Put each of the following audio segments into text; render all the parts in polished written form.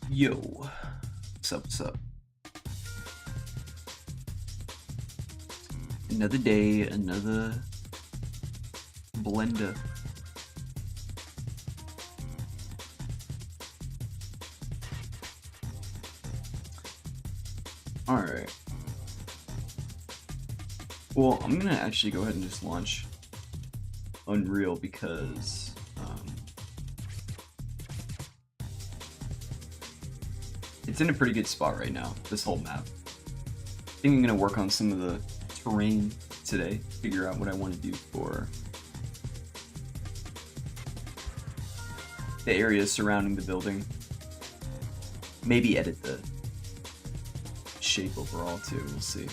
Yo, what's up, what's up? Another day, another blender. Alright. Well, I'm gonna actually go ahead and just launch Unreal because it's in a pretty good spot right now, this whole map. I think I'm gonna work on some of the terrain today, figure out what I want to do for the areas surrounding the building. Maybe edit the shape overall too, we'll see.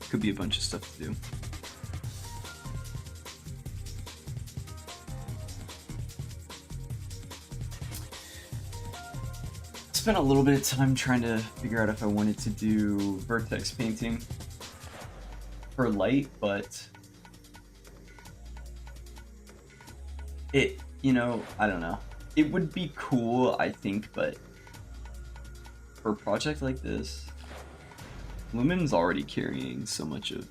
Could be a bunch of stuff to do. Spent a little bit of time trying to figure out if I wanted to do vertex painting for light, but it, I don't know. It would be cool, I think, but for a project like this, Lumen's already carrying so much of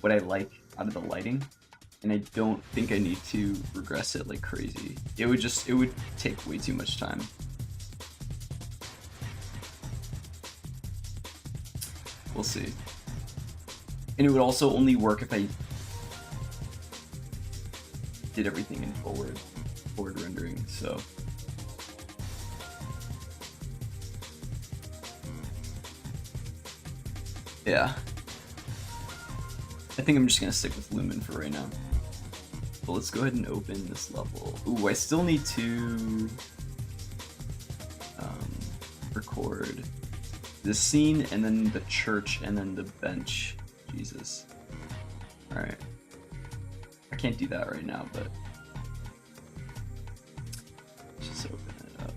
what I like out of the lighting, and I don't think I need to regress it like crazy. It would take way too much time. We'll see. And it would also only work if I did everything in forward rendering, so. Yeah. I think I'm just gonna stick with Lumen for right now. But let's go ahead and open this level. Ooh, I still need to record the scene and then the church and then the bench. Jesus. Alright. I can't do that right now, but let's just open it up.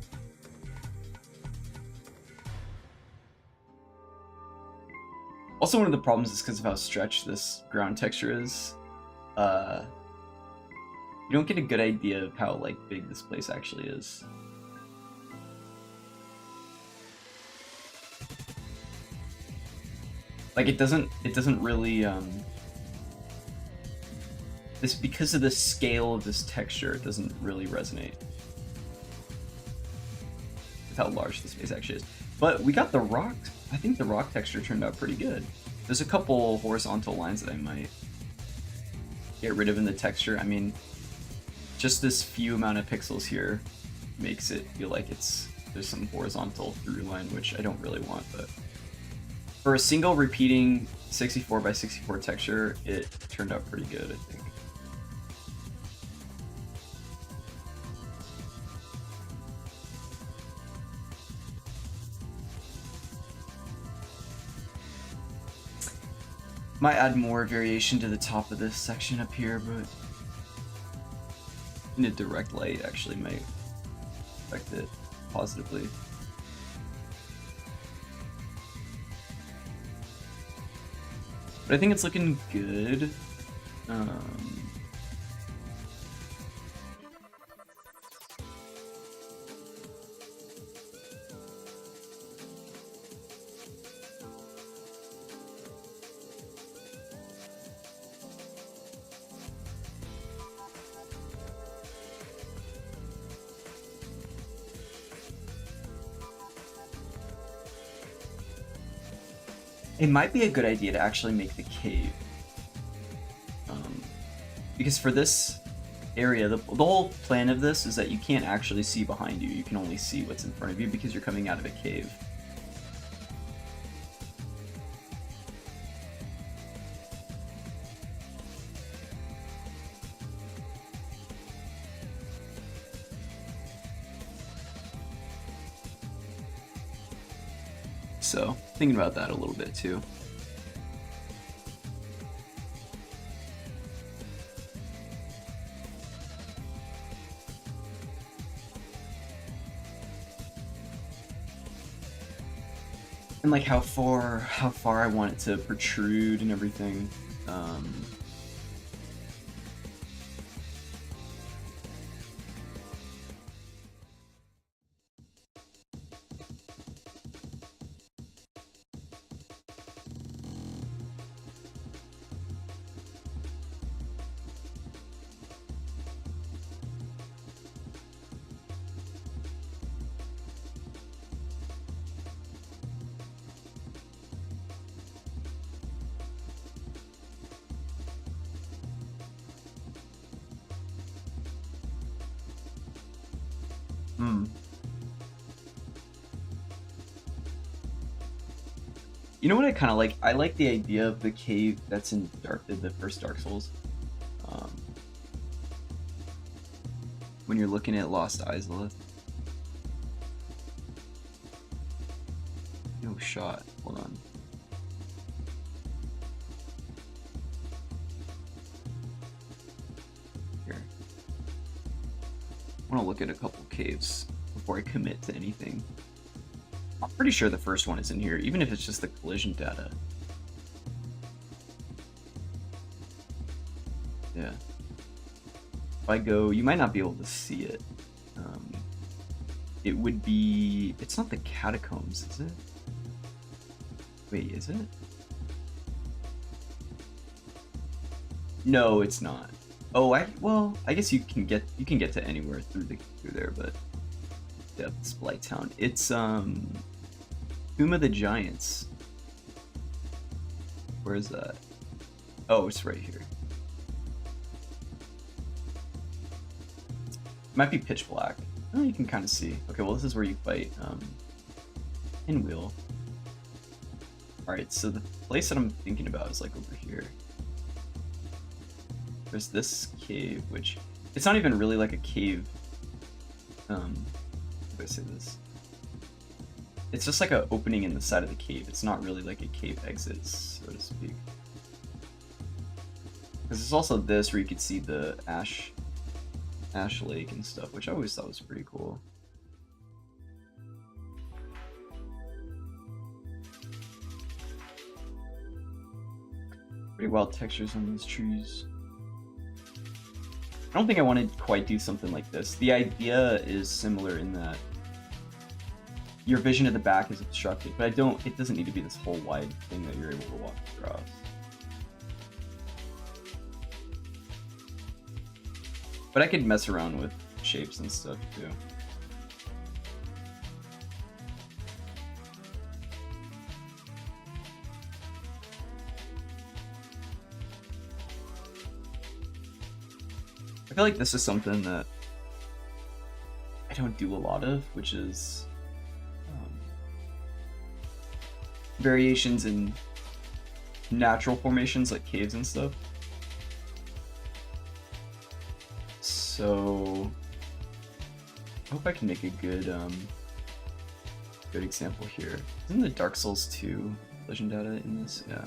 Also, one of the problems is because of how stretched this ground texture is. You don't get a good idea of how big this place actually is. It doesn't really this, because of the scale of this texture, it doesn't really resonate with how large the space actually is. But we got the rock. I think the rock texture turned out pretty good. There's a couple horizontal lines that I might get rid of in the texture. I mean, just this few amount of pixels here makes it feel like there's some horizontal through line, which I don't really want, but for a single repeating 64 by 64 texture, it turned out pretty good, I think. Might add more variation to the top of this section up here, but in a direct light actually might affect it positively. But I think it's looking good. It might be a good idea to actually make the cave. Because for this area, the whole plan of this is that you can't actually see behind you. You can only see what's in front of you because you're coming out of a cave. So, thinking about that a little bit too. And how far I want it to protrude and everything. Hmm. You know what I kind of like? I like the idea of the cave that's in the first Dark Souls. Um, when you're looking at Lost Isolith. No shot. Hold on. Here. I want to look at a couple caves before I commit to anything. I'm pretty sure the first one is in here, even if it's just the collision data. Yeah. If I go, you might not be able to see it. It would be... It's not the catacombs, is it? Wait, is it? No, it's not. Oh, well, I guess you can get to anywhere through there, but yeah, Blight Town. It's Tomb of the Giants. Where is that? Oh, it's right here. It might be pitch black. Oh, you can kind of see. Okay, well, this is where you fight Pinwheel. Alright, so the place that I'm thinking about is like over here. There's this cave, which it's not even really like a cave. How do I say this? It's just like an opening in the side of the cave. It's not really like a cave exit, so to speak. Because there's also this where you could see the Ash Lake and stuff, which I always thought was pretty cool. Pretty wild textures on these trees. I don't think I want to quite do something like this. The idea is similar in that your vision at the back is obstructed, but it doesn't need to be this whole wide thing that you're able to walk across. But I could mess around with shapes and stuff too. I feel like this is something that I don't do a lot of, which is variations in natural formations like caves and stuff. So I hope I can make a good example here. Isn't the Dark Souls 2 collision data in this? Yeah.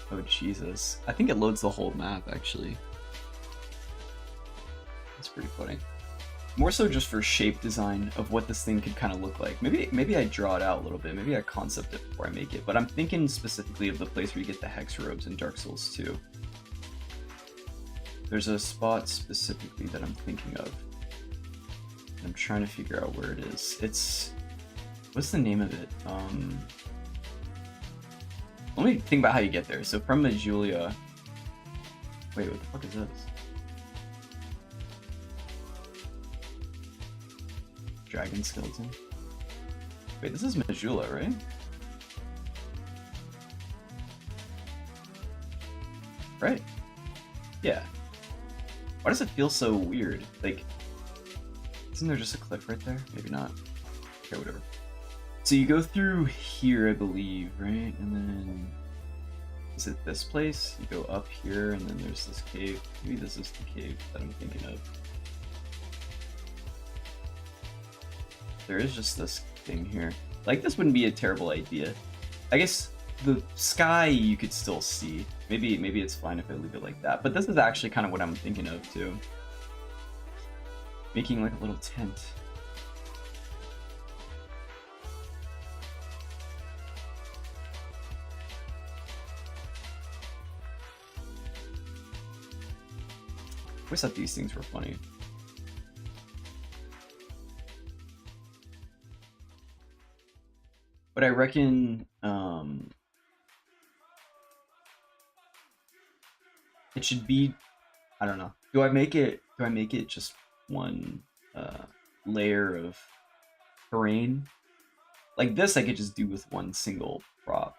Oh Jesus. I think it loads the whole map actually. That's pretty funny. More so just for shape design of what this thing could kind of look like. Maybe I draw it out a little bit. Maybe I concept it before I make it. But I'm thinking specifically of the place where you get the hex robes in Dark Souls 2. There's a spot specifically that I'm thinking of. I'm trying to figure out where it is. What's the name of it? Let me think about how you get there. So from Majulia... Wait, what the fuck is this? Dragon skeleton. Wait, this is Majula, right? Right. Yeah. Why does it feel so weird? Like, isn't there just a cliff right there? Maybe not. Okay, whatever. So you go through here, I believe, right? And then... Is it this place? You go up here, and then there's this cave. Maybe this is the cave that I'm thinking of. There is just this thing here. Like, this wouldn't be a terrible idea. I guess the sky you could still see. Maybe it's fine if I leave it like that. But this is actually kind of what I'm thinking of, too. Making, like, a little tent. I always thought these things were funny. But I reckon it should be, I don't know. Do I make it just one layer of terrain? Like this I could just do with one single prop.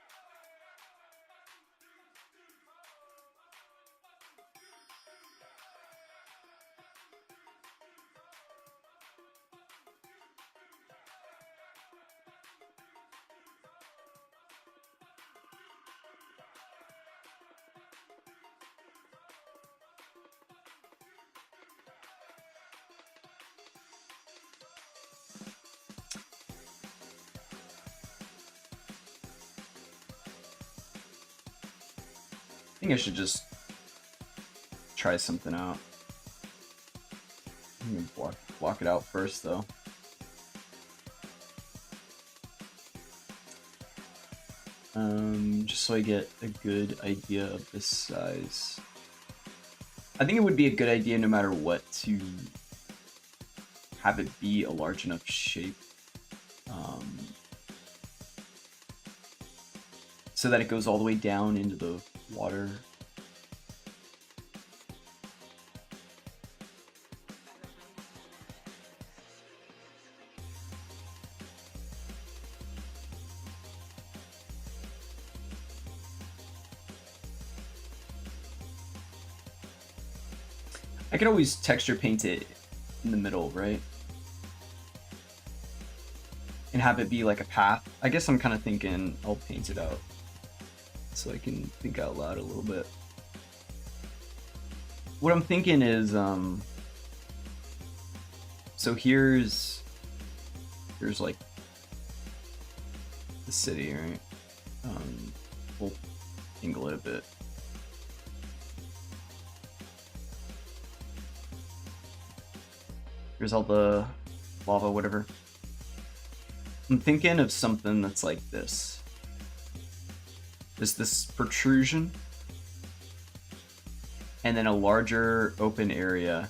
think I should just try something out. I'm gonna block it out first, though. Just so I get a good idea of the size. I think it would be a good idea no matter what to have it be a large enough shape so that it goes all the way down into the water. I could always texture paint it in the middle, right? And have it be like a path. I guess I'm kind of thinking I'll paint it out so I can think out loud a little bit. What I'm thinking is, so here's like the city, right? We'll angle it a bit. Here's all the lava, whatever. I'm thinking of something that's like this. There's this protrusion, and then a larger open area,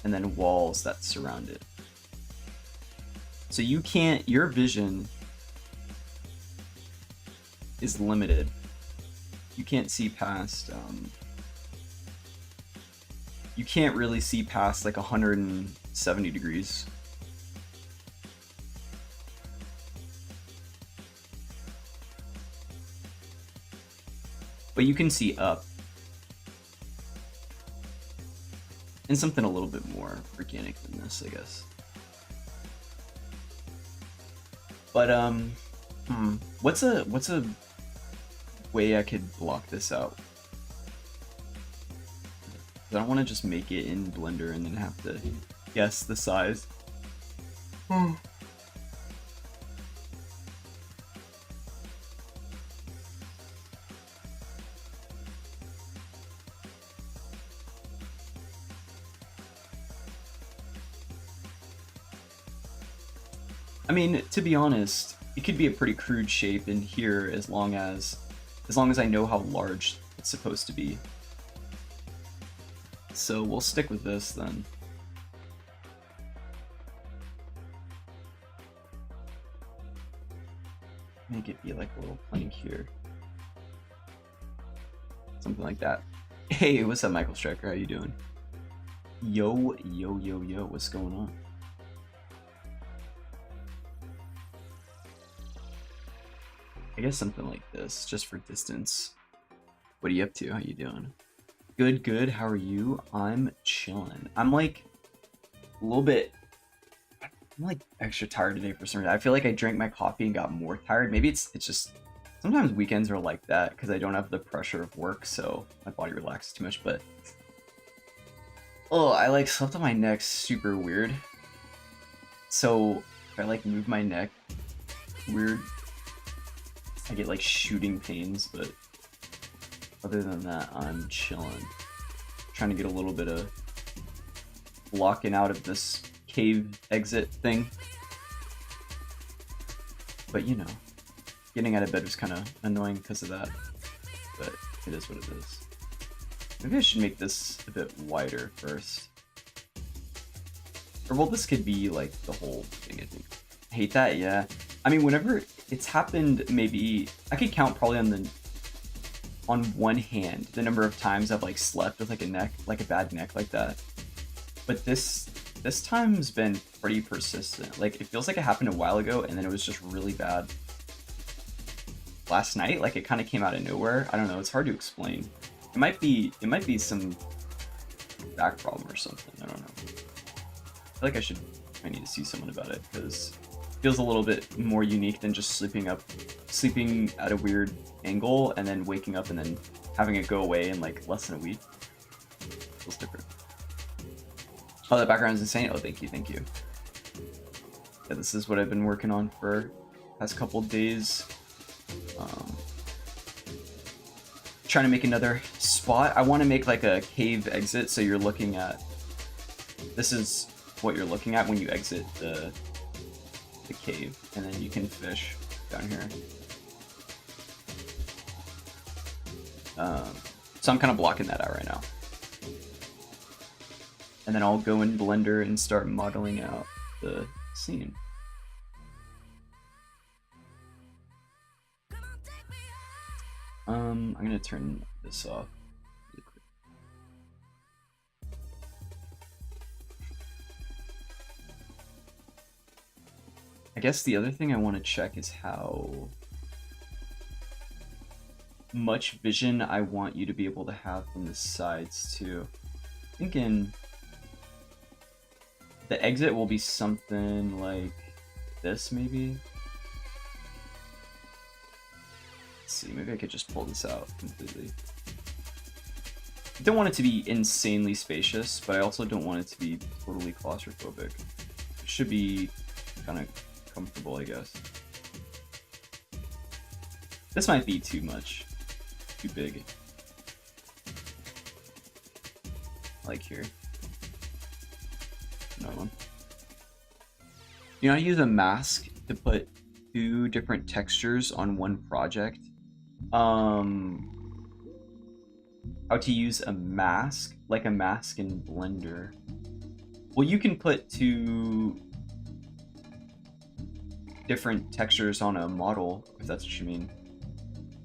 and then walls that surround it. So you can't, your vision is limited. You can't see past, you can't really see past like 170 degrees. But you can see up. And something a little bit more organic than this, I guess. But what's a way I could block this out? I don't want to just make it in Blender and then have to guess the size. I mean, to be honest, it could be a pretty crude shape in here as long as I know how large it's supposed to be. So we'll stick with this then. Make it be like a little plank here. Something like that. Hey, what's up, Michael Striker? How you doing? Yo, yo, yo, yo, what's going on? I guess something like this, just for distance. What are you up to? How you doing? Good, good. How are you? I'm chilling. I'm like a little bit, I'm like extra tired today for some reason. I feel like I drank my coffee and got more tired. Maybe it's just, sometimes weekends are like that because I don't have the pressure of work, so my body relaxes too much, but oh, I like slept on my neck super weird. So if I like move my neck weird, I get like shooting pains, but other than that, I'm chilling. Trying to get a little bit of blocking out of this cave exit thing. But you know, getting out of bed was kind of annoying because of that, but it is what it is. Maybe I should make this a bit wider first. Or well, this could be like the whole thing, I think. Hate that, yeah. I mean, whenever it's happened, maybe I could count probably on one hand the number of times I've like slept with like a bad neck like that. But this time's been pretty persistent. Like it feels like it happened a while ago and then it was just really bad last night. Like it kind of came out of nowhere. I don't know. It's hard to explain. It might be some back problem or something. I don't know. I feel like I need to see someone about it because feels a little bit more unique than just sleeping at a weird angle and then waking up and then having it go away in like less than a week. Feels different. Oh, that background is insane. Oh, thank you. Yeah, this is what I've been working on for the past couple days. trying to make another spot. I want to make like a cave exit, so you're looking at... This is what you're looking at when you exit the cave, and then you can fish down here. So I'm kind of blocking that out right now. And then I'll go in Blender and start modeling out the scene. I'm gonna turn this off. I guess the other thing I want to check is how much vision I want you to be able to have from the sides too. Thinking the exit will be something like this, maybe. Let's see, maybe I could just pull this out completely. I don't want it to be insanely spacious, but I also don't want it to be totally claustrophobic. It should be kind of comfortable, I guess. This might be too much. Too big. Like here. Another one. You know, I use a mask to put two different textures on one project. How to use a mask, like a mask in Blender. Well, you can put two different textures on a model, if that's what you mean.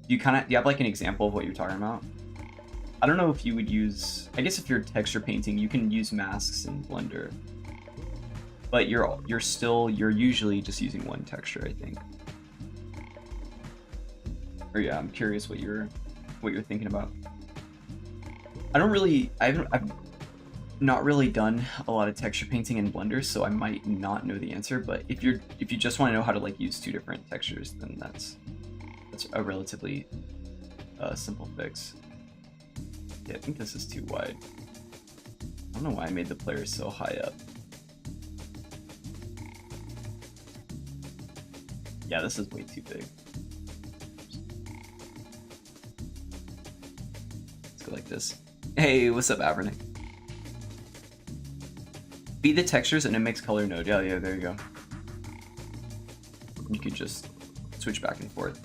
Do you have like an example of what you're talking about? I don't know if you would use, I guess if you're texture painting, you can use masks in Blender. But you're usually just using one texture, I think. Or yeah, I'm curious what you're thinking about. I've not really done a lot of texture painting in Blender, so I might not know the answer, but if you just want to know how to like use two different textures, then that's a relatively simple fix. Yeah, I think this is too wide. I don't know why I made the player so high up. Yeah, this is way too big. Let's go like this. Hey, what's up, Avernick? Feed the textures in a mixed color node. Yeah, there you go. You could just switch back and forth.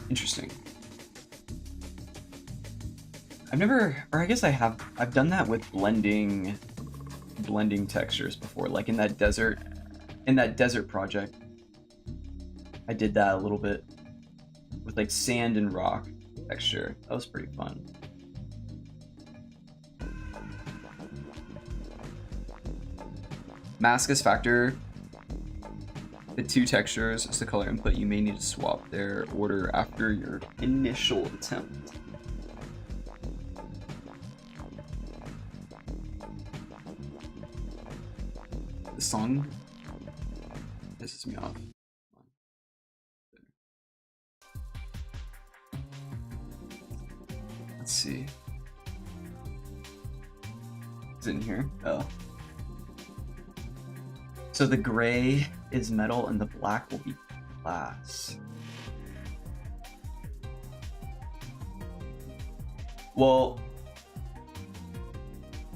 Interesting. I've done that with blending textures before, like in that desert project. I did that a little bit with like sand and rock texture. That was pretty fun. Mask as factor. The two textures as the color input. You may need to swap their order after your initial attempt. The song pisses me off. Let's see. Is it in here? Oh. So the gray is metal and the black will be glass. Well,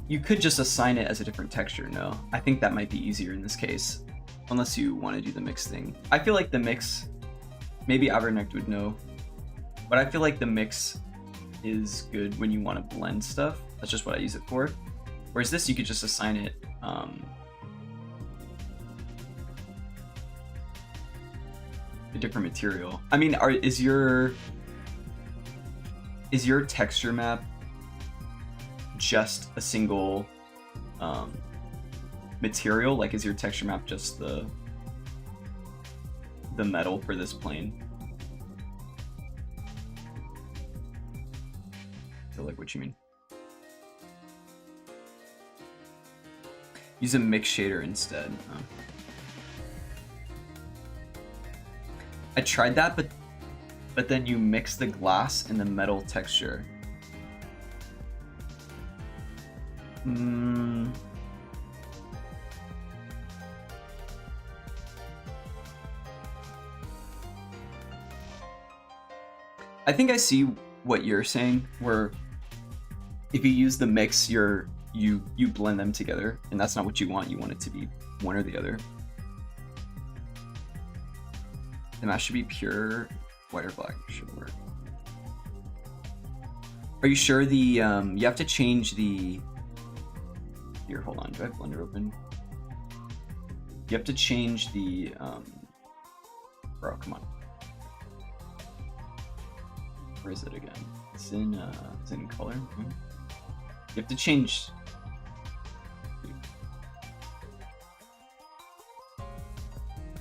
you could just assign it as a different texture, no? I think that might be easier in this case, unless you want to do the mix thing. I feel like the mix, maybe Avernecht would know, but I feel like the mix is good when you want to blend stuff. That's just what I use it for. Whereas this, you could just assign it a different material. I mean, is your texture map just a single material? Like, is your texture map just the metal for this plane? I feel like what you mean. Use a mix shader instead. Oh. I tried that, but then you mix the glass and the metal texture. I think I see what you're saying, where if you use the mix, you blend them together, and that's not what you want. You want it to be one or the other. The mask should be pure white or black. Should work. Are you sure the you have to change the? Here, hold on. Do I have Blender open? You have to change the bro, come on. Where is it again? It's in color. You have to change.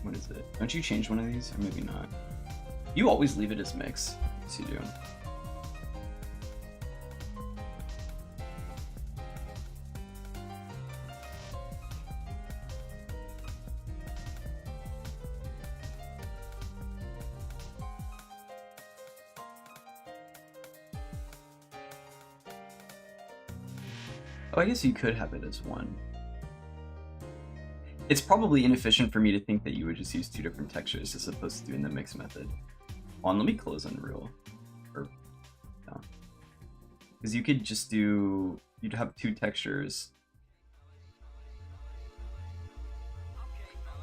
What is it? Don't you change one of these? Or maybe not. You always leave it as mix. Yes, you do. Oh, I guess you could have it as one. It's probably inefficient for me to think that you would just use two different textures as opposed to doing the mix method. Hold on, let me close Unreal. Or, no. Because you could just do, you'd have two textures.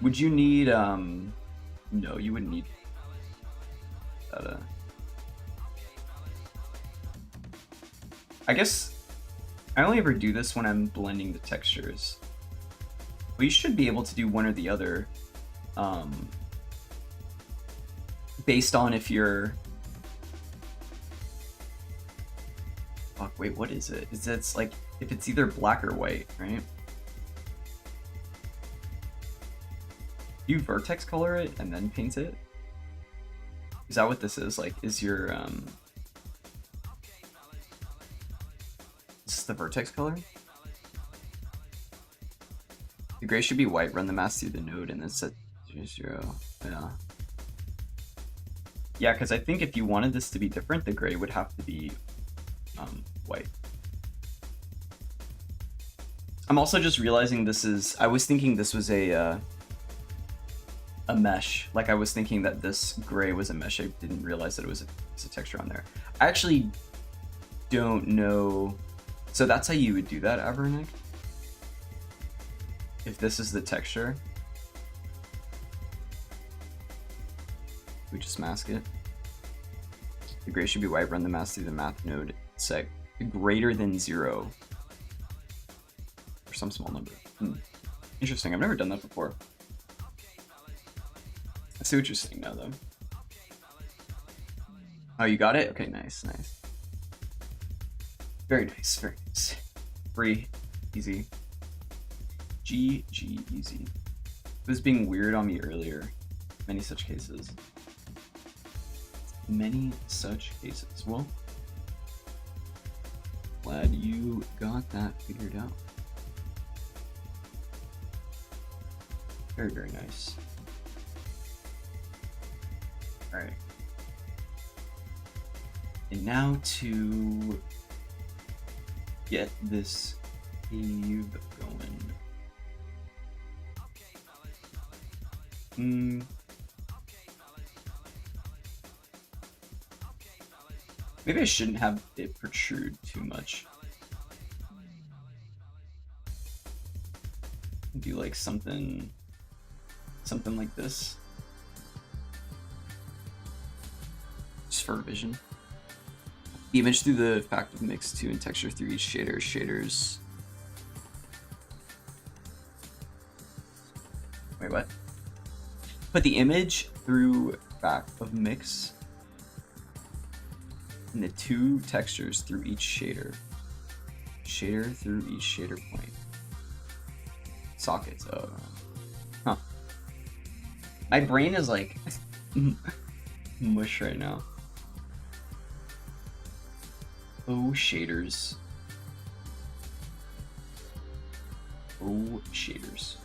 Would you need, no, you wouldn't need that, I guess I only ever do this when I'm blending the textures. But you should be able to do one or the other, based on if you're... Fuck, wait, what is it? It's like, if it's either black or white, right? You vertex color it and then paint it? Is that what this is? Like, is your, is this the vertex color? The gray should be white, run the mask through the node, and then set 0. Yeah. Yeah, because I think if you wanted this to be different, the gray would have to be white. I'm also just realizing this is, I was thinking this was a mesh. Like, I was thinking that this gray was a mesh. I didn't realize that it was a texture on there. I actually don't know. So that's how you would do that, Avernick? If this is the texture, we just mask it. The gray should be white, run the mask through the math node, set greater than 0 for some small number. Interesting, I've never done that before. I see what you're saying now, though. Oh, you got it? Okay, nice, nice. Very nice, very nice. Free, easy. GG, easy. It was being weird on me earlier. Many such cases. Many such cases. Well, glad you got that figured out. Very, very nice. Alright. And now to get this cave going. Maybe I shouldn't have it protrude too much. Do like something like this. Just for vision. The image through the factive mix to and texture through each shader. Shaders. Wait, what? Put the image through factive mix and the two textures through each shader. Shader through each shader point. Sockets. Oh, huh. My brain is like mush right now. Oh, shaders. Oh, shaders.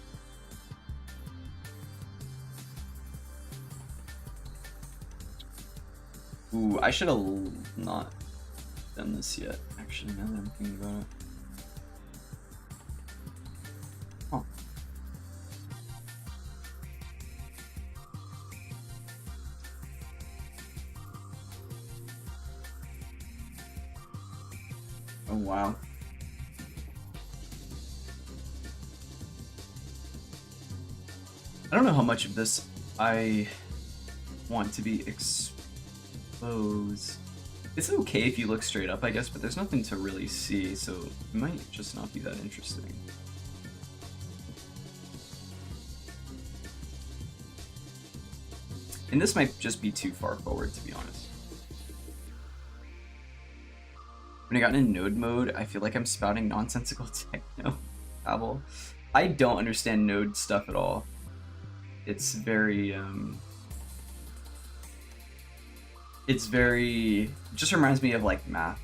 Ooh, I should have not done this yet, actually, now that I'm thinking about it. Huh. Oh, wow. I don't know how much of this I want to be exposed. It's okay if you look straight up, I guess, but there's nothing to really see, so it might just not be that interesting. And this might just be too far forward, to be honest. When I got in node mode, I feel like I'm spouting nonsensical techno babble. I don't understand node stuff at all. It's very, it just reminds me of like math.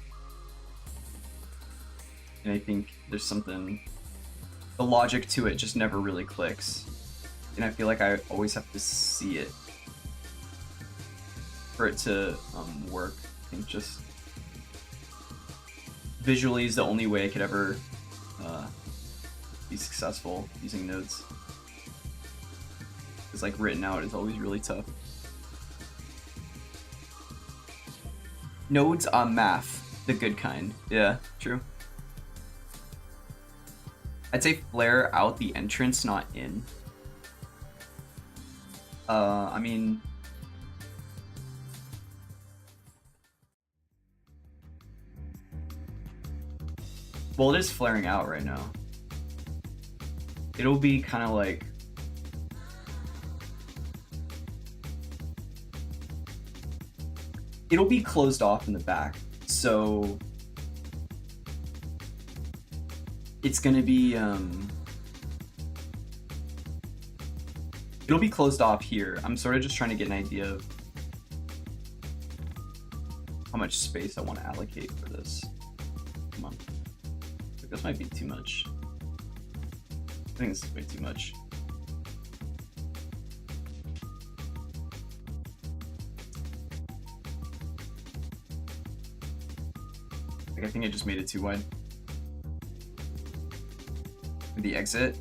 And I think there's something, the logic to it just never really clicks. And I feel like I always have to see it for it to work. I think just visually is the only way I could ever be successful using nodes. Because like written out is always really tough. Nodes on math, the good kind. Yeah, true. I'd say flare out the entrance, not in. I mean, well, it is flaring out right now. It'll be kind of like, it'll be closed off in the back, so it's gonna be it'll be closed off here. I'm sort of just trying to get an idea of how much space I want to allocate for this. Come on, this might be too much. I think this is way too much. I think I just made it too wide. The exit.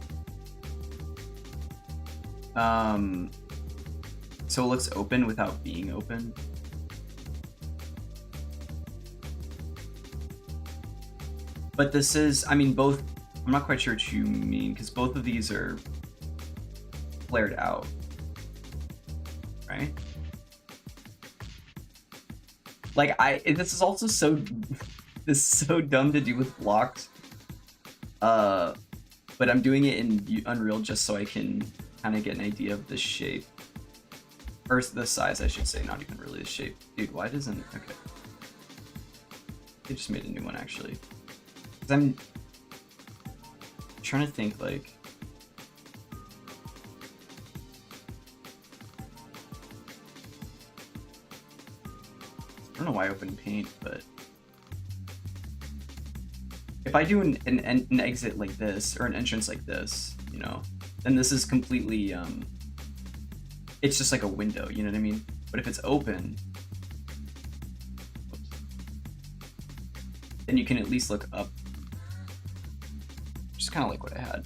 So it looks open without being open. But this is, I mean, both, I'm not quite sure what you mean, because both of these are flared out, right? Like, this is also so, this is so dumb to do with blocks. But I'm doing it in Unreal just so I can kind of get an idea of the shape. Or the size, I should say, not even really the shape. Dude, why doesn't, okay. They just made a new one, actually. Because I'm trying to think, like, I don't know why I opened Paint, but if I do an exit like this, or an entrance like this, you know, then this is completely, it's just like a window, you know what I mean? But if it's open, then you can at least look up, just kind of like what I had.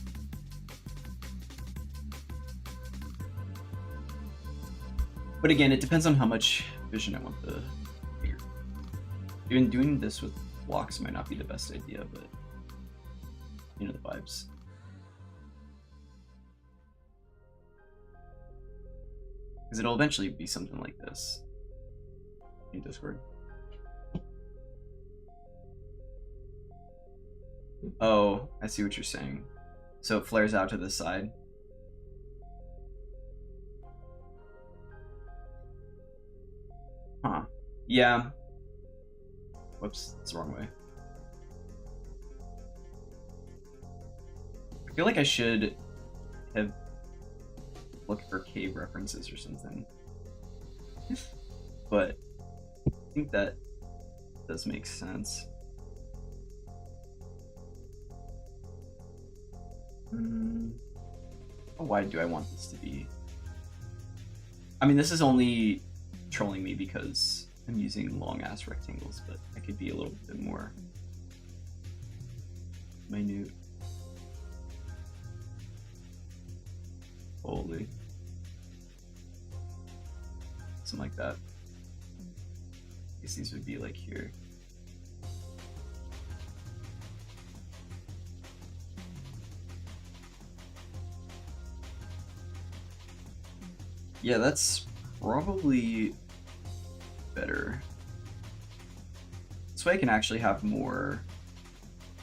But again, it depends on how much vision I want the figure. Even doing this with blocks might not be the best idea, but you know the vibes. Because it'll eventually be something like this in Discord. Oh, I see what you're saying. So it flares out to the side. Huh. Yeah. Whoops, that's the wrong way. I feel like I should have looked for cave references or something. But I think that does make sense. How wide do I want this to be? I mean, this is only trolling me because I'm using long ass rectangles, but I could be a little bit more minute. Holy. Something like that. I guess these would be like here. Yeah, that's probably better. This way I can actually have more...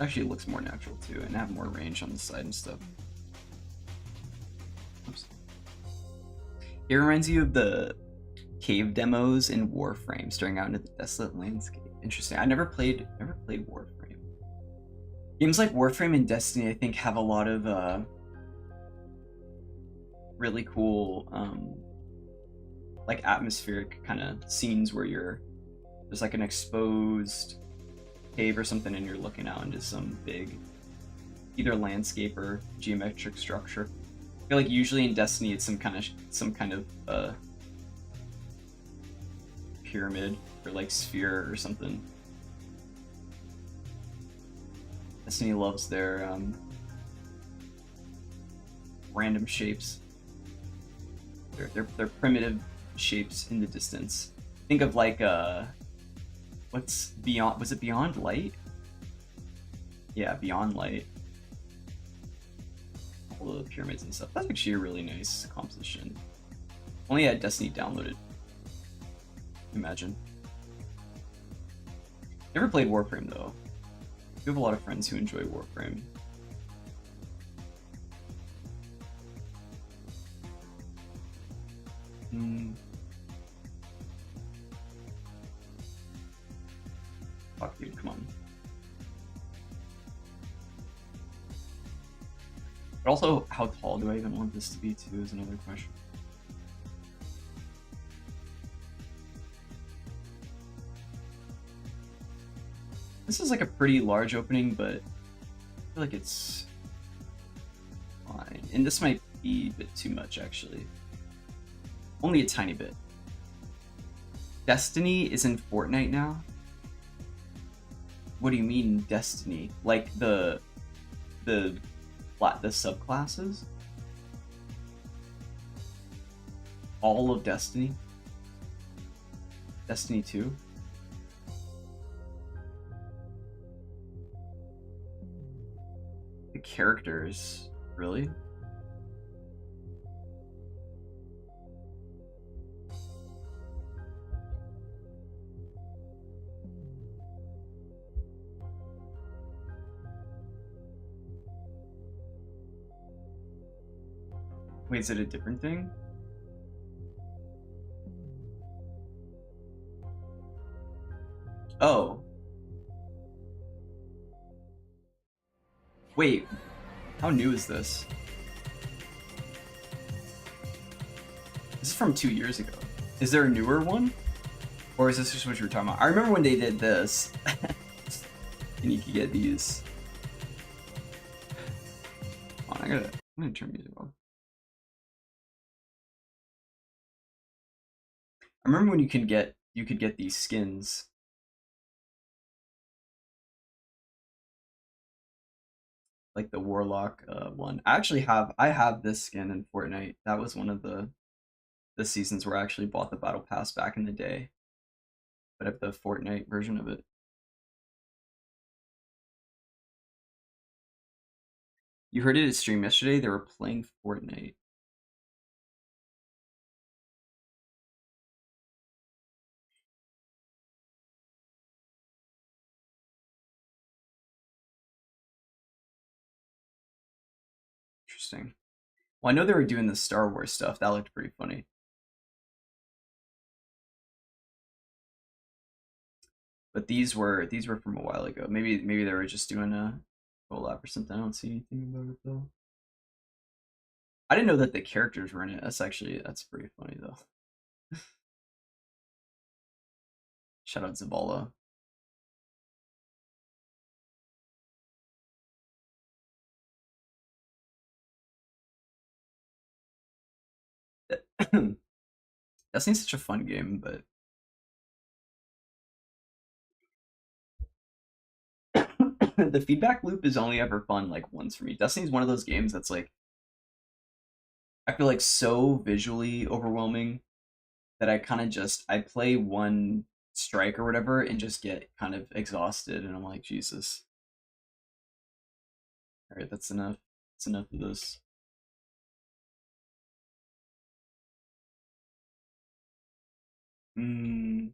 Actually, it looks more natural too, and have more range on the side and stuff. Oops. It reminds you of the cave demos in Warframe, staring out into the desolate landscape. Interesting. I never played Warframe. Games like Warframe and Destiny, I think, have a lot of really cool like atmospheric kind of scenes where there's like an exposed cave or something and you're looking out into some big either landscape or geometric structure. I feel like usually in Destiny it's some kind of pyramid or like sphere or something. Destiny loves their random shapes. They're primitive shapes in the distance. Think of like what's Beyond, was it Beyond Light? Yeah, Beyond Light. All the pyramids and stuff. That's actually a really nice composition. Only had Destiny downloaded. Imagine. Never played Warframe though. We have a lot of friends who enjoy Warframe. Fuck, dude, come on. But also, how tall do I even want this to be too is another question. This is like a pretty large opening, but I feel like it's fine. And this might be a bit too much, actually. Only a tiny bit. Destiny is in Fortnite now? What do you mean, Destiny? Like the subclasses? All of Destiny? Destiny 2? The characters, really? Wait, is it a different thing? Oh. Wait, how new is this? This is from 2 years ago. Is there a newer one? Or is this just what you were talking about? I remember when they did this. And you could get these. Hold on, I'm gonna turn music off. I remember when you could get these skins. Like the Warlock one. I have this skin in Fortnite. That was one of the seasons where I actually bought the battle pass back in the day. But I have the Fortnite version of it. You heard it at stream yesterday, they were playing Fortnite. Interesting. Well, I know they were doing the Star Wars stuff. That looked pretty funny. But these were from a while ago. Maybe they were just doing a collab or something. I don't see anything about it though. I didn't know that the characters were in it. That's pretty funny though. Shout out Zavala. Destiny's such a fun game, but the feedback loop is only ever fun like once for me. Destiny's one of those games that's like I feel like so visually overwhelming that I play one strike or whatever and just get kind of exhausted and I'm like, Jesus. Alright, that's enough. That's enough of this. Mm,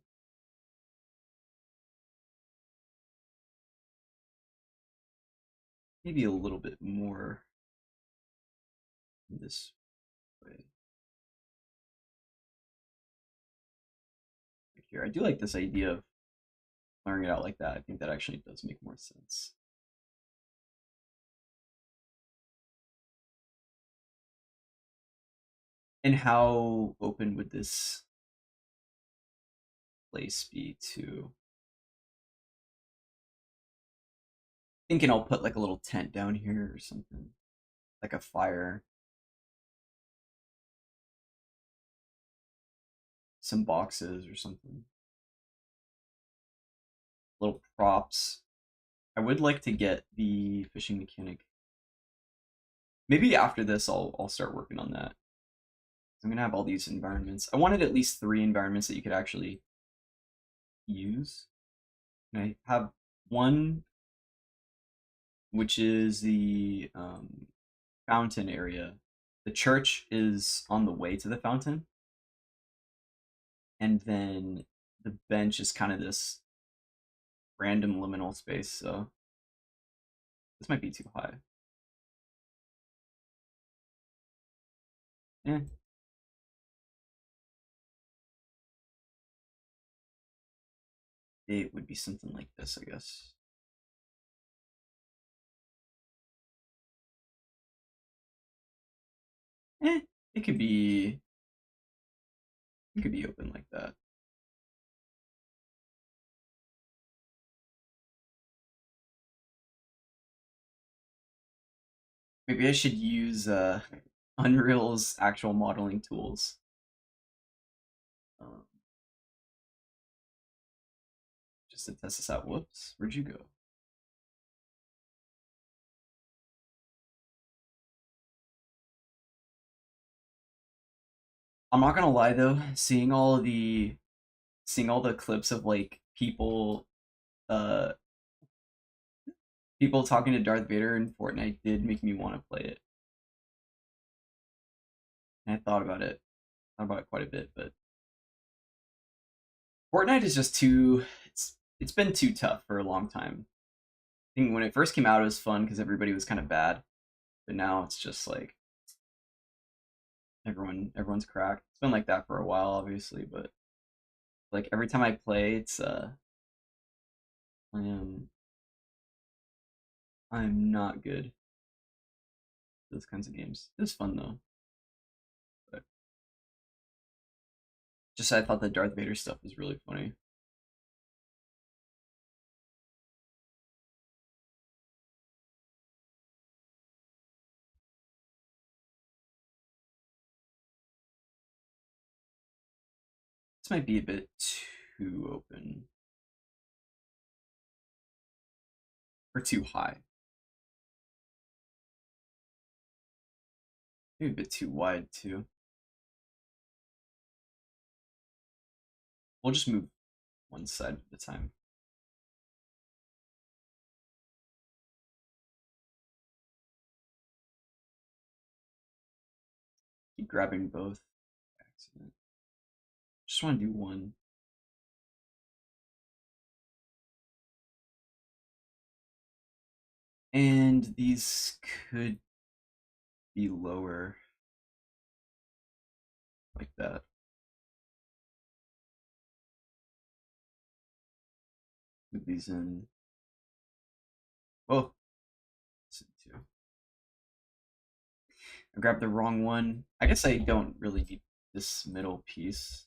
maybe a little bit more this way. Like here, I do like this idea of clearing it out like that. I think that actually does make more sense. And how open would this place be to? Thinking I'll put like a little tent down here or something, like a fire, some boxes or something, little props. I would like to get the fishing mechanic. Maybe after this, I'll start working on that. I'm gonna have all these environments. I wanted at least 3 environments that you could actually use. And I have one, which is the fountain area. The church is on the way to the fountain, and then the bench is kind of this random liminal space. So this might be too high. Eh, it would be something like this, I guess. Eh, it could be open like that. Maybe I should use Unreal's actual modeling tools. Um, just to test this out. Whoops, where'd you go? I'm not gonna lie though, seeing all the clips of like uh people talking to Darth Vader in Fortnite did make me want to play it. And I thought about it quite a bit, but Fortnite is just too it's been too tough for a long time. I think when it first came out it was fun because everybody was kind of bad, but now it's just like everyone's cracked. It's been like that for a while obviously, but like every time I play it's I am I'm not good at those kinds of games. It was fun though. But just I thought the Darth Vader stuff was really funny. This might be a bit too open or too high. Maybe a bit too wide too. We'll just move one side at a time. Keep grabbing both. Accident. Just want to do one. And these could be lower like that. Move these in. Oh, two. I grabbed the wrong one. I guess I don't really need this middle piece.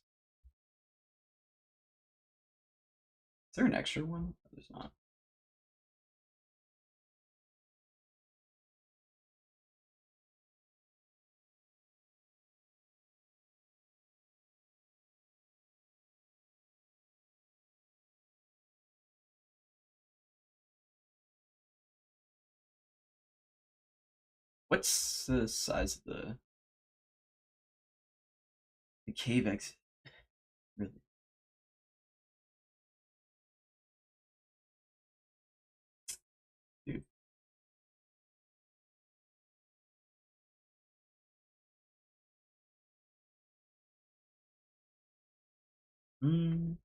Is there an extra one? Oh, there's not. What's the size of the cave exit? Really? Dude. Mm.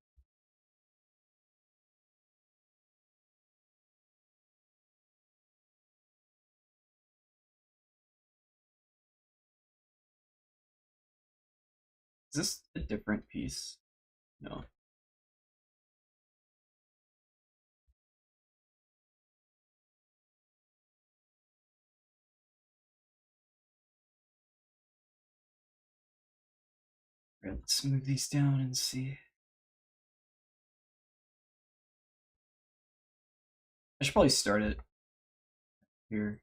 Is this a different piece? No. All right, let's move these down and see. I should probably start it here.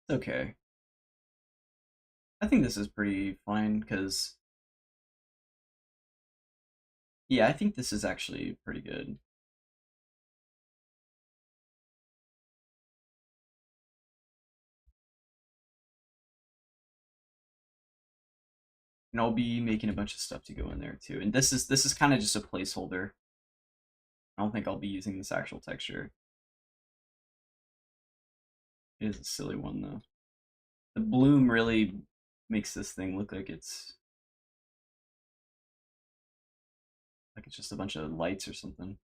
It's okay. I think this is pretty fine because, yeah, I think this is actually pretty good. And I'll be making a bunch of stuff to go in there too. And this is kind of just a placeholder. I don't think I'll be using this actual texture. It is a silly one though. The bloom really makes this thing look like it's just a bunch of lights or something.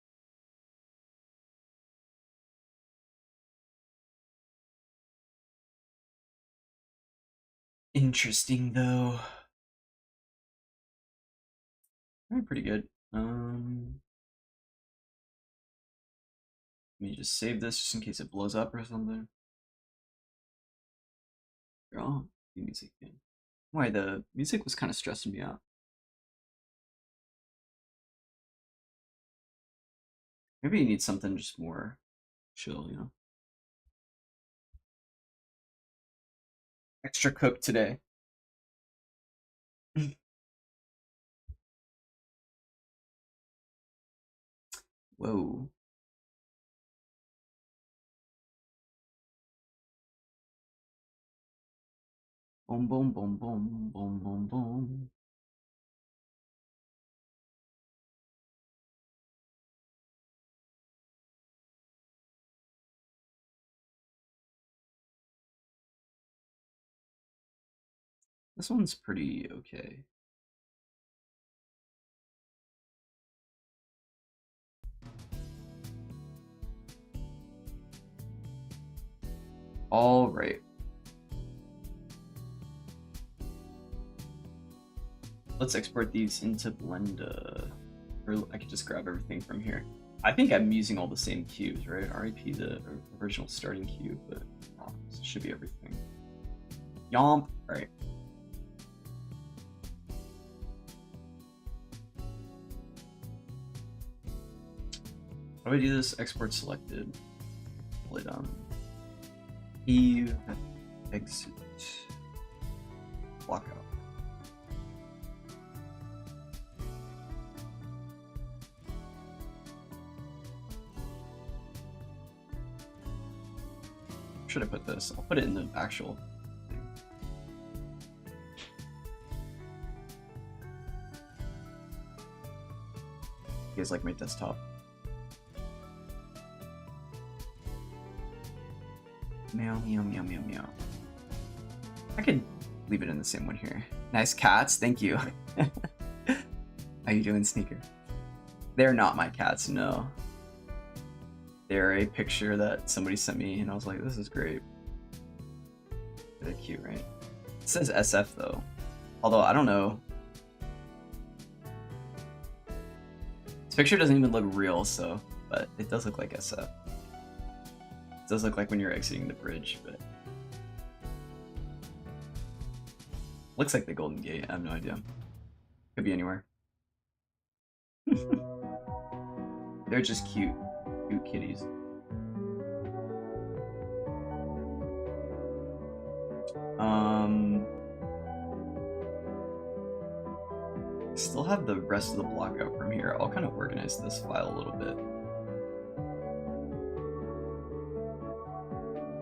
Interesting though. Pretty good. Let me just save this just in case it blows up or something. Oh, the music thing. Why the music was kind of stressing me out. Maybe you need something just more chill, you know. Extra cooked today. Whoa. Boom, boom, boom, boom, boom, boom, boom. This one's pretty okay. All right. Let's export these into Blender. Or I could just grab everything from here. I think I'm using all the same cubes, right? RIP the original starting cube, but this should be everything. Yomp. All right. How do I do this? Export selected. Pull it on. Eve. Exit. Block out. Should I put this? I'll put it in the actual thing. You guys like my desktop? Meow, meow, meow, meow, meow. I could leave it in the same one here. Nice cats, thank you. How you doing, Sneaker? They're not my cats, no. They're a picture that somebody sent me, and I was like, this is great. They're cute, right? It says SF, though. Although, I don't know. This picture doesn't even look real, so... But it does look like SF. It does look like when you're exiting the bridge, but... Looks like the Golden Gate, I have no idea. Could be anywhere. They're just cute. Cute kitties. Still have the rest of the block out from here. I'll kind of organize this file a little bit.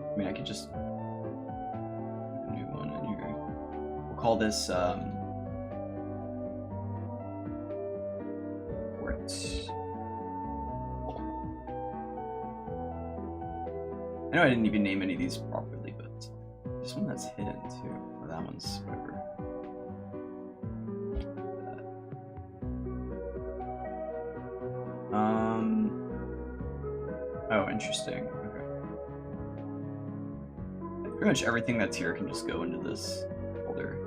I mean, I could just put a new one in here. We'll call this port. I know I didn't even name any of these properly, but there's one that's hidden too. Oh, that one's whatever. Oh, interesting. Okay. Pretty much everything that's here can just go into this folder.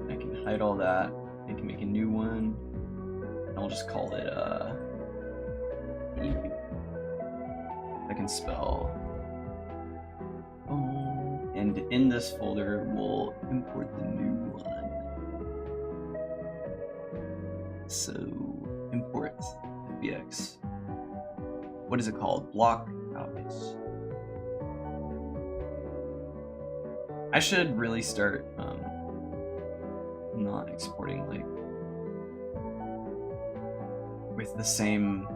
And I can hide all that. I can make a new one. And I'll just call it I can spell. And in this folder, we'll import the new one. So import FBX. What is it called? Block outlets. I should really start not exporting like with the same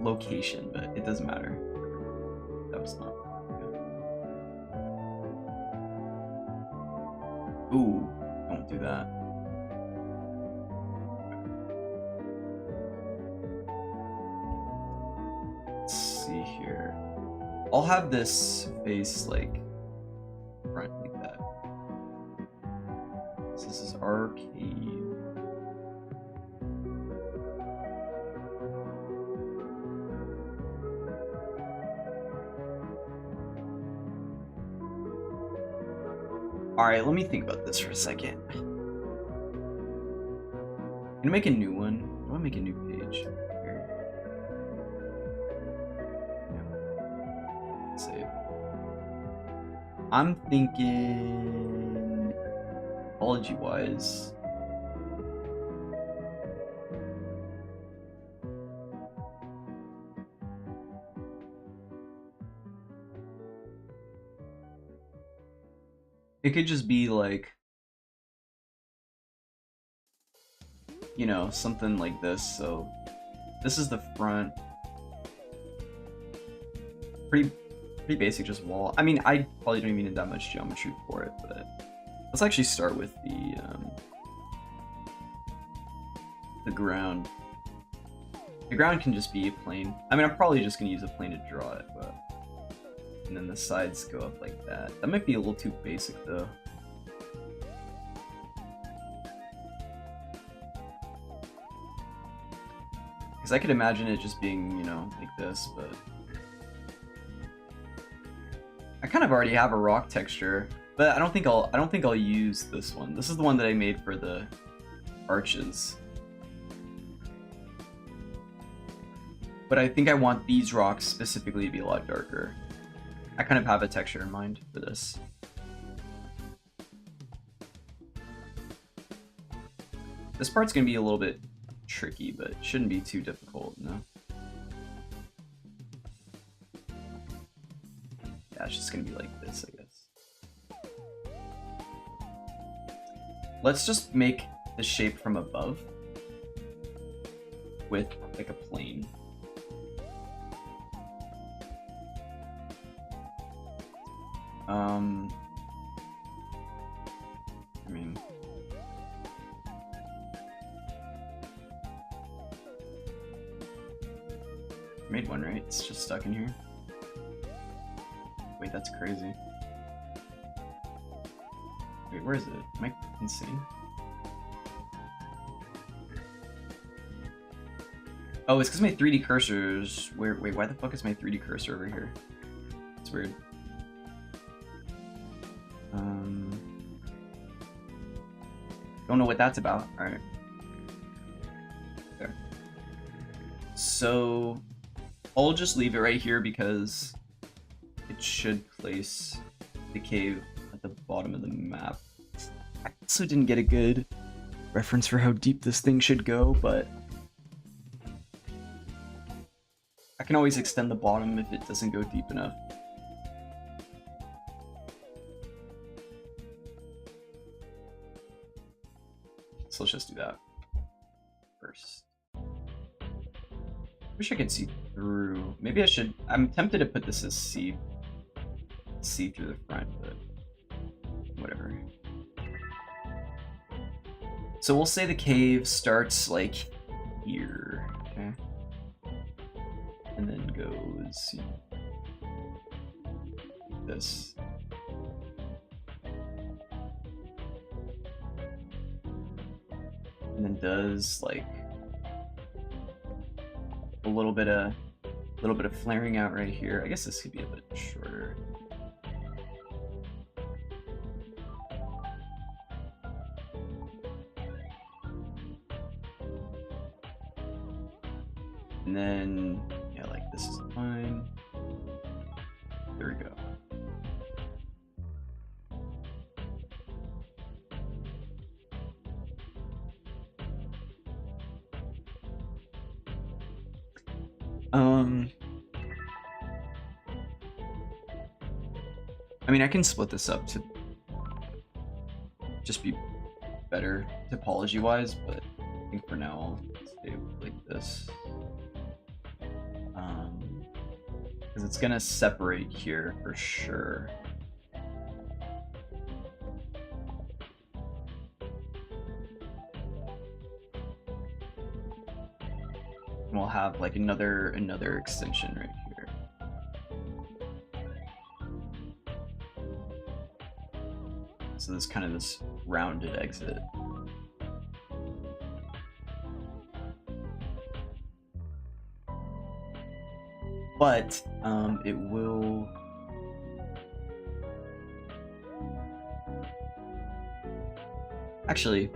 location, but it doesn't matter. That was not good. Ooh, don't do that. Let's see here. I'll have this face like front like that. So this is arcade. Alright, let me think about this for a second. I'm gonna make a new one. I wanna make a new page. Here. Yeah. Save. I'm thinking topology wise. It could just be like, you know, something like this. So this is the front. Pretty basic, just wall. I mean, I probably don't even need that much geometry for it, but let's actually start with the ground. The ground can just be a plane. I mean, I'm probably just gonna use a plane to draw it, but. And then the sides go up like that. That might be a little too basic though. Because I could imagine it just being, you know, like this, but I kind of already have a rock texture, but I don't think I'll use this one. This is the one that I made for the arches. But I think I want these rocks specifically to be a lot darker. I kind of have a texture in mind for this. This part's gonna be a little bit tricky, but it shouldn't be too difficult, no? Yeah, it's just gonna be like this, I guess. Let's just make the shape from above with like a plane. I mean, I made one, right? It's just stuck in here. Wait, that's crazy. Wait, where is it? Am I insane? Oh, it's because my 3D cursor's where. Wait, why the fuck is my 3D cursor over here? It's weird. Don't know what that's about. All right. There. So I'll just leave it right here because it should place the cave at the bottom of the map. I also didn't get a good reference for how deep this thing should go, but I can always extend the bottom if it doesn't go deep enough. So let's just do that first. Wish I could see through. Maybe I should. I'm tempted to put this as see through the front, but whatever. So we'll say the cave starts like here, okay? And then goes like this. And then does like a little bit of flaring out right here. I guess this could be a bit shorter. And then, yeah, like this is fine. There we go. I mean, I can split this up to just be better topology-wise, but I think for now I'll stay like this. Because it's gonna separate here for sure. And we'll have like another extension right here. So there's kind of this rounded exit. But it will actually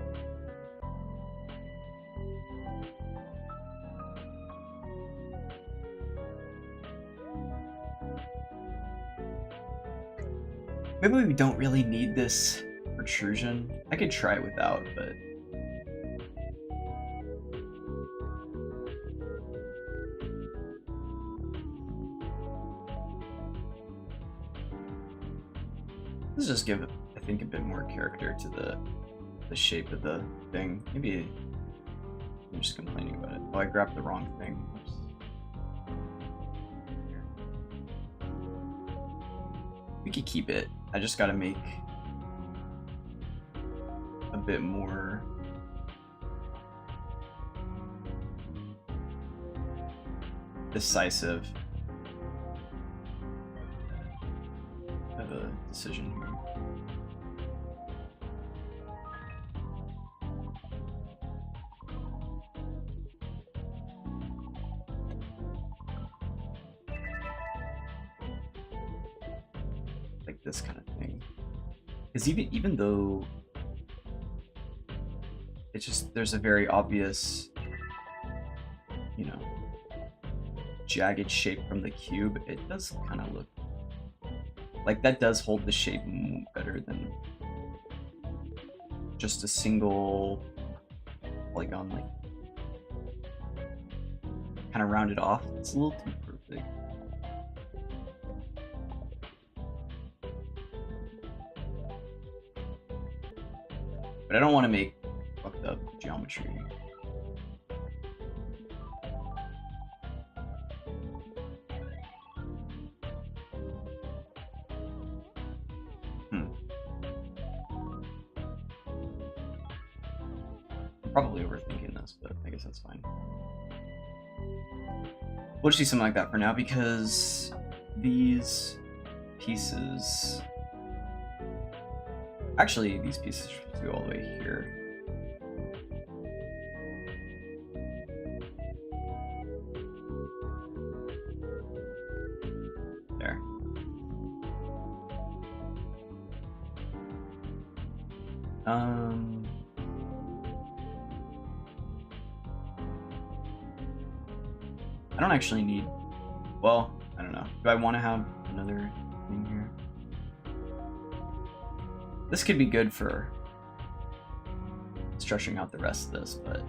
maybe we don't really need this protrusion. I could try it without, but let's just give, I think, a bit more character to the shape of the thing. Maybe I'm just complaining about it. Oh, I grabbed the wrong thing. Oops. We could keep it. I just gotta make a bit more decisive of a decision here. Like this kind of thing. Because even though it's just, there's a very obvious, you know, jagged shape from the cube, it does kind of look like that does hold the shape better than just a single polygon, like kind of rounded off. It's a little too perfect. But I don't want to make fucked up geometry. Probably overthinking this, but I guess that's fine. We'll just do something like that for now, because these pieces... Actually, these pieces should go all the way here. There. I don't actually need, well, I don't know. Do I want to have another thing here? This could be good for stretching out the rest of this, but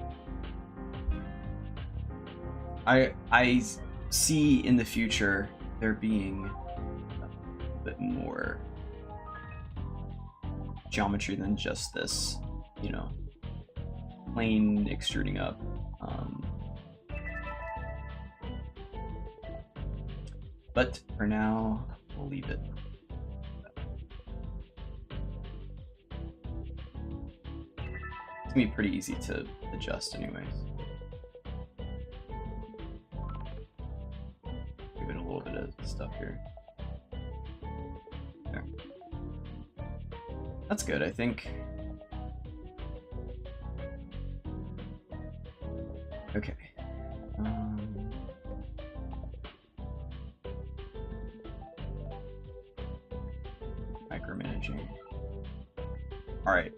I see in the future there being a bit more geometry than just this, you know, plain extruding up. But for now, we'll leave it. It's gonna be pretty easy to adjust anyways. Give it a little bit of stuff here. That's good, I think. Okay. Micromanaging. All right.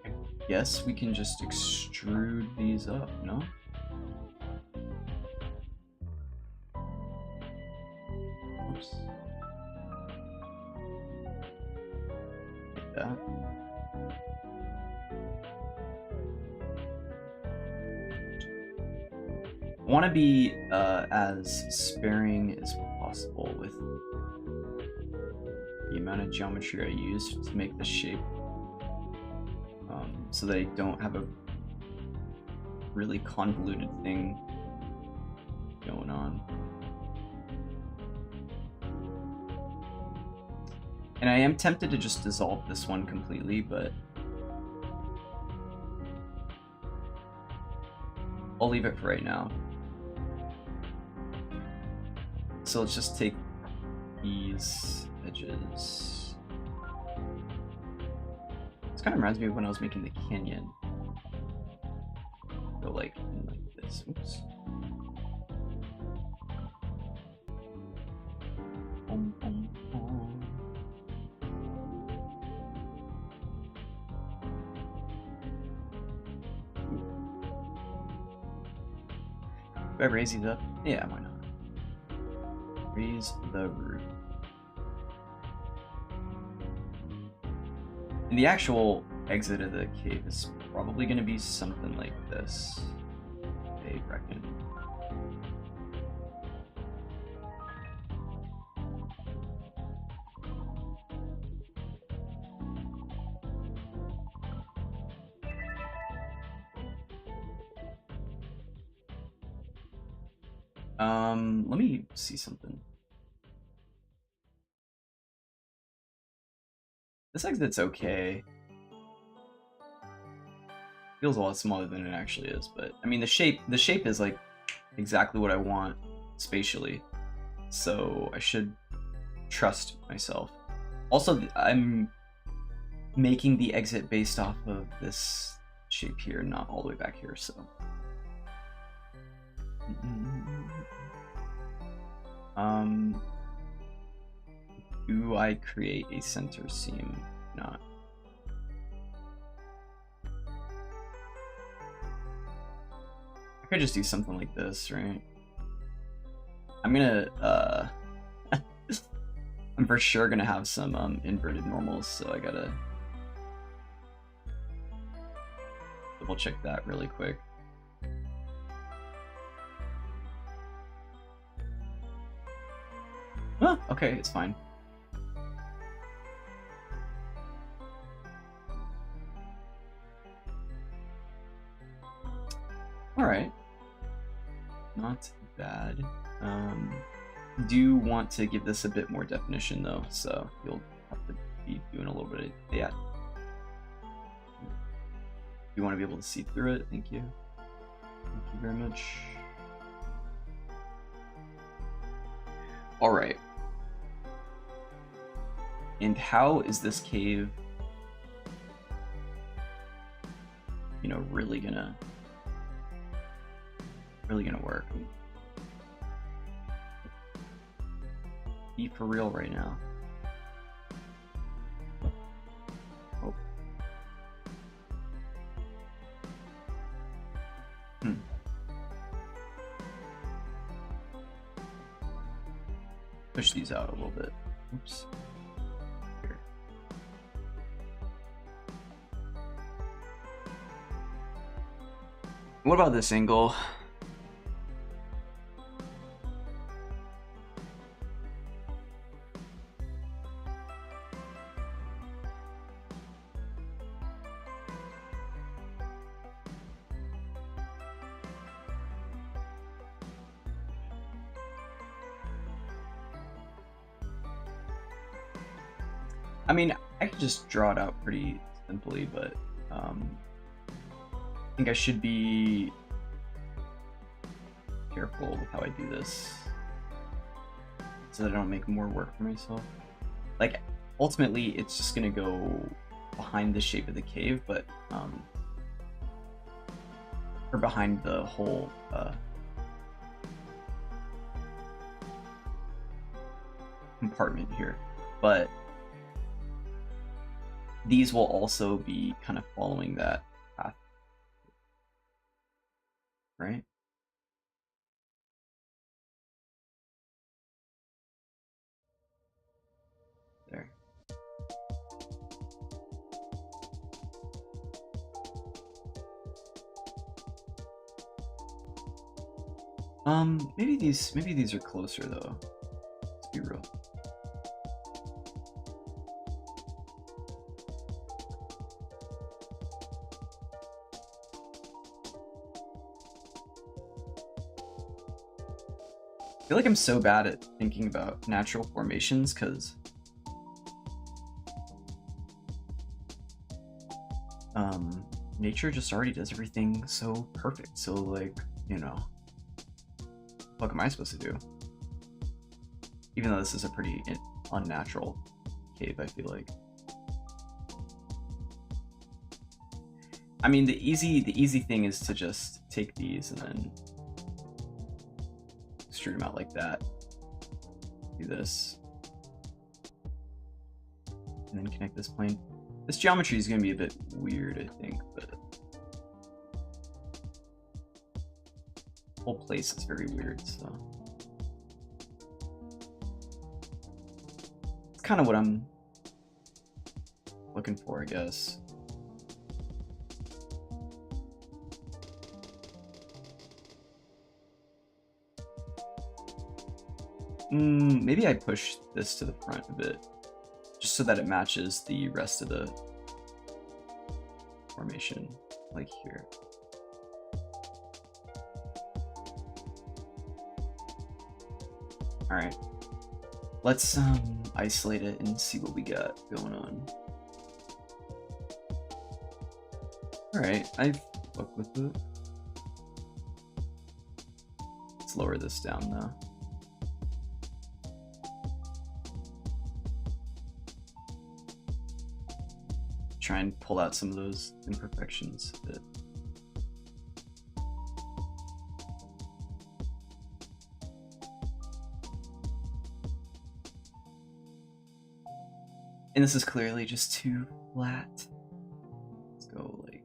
I guess we can just extrude these up, no? Oops. Like that. I want to be as sparing as possible with the amount of geometry I use to make the shape, so that I don't have a really convoluted thing going on. And I am tempted to just dissolve this one completely, but I'll leave it for right now. So let's just take these edges. This kind of reminds me of when I was making the canyon. Go like this. Oops. Do I raise these up? Yeah, why not? Raise the roof. And the actual exit of the cave is probably going to be something like this, I reckon. Let me see something. This exit's okay. Feels a lot smaller than it actually is, but I mean the shape is like exactly what I want spatially, so I should trust myself. Also, I'm making the exit based off of this shape here, not all the way back here, so. Do I create a center seam? Not. I could just do something like this, right? I'm gonna, I'm for sure gonna have some inverted normals, so I gotta double check that really quick. Oh, okay, it's fine. Alright. Not bad. Do want to give this a bit more definition though, so you'll have to be doing a little bit of that. You want to be able to see through it? Thank you. Thank you very much. Alright. And how is this cave, you know, really gonna work? Be for real right now. Oh. Push these out a little bit. Oops. Here. What about this angle? I mean, I could just draw it out pretty simply, but I think I should be... Here, careful with how I do this so that I don't make more work for myself. Like, ultimately, it's just gonna go behind the shape of the cave, but, or behind the whole, compartment here, but these will also be kind of following that path, right? There. Maybe these are closer though. Let's be real. I feel like I'm so bad at thinking about natural formations because nature just already does everything so perfect. So like, you know, what am I supposed to do? Even though this is a pretty unnatural cave, I feel like. I mean, the easy thing is to just take these and then extrude them out like that. Do this. And then connect this plane. This geometry is going to be a bit weird, I think, but the whole place is very weird, so it's kind of what I'm looking for, I guess. Maybe I push this to the front a bit, just so that it matches the rest of the formation, like here. All right, let's isolate it and see what we got going on. All right, I fuck with it. Let's lower this down though. Try and pull out some of those imperfections a bit. And this is clearly just too flat. Let's go like...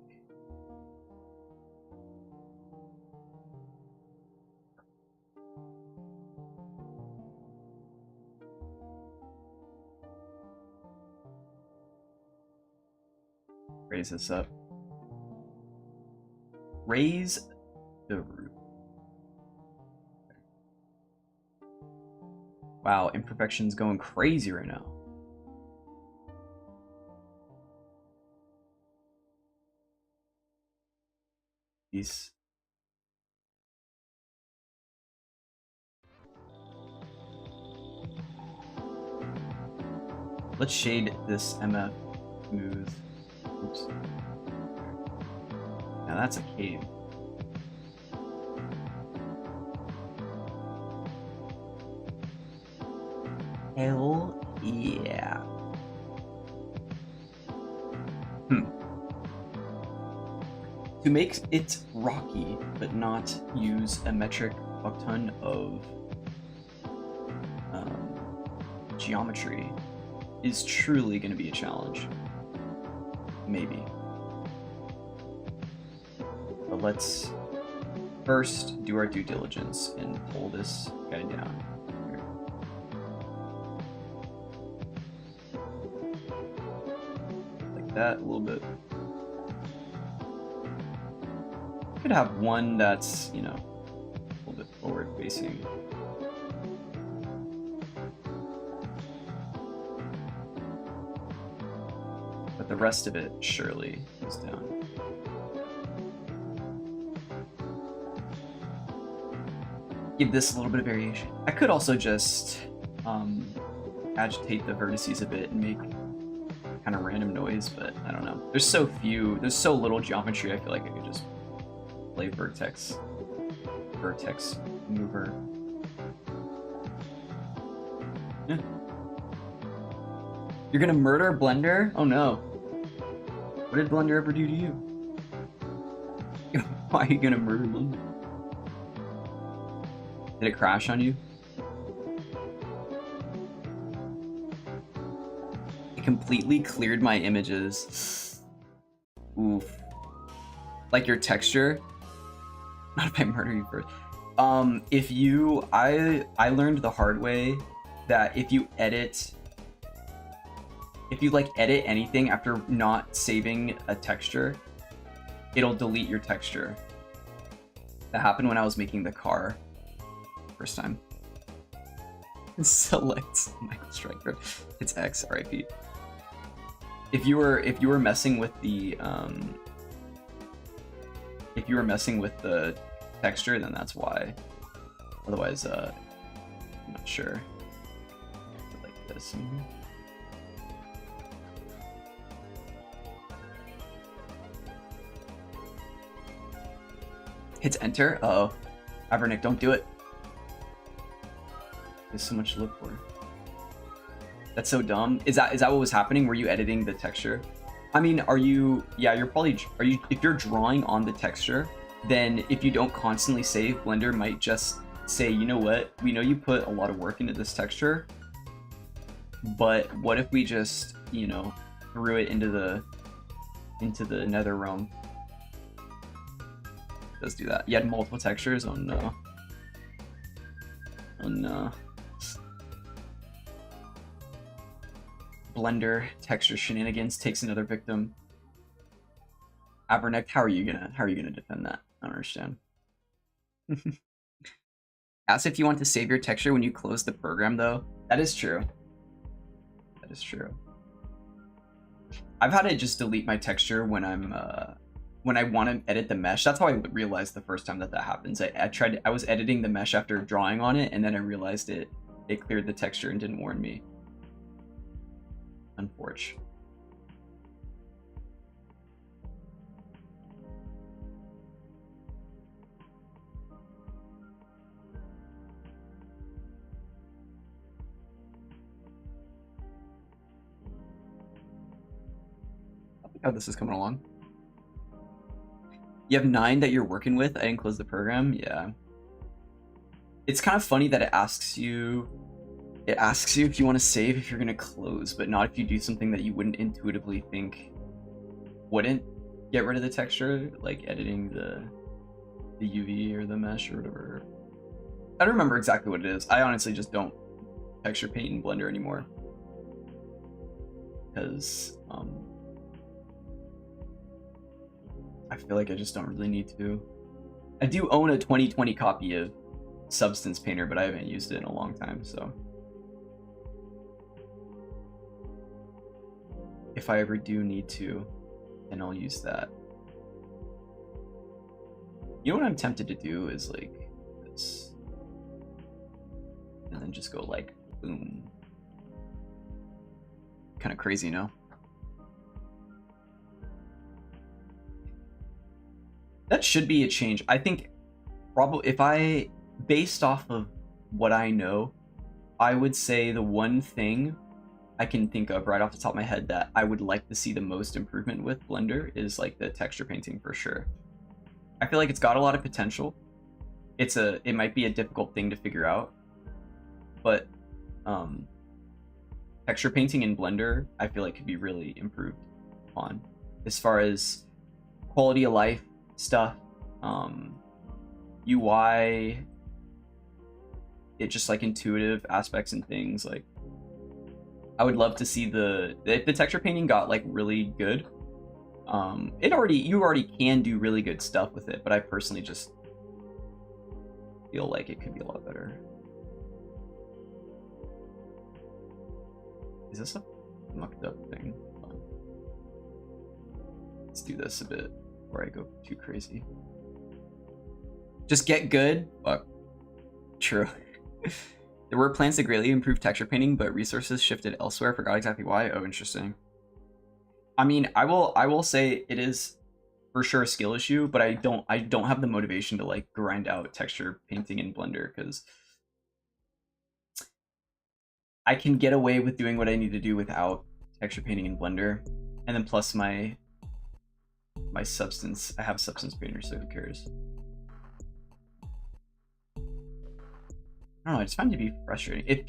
raise this up. Raise the roof. Wow, imperfection's going crazy right now. These... let's shade this MF smooth. Oops. Now that's a cave. Hell yeah. To make it rocky, but not use a metric fuck ton of geometry is truly going to be a challenge. Maybe. But let's first do our due diligence and pull this guy down. Here. Like that, a little bit. Could have one that's, you know, a little bit forward facing. But the rest of it surely is down. Give this a little bit of variation. I could also just agitate the vertices a bit and make kind of random noise, but I don't know. There's so little geometry, I feel like I could just play vertex Move her. Yeah. You're gonna murder Blender? Oh no. What did Blender ever do to you? Why are you gonna murder Blender? Did it crash on you? It completely cleared my images. Oof. Like your texture? Not if I murder you first. If you, I learned the hard way that if you like edit anything after not saving a texture, it'll delete your texture. That happened when I was making the car first time. Select Michael Stryker. It's X, RIP. If you were messing with the texture, then that's why. Otherwise, I'm not sure. Like this. Hits enter. Uh-oh. Avernick, don't do it. There's so much to look for. That's so dumb. Is that what was happening? Were you editing the texture? I mean, are you? Yeah, you're probably. Are you? If you're drawing on the texture, then if you don't constantly save, Blender might just say, you know what? We know you put a lot of work into this texture, but what if we just, you know, threw it into the nether realm? It does do that. You had multiple textures? Oh no. Oh no. Blender texture shenanigans takes another victim. Abernecht, how are you gonna defend that? I don't understand. Ask if you want to save your texture when you close the program, though. That is true. That is true. I've had it just delete my texture when I'm when I want to edit the mesh. That's how I realized the first time that happens. I was editing the mesh after drawing on it, and then I realized it cleared the texture and didn't warn me. Unfortunate. How this is coming along. You have 9 that you're working with. I didn't close the program. Yeah. It's kind of funny that it asks you if you want to save if you're going to close, but not if you do something that you wouldn't intuitively think wouldn't get rid of the texture, like editing the UV or the mesh or whatever. I don't remember exactly what it is. I honestly just don't texture paint in Blender anymore. Because I feel like I just don't really need to. I do own a 2020 copy of Substance Painter, but I haven't used it in a long time, so. If I ever do need to, then I'll use that. You know what I'm tempted to do is like this. And then just go like, boom. Kind of crazy, no? That should be a change. I think probably based off of what I know, I would say the one thing I can think of right off the top of my head that I would like to see the most improvement with Blender is like the texture painting for sure. I feel like it's got a lot of potential. It might be a difficult thing to figure out, but texture painting in Blender I feel like could be really improved on as far as quality of life stuff, UI, it just like intuitive aspects and things. Like I would love to see if the texture painting got like really good. You already can do really good stuff with it, but I personally just feel like it could be a lot better. Is this a mucked up thing? Let's do this a bit before I go too crazy. Just get good. Fuck. True. There were plans to greatly improve texture painting, but resources shifted elsewhere. Forgot exactly why. Oh, interesting. I mean, I will say it is for sure a skill issue, but I don't have the motivation to like grind out texture painting in Blender because I can get away with doing what I need to do without texture painting in Blender, and then plus my substance. I have substance painter, so who cares? I don't know, I just find it to be frustrating. It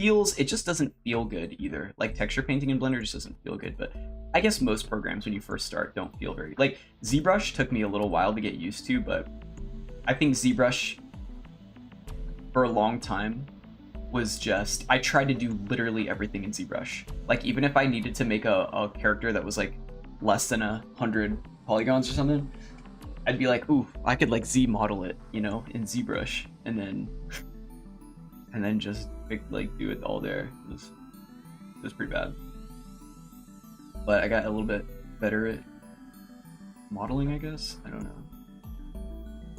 just doesn't feel good either. Like texture painting in Blender just doesn't feel good, but I guess most programs when you first start don't feel very, like ZBrush took me a little while to get used to, but I think ZBrush for a long time was just, I tried to do literally everything in ZBrush. Like even if I needed to make a character that was like less than 100 polygons or something, I'd be like, ooh, I could like Z model it, you know, in ZBrush, and then just like do it all there. It was pretty bad. But I got a little bit better at modeling, I guess. I don't know.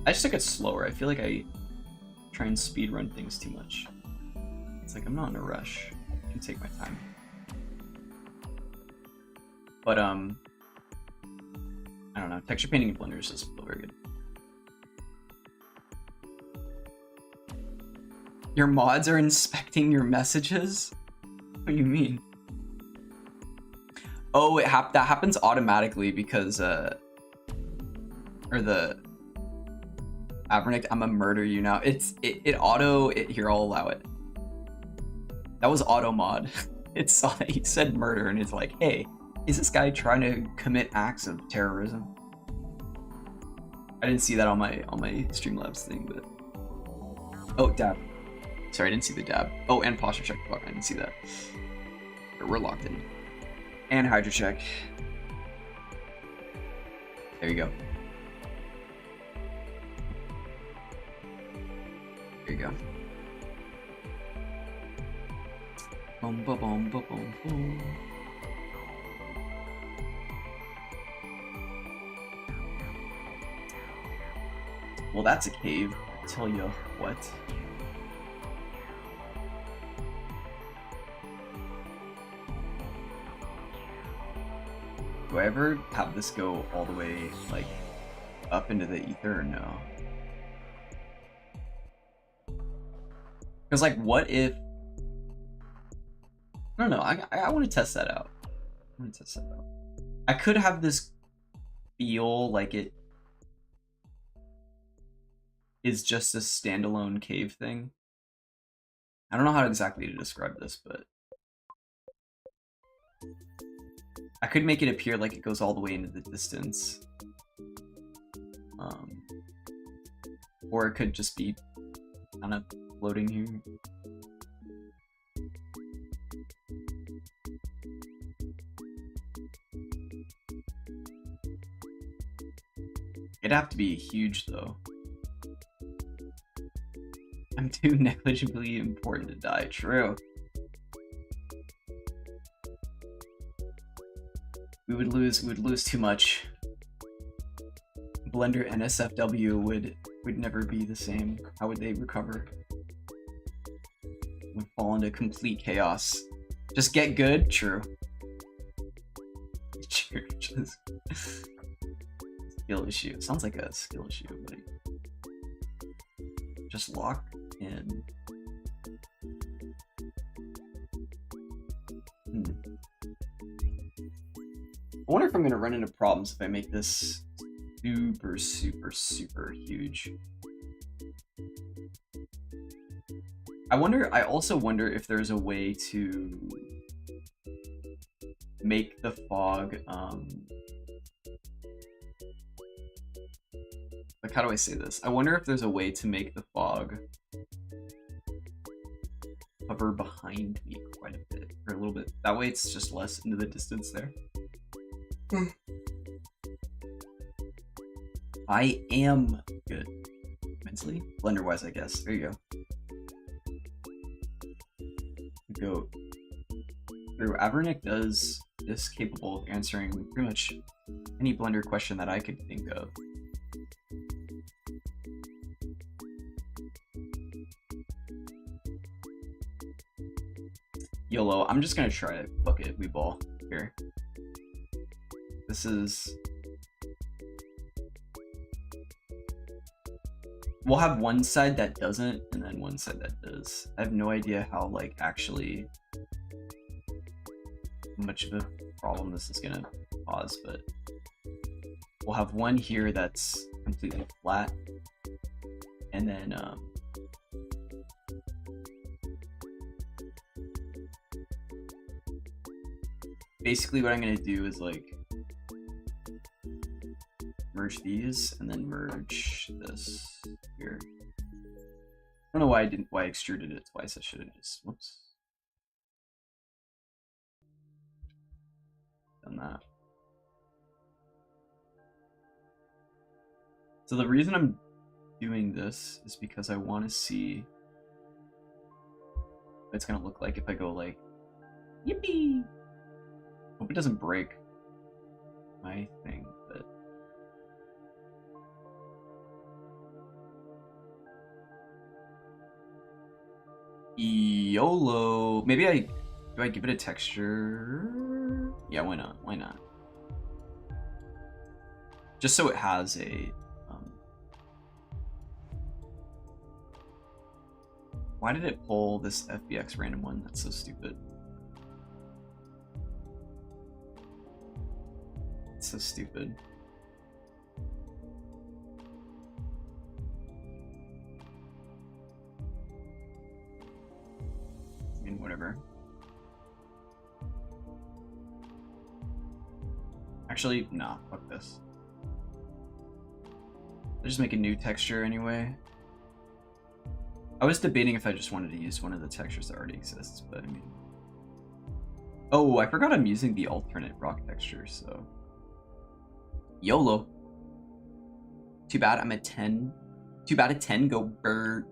I just took it slower. I feel like I try and speed run things too much. It's like I'm not in a rush. I can take my time. But I don't know. Texture painting in Blender just doesn't feel very good. Your mods are inspecting your messages? What do you mean? Oh, that happens automatically because or the Avernick, I'm gonna murder you now. Here, I'll allow it. That was auto mod. It saw that he said murder and it's like, hey, is this guy trying to commit acts of terrorism? I didn't see that on my Streamlabs thing, but oh, dab. Sorry, I didn't see the dab. Oh, and posture check. Fuck, I didn't see that. We're locked in. And hydro check. There you go. There you go. Boom, boom, boom, boom, boom, boom. Well, that's a cave. I tell you what. Do I ever have this go all the way, like, up into the ether or no? Because, like, what if... I don't know, I want to test that out. I could have this feel like it is just a standalone cave thing. I don't know how exactly to describe this, but... I could make it appear like it goes all the way into the distance. Or it could just be kind of floating here. It'd have to be huge though. I'm too negligibly important to die. True. We would lose too much. Blender NSFW would never be the same. How would they recover? Would fall into complete chaos. Just get good? True. True. Just skill issue. Sounds like a skill issue, buddy. Just lock in. I wonder if I'm gonna run into problems if I make this super, super, super huge. I also wonder if there's a way to make the fog, like, how do I say this? I wonder if there's a way to make the fog hover behind me quite a bit, or a little bit. That way it's just less into the distance there. I am good. Mentally? Blender-wise, I guess. There you go. Through Avernick is capable of answering pretty much any Blender question that I could think of. YOLO, I'm just gonna try it. Fuck it, we ball. Here. This is... we'll have one side that doesn't, and then one side that does. I have no idea how, like, actually much of a problem this is gonna cause, but we'll have one here that's completely flat, and then basically what I'm gonna do is like merge these and then merge this here. I don't know why I extruded it twice. I should have just, whoops, done that. So the reason I'm doing this is because I want to see what it's gonna look like if I go like, yippee. Hope it doesn't break my thing, but YOLO. Maybe do I give it a texture? Yeah, why not? Why not? Just so it has a why did it pull this FBX random one? That's so stupid. It's so stupid. I mean, whatever. Actually, nah, fuck this. I'll just make a new texture anyway. I was debating if I just wanted to use one of the textures that already exists, but I mean... Oh, I forgot I'm using the alternate rock texture, so... YOLO. Too bad I'm at 10. Too bad at 10, go bird.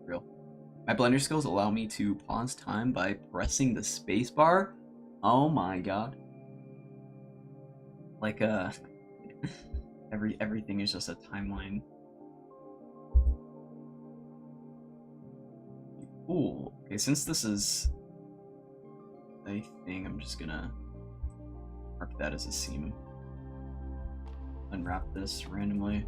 Real. My blender skills allow me to pause time by pressing the spacebar. Oh my god. Like, everything is just a timeline. Cool. Okay, since this is a thing, I'm just gonna mark that as a seam. Unwrap this randomly.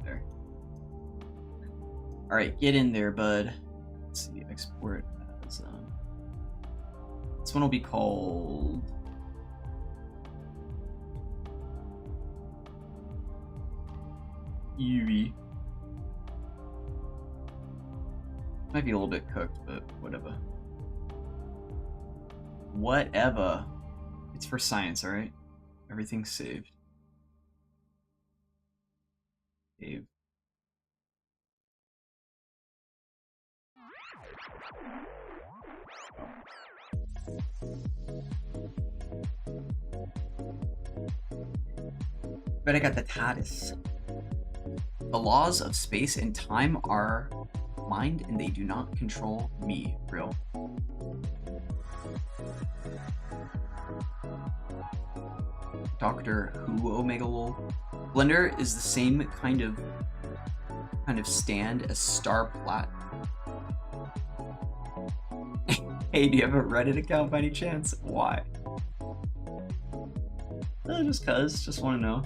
There. Alright, get in there, bud. Let's see, export as this one will be called UE. Might be a little bit cooked, but whatever. Whatever. It's for science, alright? Everything's saved. Save. But I got the TARDIS. The laws of space and time are mind and they do not control me. Real. Doctor Who Omega Lol. Blender is the same kind of stand as Star Plat. Hey, do you have a Reddit account by any chance? Why? Just cuz, just want to know.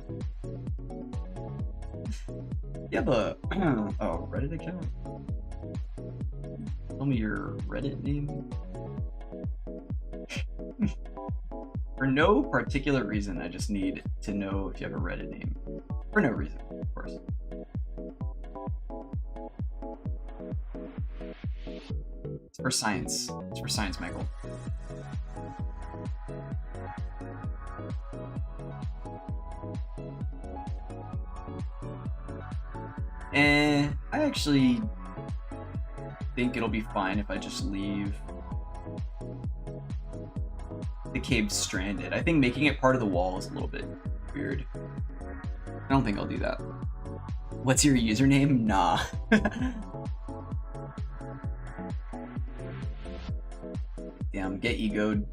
You have a Reddit account? Tell me your Reddit name. For no particular reason, I just need to know if you have a Reddit name. For no reason, of course. It's for science. It's for science, Michael. I actually think it'll be fine if I just leave the cave stranded. I think making it part of the wall is a little bit weird. I don't think I'll do that. What's your username? Nah. Damn, get egoed.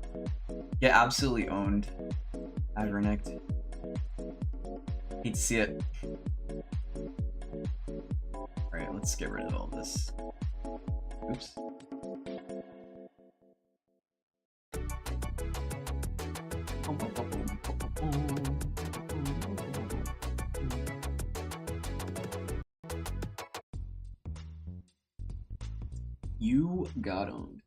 Get absolutely owned. Adrenect. Hate to see it. Alright, let's get rid of all this. Oops. You got owned.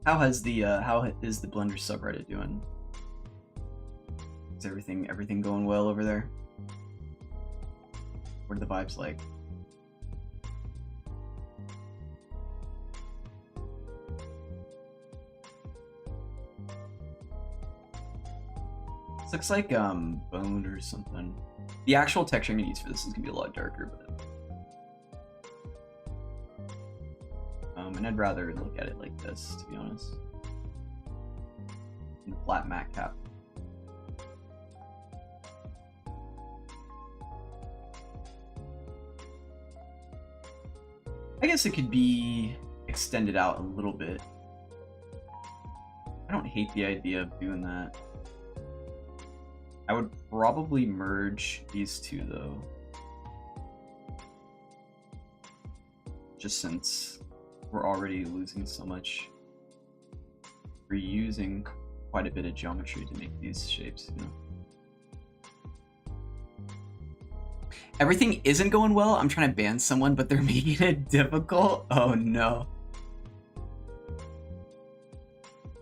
How is the Blender subreddit doing? Is everything going well over there? What are the vibes like? This looks like boned or something. The actual texture I'm gonna use for this is gonna be a lot darker, but and I'd rather look at it like this, to be honest. In the flat matte cap. I guess it could be extended out a little bit. I don't hate the idea of doing that. I would probably merge these two though. Just since we're already losing so much. We're using quite a bit of geometry to make these shapes, you know. Everything isn't going well. I'm trying to ban someone, but they're making it difficult. Oh no.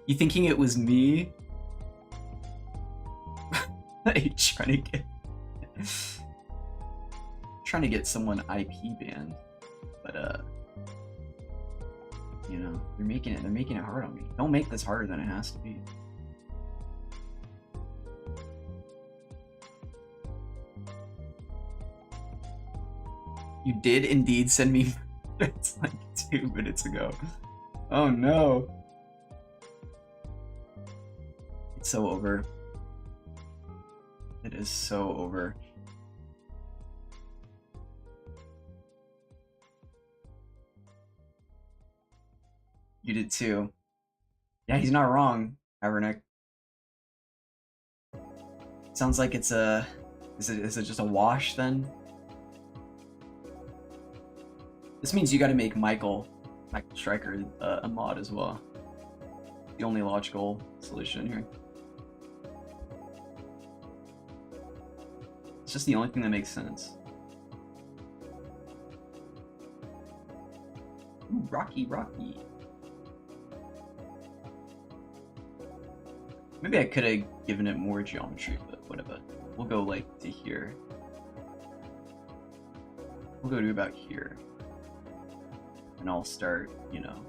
You thinking it was me? trying to get someone IP banned, but you know, they're making it hard on me. Don't make this harder than it has to be. You did indeed send me it's like 2 minutes ago. Oh no. It's so over. It is so over. You did too. Yeah, he's not wrong, Havernick. Sounds like it's a... Is it just a wash then? This means you gotta make Michael Stryker a mod as well. The only logical solution here. It's just the only thing that makes sense. Ooh, Rocky. Maybe I could have given it more geometry, but whatever. We'll go like to here. We'll go to about here. And I'll start, you know,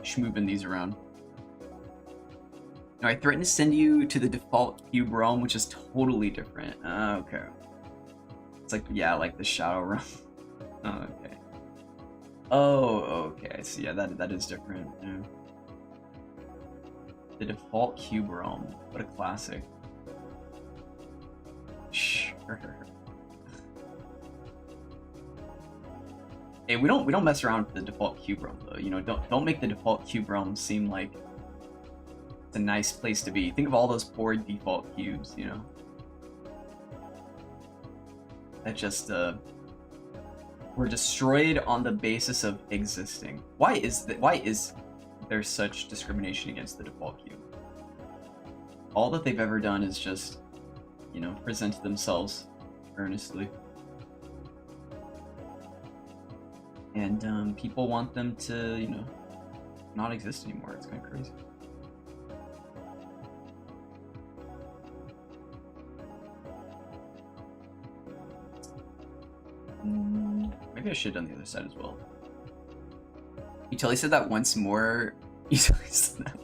schmooving these around. Now, I threatened to send you to the default cube realm, which is totally different. Okay. It's like, yeah, like the shadow realm. Oh, okay. Oh, okay. So yeah, that is different. Yeah. The default cube realm. What a classic. Sure. Hey, we don't mess around with the default cube realm though. You know, don't make the default cube realm seem like it's a nice place to be. Think of all those poor default cubes, you know. That just were destroyed on the basis of existing. Why is there such discrimination against the default cube? All that they've ever done is just, you know, present themselves earnestly. And people want them to, you know, not exist anymore. It's kind of crazy. Maybe I should have done the other side as well. You totally said that once more. You totally said that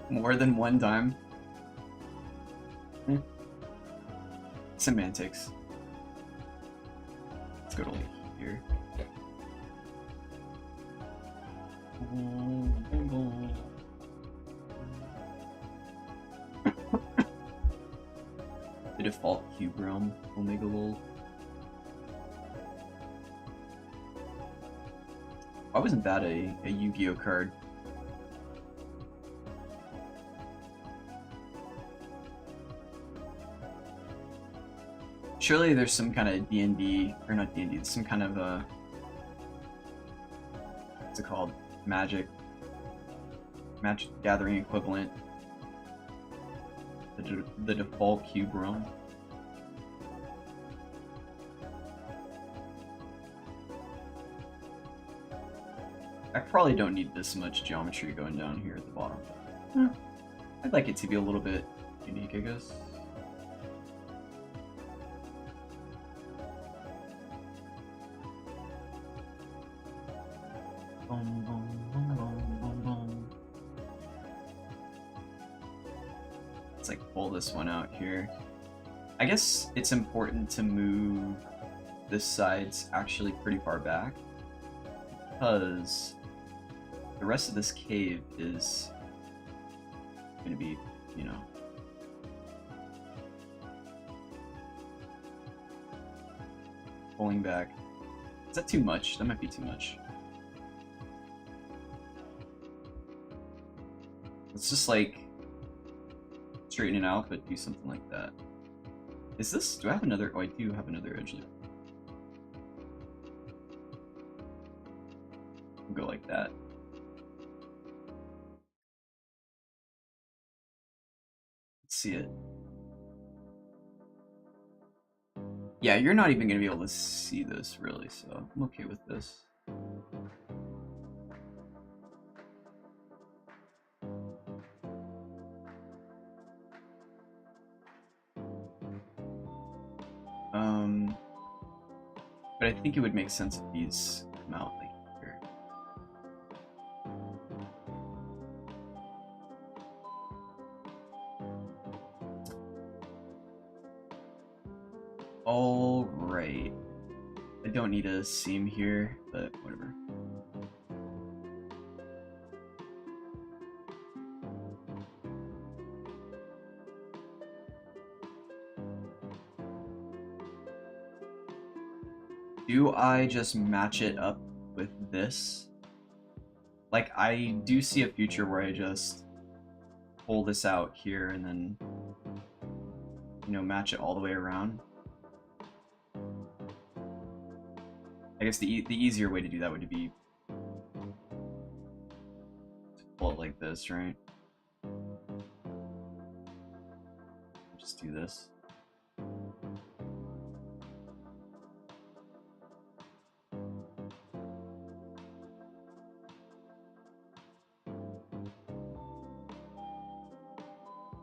more than one time. Semantics. Let's go to like here. The default cube realm, Omega Lol. Why wasn't that a Yu-Gi-Oh card? Surely there's some kind of D&D, or not D&D, some kind of what's it called? Magic Gathering equivalent. The default cube realm. I probably don't need this much geometry going down here at the bottom. I'd like it to be a little bit unique, I guess. Let's like pull this one out here. I guess it's important to move this side's actually pretty far back because the rest of this cave is going to be, you know, pulling back. Is that too much? That might be too much. Let's just like straighten it out, but do something like that. Is this, do I have another, oh I do have another edge loop. We'll go like that. Let's see it. Yeah, you're not even going to be able to see this really, so I'm okay with this. But I think it would make sense if these come out like here. All right. I don't need a seam here, but whatever. Do I just match it up with this? Like, I do see a future where I just pull this out here and then, you know, match it all the way around. I guess the easier way to do that would be to pull it like this, right? Just do this.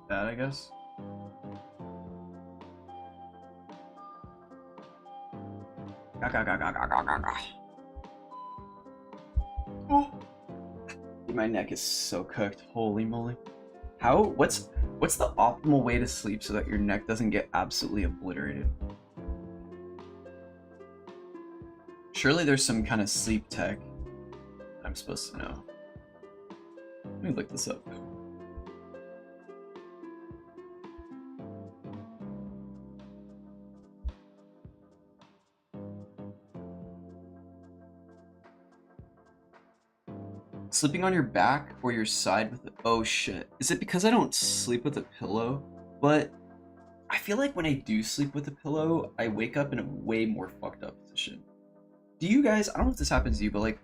That, I guess. Oh. My neck is so cooked. Holy moly. What's the optimal way to sleep so that your neck doesn't get absolutely obliterated? Surely there's some kind of sleep tech that I'm supposed to know. Let me look this up. Sleeping on your back or your side with it? Oh shit. Is it because I don't sleep with a pillow? But I feel like when I do sleep with a pillow, I wake up in a way more fucked up position. Do you guys, I don't know if this happens to you, but like,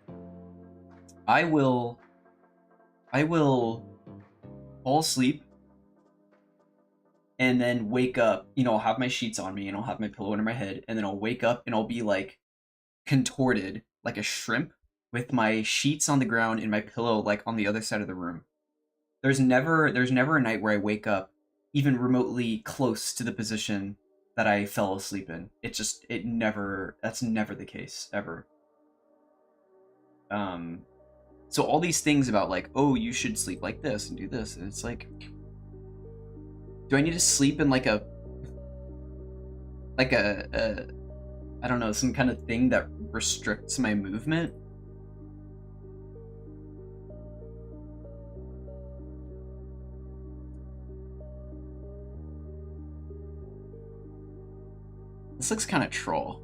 I will fall asleep and then wake up, you know, I'll have my sheets on me and I'll have my pillow under my head, and then I'll wake up and I'll be like contorted like a shrimp with my sheets on the ground and my pillow like on the other side of the room. There's never a night where I wake up even remotely close to the position that I fell asleep in. That's never the case, ever. So all these things about like, oh, you should sleep like this and do this, and it's like, do I need to sleep in like a I don't know, some kind of thing that restricts my movement? This looks kind of troll.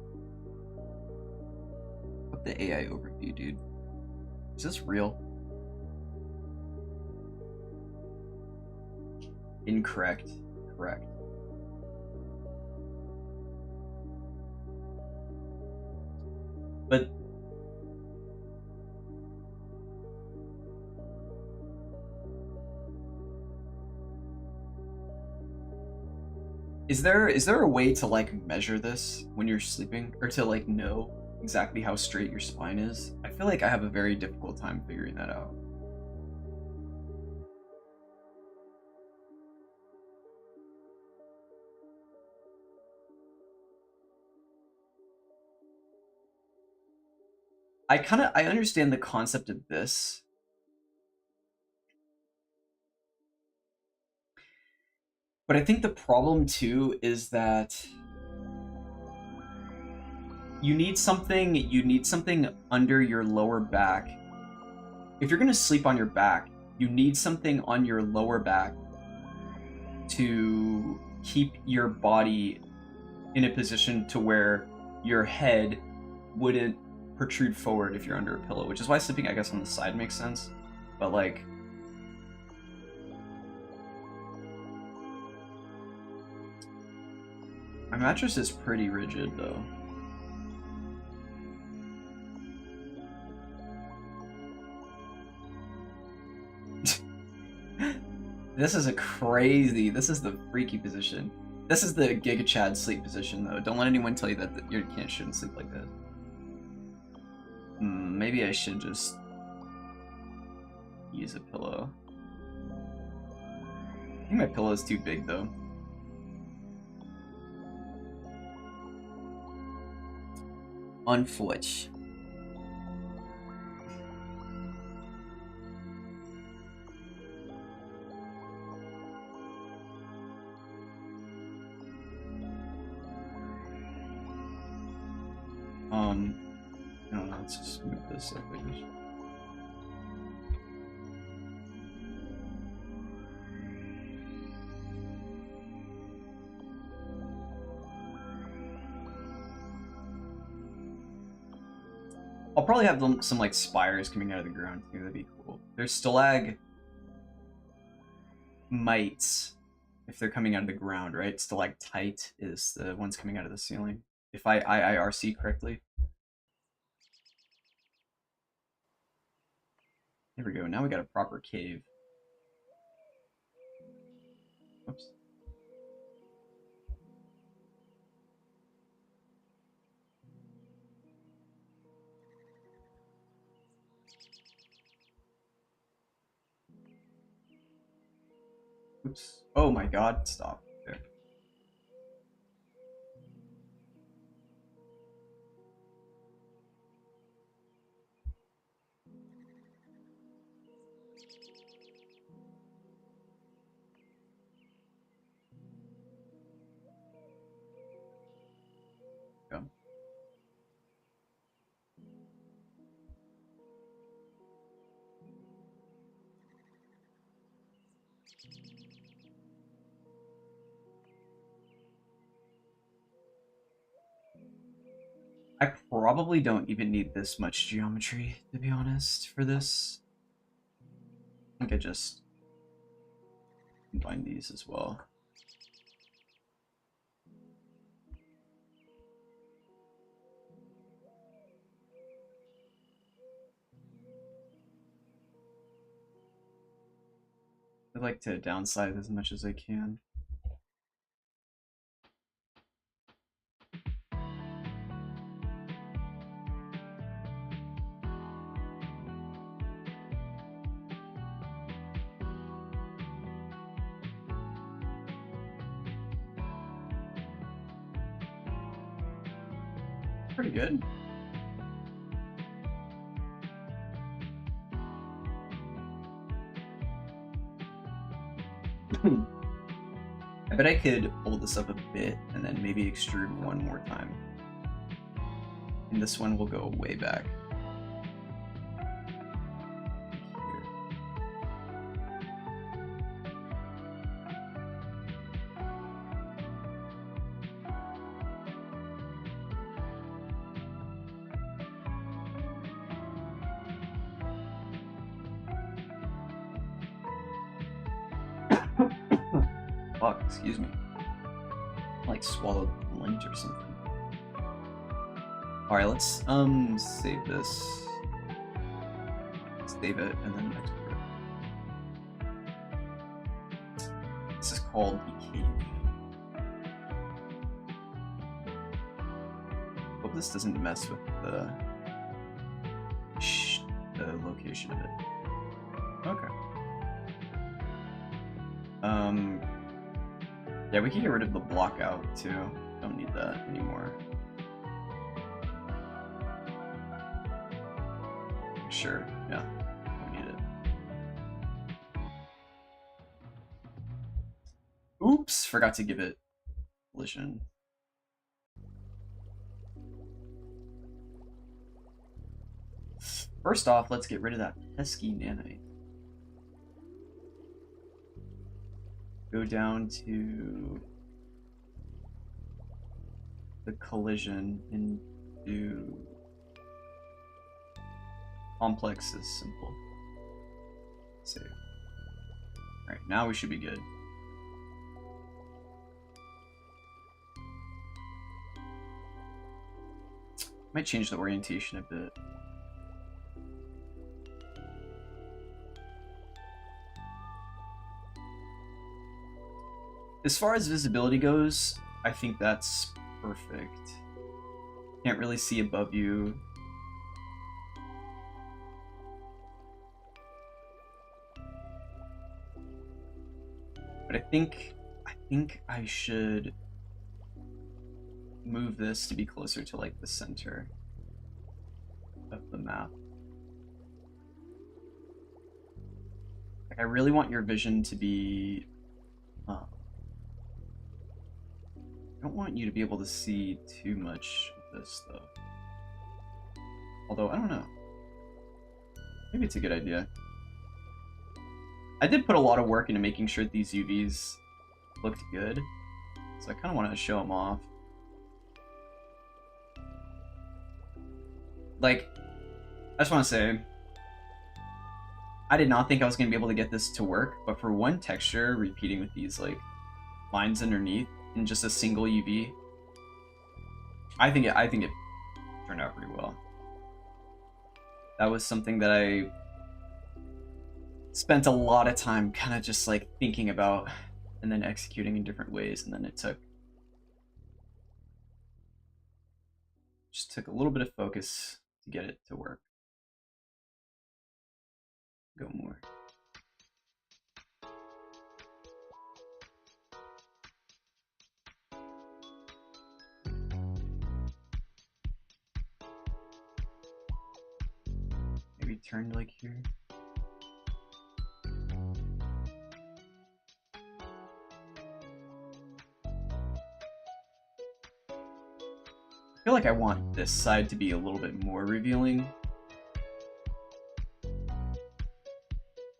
Fuck the AI overview, dude. Is this real? Incorrect. Correct. But is there a way to like measure this when you're sleeping, or to like know exactly how straight your spine is? I feel like I have a very difficult time figuring that out. I understand the concept of this. But I think the problem too is that you need something under your lower back. If you're going to sleep on your back, you need something on your lower back to keep your body in a position to where your head wouldn't protrude forward if you're under a pillow, which is why sleeping, I guess, on the side makes sense. But like, my mattress is pretty rigid though. This is the freaky position. This is the Giga Chad sleep position though. Don't let anyone tell you that you shouldn't sleep like this. Maybe I should just use a pillow. I think my pillow is too big though. Unfortunate. I don't know, let's just move this up a bit. I'll probably have some like spires coming out of the ground too, that'd be cool. There's stalagmites if they're coming out of the ground, right? Stalactite is the ones coming out of the ceiling, if I IIRC correctly. There we go, now we got a proper cave. Oops. Oops. Oh my god, stop. There. Go. I probably don't even need this much geometry, to be honest, for this. I think I just combine these as well. I like to downsize as much as I can. Pretty good. I bet I could pull this up a bit and then maybe extrude one more time. And this one will go way back. Fuck, excuse me. I, like swallowed lint or something. All right, let's save this, save it, and then export it. This is called the cave. Hope this doesn't mess with the location of it. Okay. Yeah, we can get rid of the block out too. Don't need that anymore. Sure, yeah, don't need it. Oops, forgot to give it collision. First off, let's get rid of that pesky nanite. Go down to the collision and do complex is simple. Save. Alright, now we should be good. Might change the orientation a bit. As far as visibility goes, I think that's perfect. Can't really see above you. But I think I should move this to be closer to like the center of the map. Like, I really want your vision to be I don't want you to be able to see too much of this though. Although I don't know. Maybe it's a good idea. I did put a lot of work into making sure these UVs looked good, so I kind of want to show them off. Like, I just want to say, I did not think I was going to be able to get this to work, but for one texture, repeating with these like lines underneath in just a single UV, I think it turned out pretty well. That was something that I spent a lot of time kind of just like thinking about and then executing in different ways, and then it took a little bit of focus to get it to work. Go more. Maybe turn like here. I feel like I want this side to be a little bit more revealing.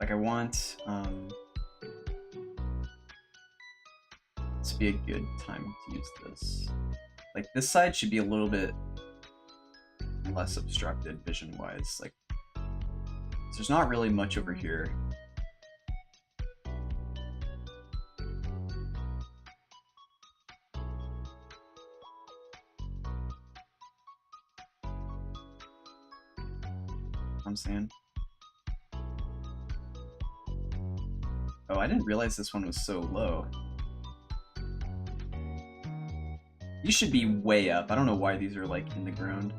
Like I want this to be a good time to use this. Like this side should be a little bit less obstructed vision-wise. Like there's not really much over here. I'm saying. Oh, I didn't realize this one was so low. These should be way up. I don't know why these are like in the ground.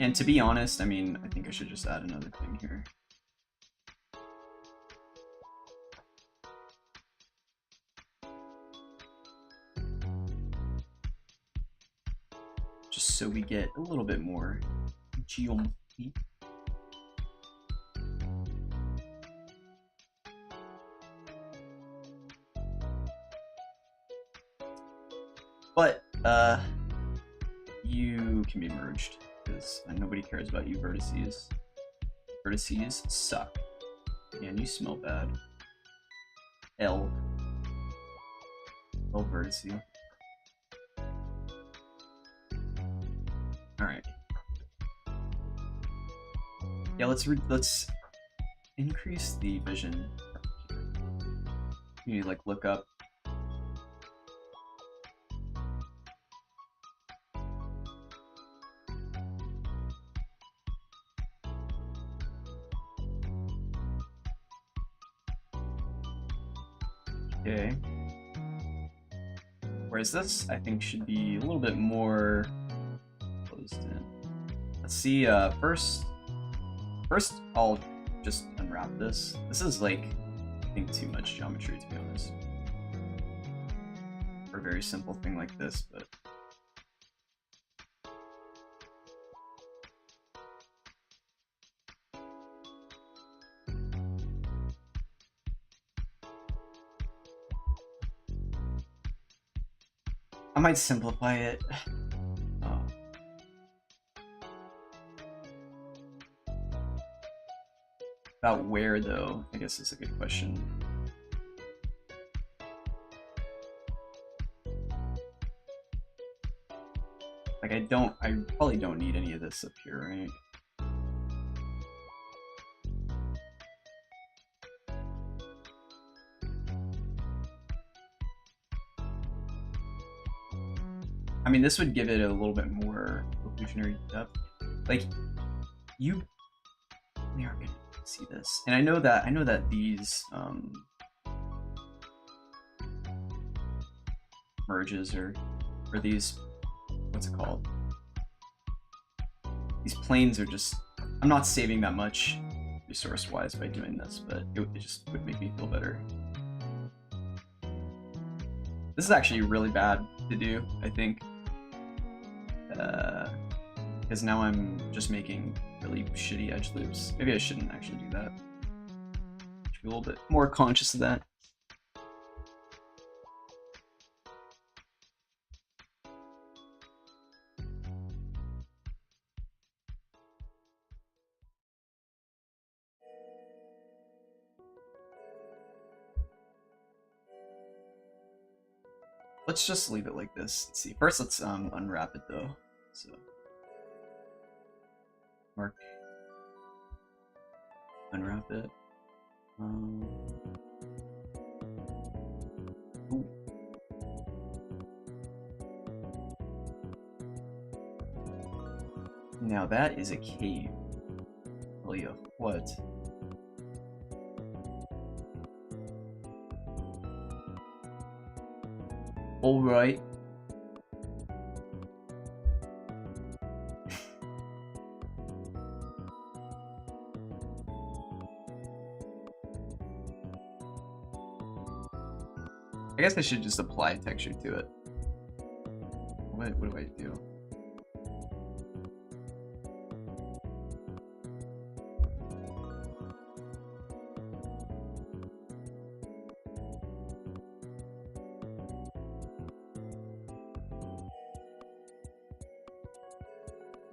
And to be honest, I mean, I think I should just add another thing here. Just so we get a little bit more geometry. But, you can be merged, because nobody cares about you vertices. Vertices suck. And you smell bad. L vertice. Alright. Yeah, let's increase the vision. You need to like look up. Okay. Whereas this, I think, should be a little bit more closed in. Let's see, first I'll just unwrap this. This is like, I think, too much geometry, to be honest. For a very simple thing like this, but... I might simplify it. About where, though, I guess is a good question. Like, I probably don't need any of this up here, right? I mean, this would give it a little bit more illusionary depth. Like, you are gonna see this, and I know that these merges or these, what's it called? These planes are just, I'm not saving that much resource-wise by doing this, but it just would make me feel better. This is actually really bad to do, I think. Because now I'm just making really shitty edge loops. Maybe I shouldn't actually do that. Should be a little bit more conscious of that. Let's just leave it like this. Let's see. First, let's unwrap it though. So, mark, unwrap it. Ooh. Now that is a cave. Tell you what. All right. I guess I should just apply texture to it. What do I do?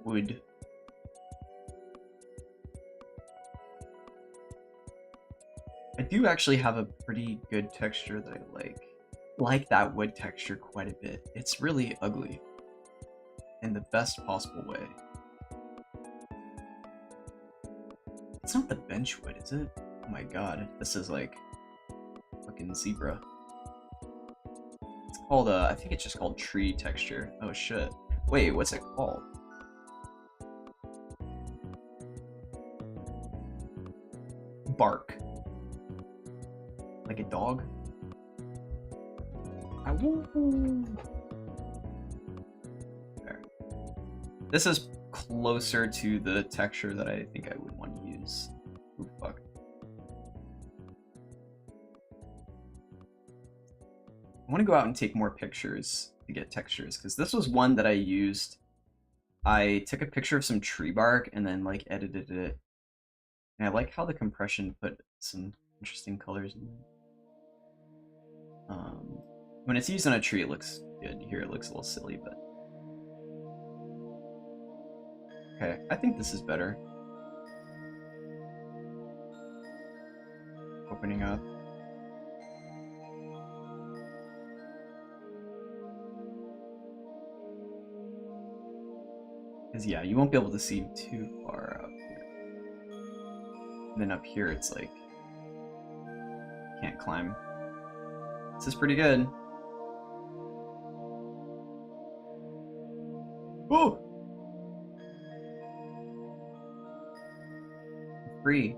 Wood. I do actually have a pretty good texture that I like that wood texture quite a bit. It's really ugly in the best possible way. It's not the bench wood, is it? Oh my god, this is like fucking zebra. It's called I think it's just called tree texture. Oh shit. Wait, what's it called? Bark. Like a dog? There. This is closer to the texture that I think I would want to use. Ooh, fuck. I want to go out and take more pictures to get textures, because this was one that I used. I took a picture of some tree bark and then like edited it. And I like how the compression put some interesting colors in there. When it's used on a tree, it looks good. Here it looks a little silly, but... Okay, I think this is better. Opening up. Because yeah, you won't be able to see too far up here. And then up here it's like can't climb. This is pretty good. Whoa! Free.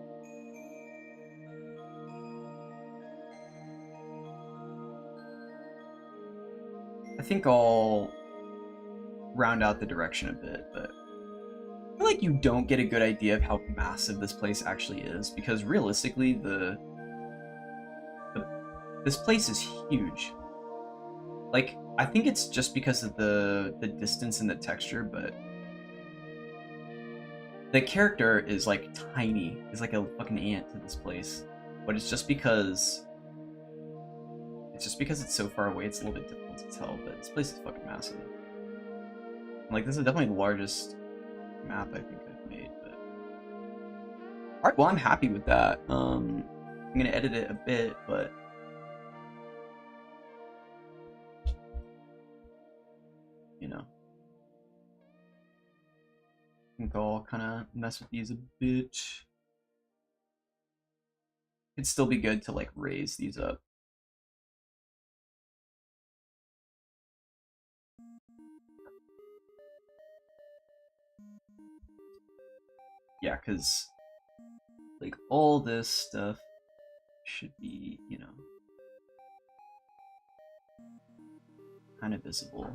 I think I'll round out the direction a bit, but I feel like you don't get a good idea of how massive this place actually is, because realistically, this place is huge. Like, I think it's just because of the distance and the texture, but the character is like tiny. It's like a fucking ant to this place, but it's just because it's so far away. It's a little bit difficult to tell, but this place is fucking massive. Like, this is definitely the largest map I think I've made. But alright, well, I'm happy with that. I'm gonna edit it a bit, but you know, I think I'll kind of mess with these a bit. It'd still be good to like raise these up. Yeah, because like all this stuff should be, you know, kind of visible.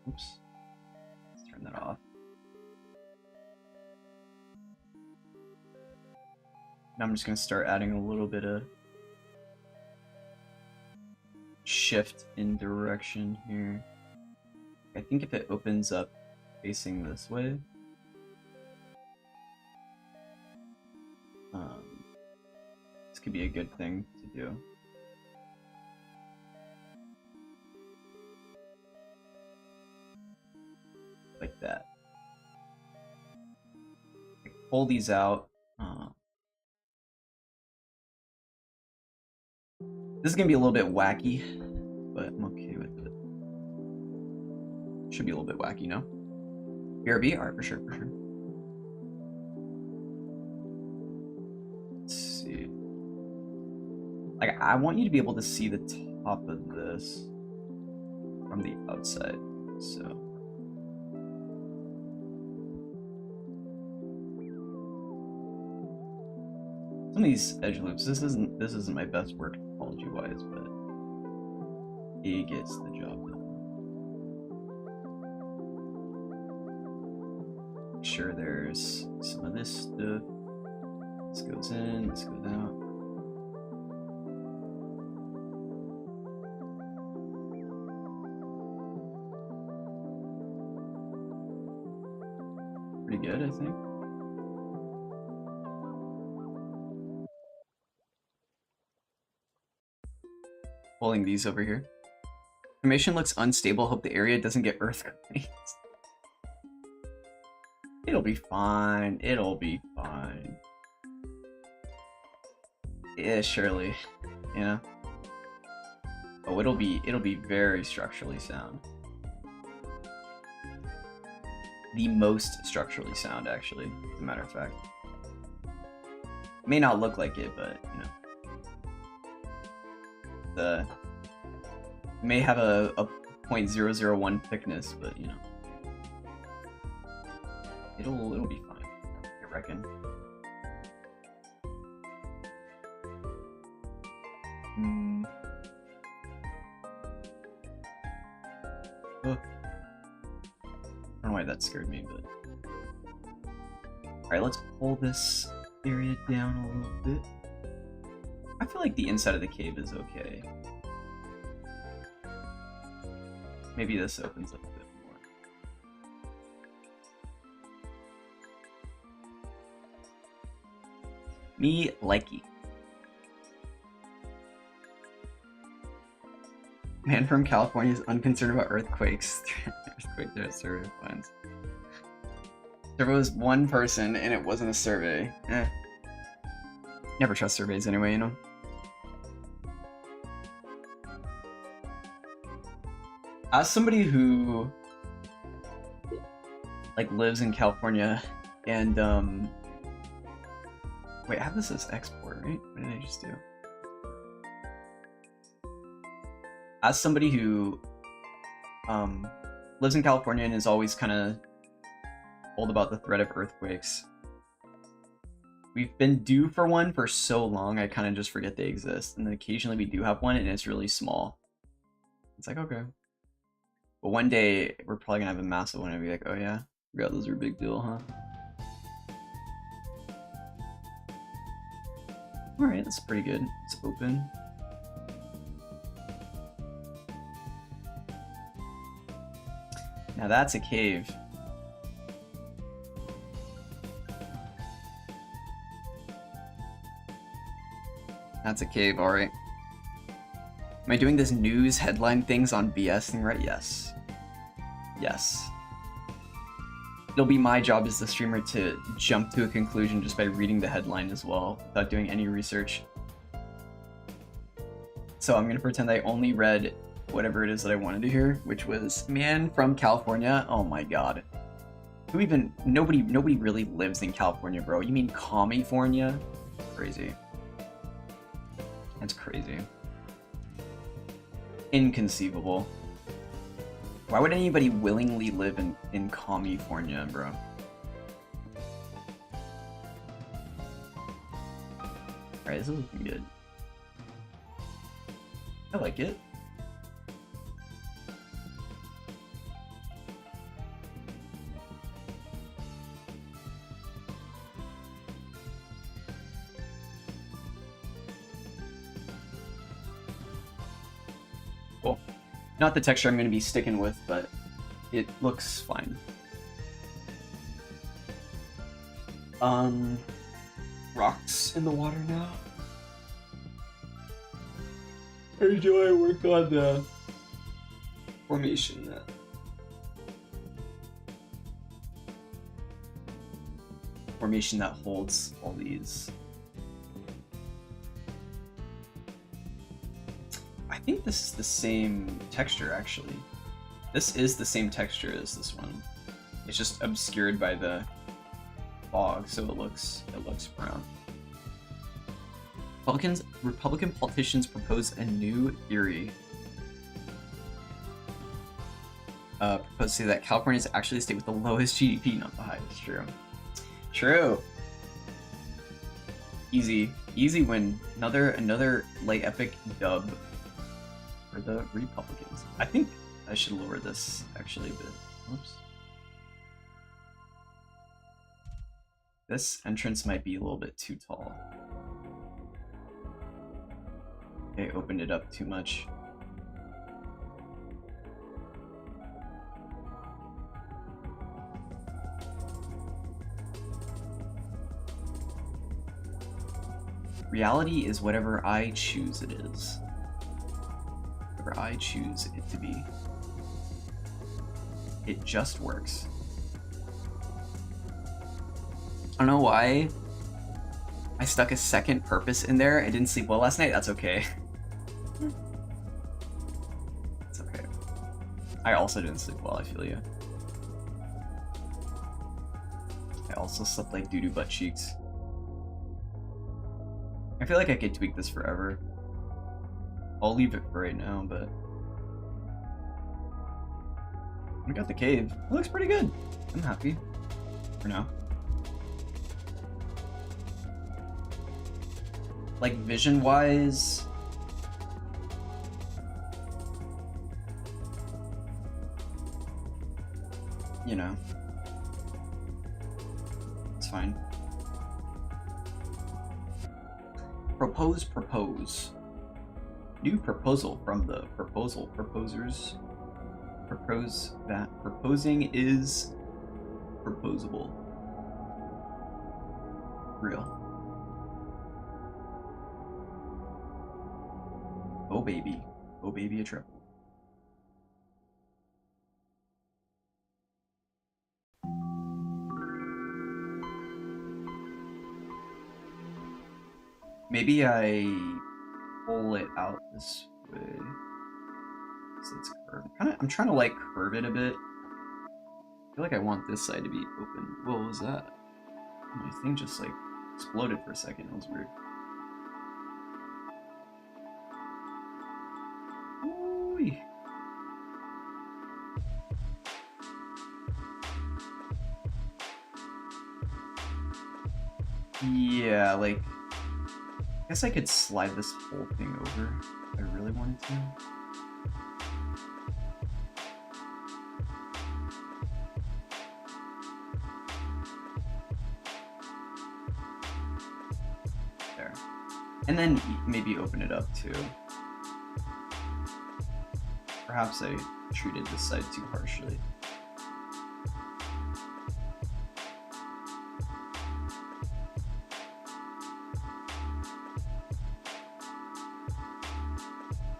Oops. Let's turn that off. Now I'm just going to start adding a little bit of shift in direction here. I think if it opens up facing this way, this could be a good thing to do. Like that. Pull these out. This is gonna be a little bit wacky, but I'm okay with it. Should be a little bit wacky, no? BRB? Alright, for sure, for sure. Let's see. Like, I want you to be able to see the top of this from the outside, so. Some of these edge loops, this isn't my best work topology wise, but it gets the job done. Make sure there's some of this stuff. This goes in, this goes out. Pretty good, I think. Pulling these over here. Formation looks unstable. Hope the area doesn't get earthquakes. It'll be fine. It'll be fine. Yeah, surely. Yeah. Oh, it'll be very structurally sound. The most structurally sound, actually, as a matter of fact. It may not look like it, but you know. May have a 0.001 thickness, but you know, it'll be fine, I reckon. Oh. I don't know why that scared me, but alright, let's pull this area down a little bit. I feel like the inside of the cave is okay. Maybe this opens up a bit more. Me likey. Man from California is unconcerned about earthquakes. Earthquake there survey finds. There was one person and it wasn't a survey. Eh. Never trust surveys anyway, you know? As somebody who like lives in California and wait, I have this as export, right? What did I just do? As somebody who lives in California and is always kind of told about the threat of earthquakes, we've been due for one for so long, I kind of just forget they exist. And then occasionally we do have one, and it's really small. It's like, okay. But one day, we're probably gonna have a massive one and be like, oh yeah, forgot those are a big deal, huh? Alright, that's pretty good. It's open. Now that's a cave. That's a cave, alright. Am I doing this news headline things on BS thing right? Yes. Yes. It'll be my job as the streamer to jump to a conclusion just by reading the headline as well, without doing any research. So I'm gonna pretend I only read whatever it is that I wanted to hear, which was man from California. Oh my god. Who even nobody really lives in California, bro. You mean California? Crazy. That's crazy. Inconceivable. Why would anybody willingly live in California, bro? Alright, this is looking good. I like it. Cool. Not the texture I'm going to be sticking with, but it looks fine. Rocks in the water now. Or do I work on the formation that holds all these? I think this is the same texture, actually. This is the same texture as this one. It's just obscured by the fog, so it looks brown. Republican politicians propose a new theory. Propose to say that California is actually the state with the lowest GDP, not the highest. True. True. Easy win. Another like epic dub for the Republicans. I think I should lower this actually a bit. Oops. This entrance might be a little bit too tall. Okay, opened it up too much. Reality is whatever I choose it is. Whatever I choose it to be. It just works. I don't know why I stuck a second purpose in there. I didn't sleep well last night. That's okay. It's okay. I also didn't sleep well, I feel you. I also slept like doo-doo butt cheeks. I feel like I could tweak this forever. I'll leave it for right now, but... We got the cave. It looks pretty good. I'm happy. For now. Like, vision-wise... You know. It's fine. Propose. New proposal from the proposers. Propose that proposing is proposable. Real. Oh baby. Oh baby a triple. Maybe I pull it out this way. So it's curved. I'm trying to like curve it a bit. I feel like I want this side to be open. What was that? My thing just like exploded for a second. It was weird. Ooh. Yeah, like, I guess I could slide this whole thing over if I really wanted to. There. And then maybe open it up too. Perhaps I treated this side too harshly.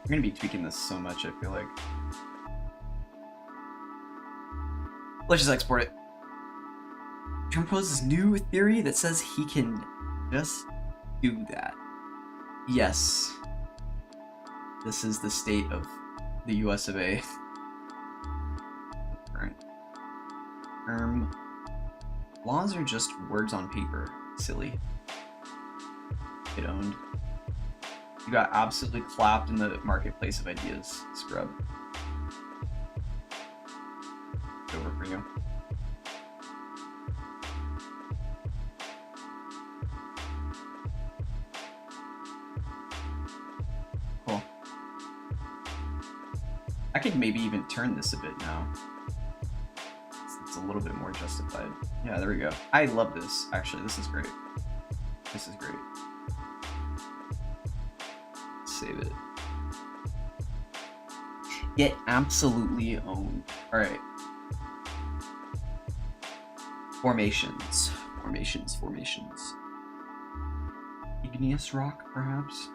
I'm gonna be tweaking this so much, I feel like. Let's just export it. Trump proposes new theory that says he can just do that. Yes. This is the state of the US of A. Current. Laws are just words on paper. Silly. Get owned. You got absolutely clapped in the marketplace of ideas, scrub. It's over for you. Cool. I could maybe even turn this a bit now. It's a little bit more justified. Yeah, there we go. I love this, actually. This is great. This is great. Save it. Get absolutely owned. Alright. Formations. Formations. Igneous rock, perhaps?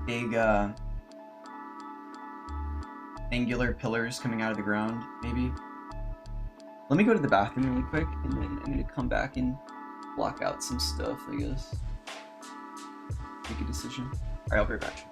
Big, angular pillars coming out of the ground, maybe? Let me go to the bathroom really quick, and then I'm gonna come back and block out some stuff, I guess. Make a decision. Alright, I'll be right back.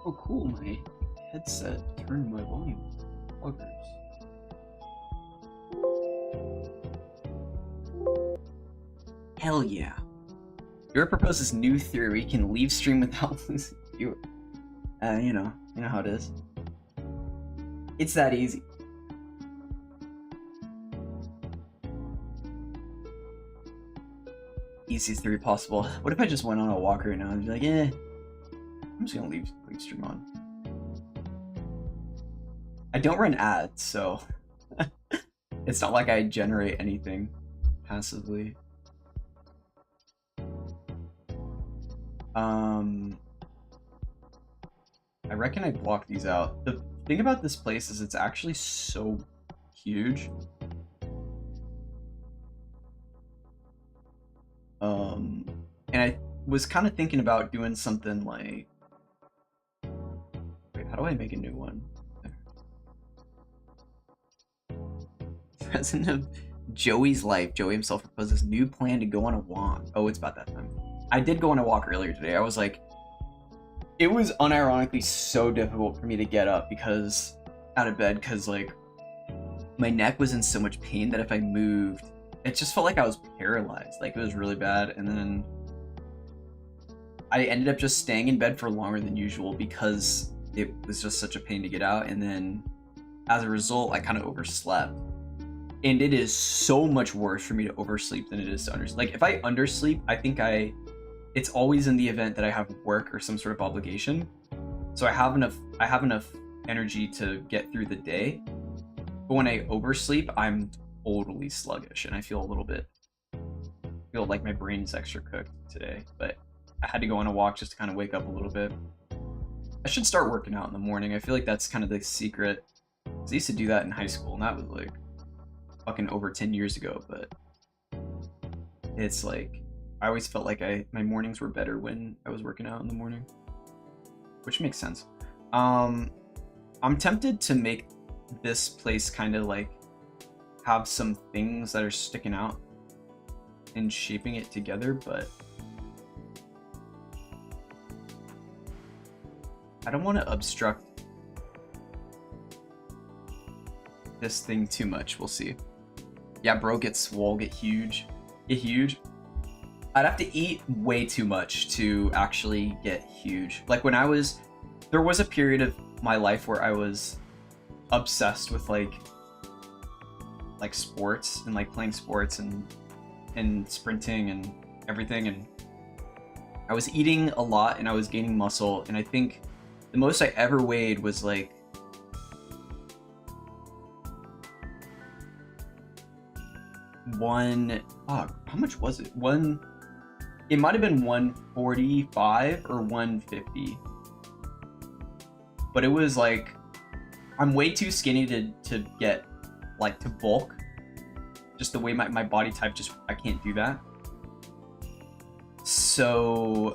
Oh cool, my headset turned my volume. Buggers. Hell yeah. Your proposes new theory we can leave stream without losing viewer. You know how it is. It's that easy. Easiest theory possible. What if I just went on a walk right now and be like, I'm just gonna leave stream on. I don't run ads, so it's not like I generate anything passively. I reckon I block these out. The thing about this place is it's actually so huge. Um, and I was kind of thinking about doing something like, wait, how do I make a new one? President of Joey's life. Joey himself proposed this new plan to go on a walk. Oh, it's about that time. I did go on a walk earlier today. I was like, it was unironically so difficult for me to get up because out of bed because like my neck was in so much pain that if I moved, it just felt like I was paralyzed. Like it was really bad. And then I ended up just staying in bed for longer than usual because it was just such a pain to get out. And then as a result, I kind of overslept. And it is so much worse for me to oversleep than it is to undersleep. Like if I undersleep, I think it's always in the event that I have work or some sort of obligation. So I have enough energy to get through the day. But when I oversleep, I'm totally sluggish and I feel like my brain's extra cooked today. But I had to go on a walk just to kind of wake up a little bit. I should start working out in the morning. I feel like that's kind of the secret. 'Cause I used to do that in high school, and that was like fucking over 10 years ago, but it's like I always felt like my mornings were better when I was working out in the morning, which makes sense. I'm tempted to make this place kind of like have some things that are sticking out and shaping it together, but I don't want to obstruct this thing too much. We'll see. Yeah, bro, get swole, get huge. I'd have to eat way too much to actually get huge. Like when there was a period of my life where I was obsessed with like sports and like playing sports and sprinting and everything, and I was eating a lot and I was gaining muscle, and I think the most I ever weighed was like how much was it? It might have been 145 or 150. But it was like I'm way too skinny to get like to bulk. Just the way my body type, just I can't do that. So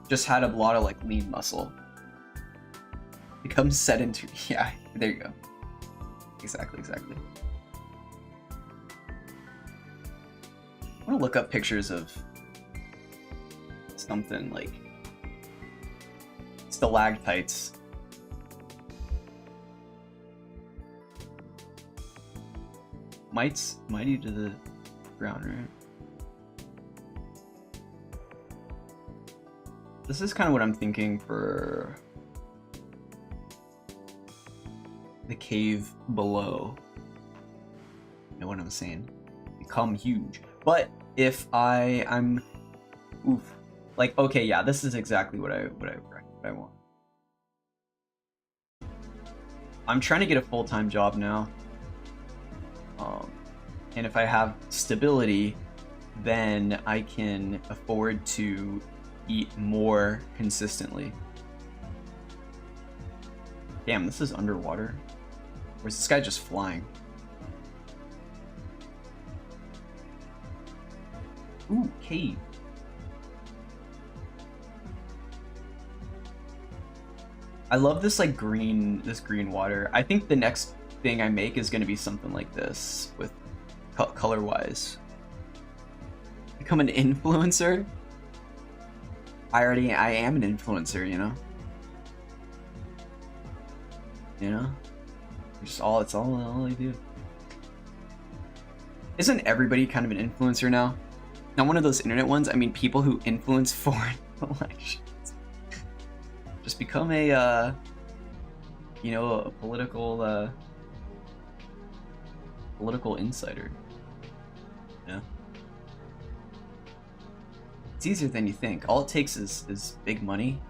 just had a lot of like lean muscle. Becomes sedentary. Yeah, there you go. Exactly. I want to look up pictures of something like stalactites. Mighty to the ground, right? This is kind of what I'm thinking for the cave below. You know what I'm saying? Become huge. But if I'm like, okay, yeah, this is exactly what I want. I'm trying to get a full-time job now. And if I have stability, then I can afford to eat more consistently. Damn, this is underwater. Or is this guy just flying? Ooh, cave. I love this like green water. I think the next thing I make is going to be something like this with color wise. Become an influencer? I am an influencer, you know? It's all I do. Isn't everybody kind of an influencer now? Not one of those internet ones. I mean, people who influence foreign elections. Just become a political insider. Yeah. It's easier than you think. All it takes is big money,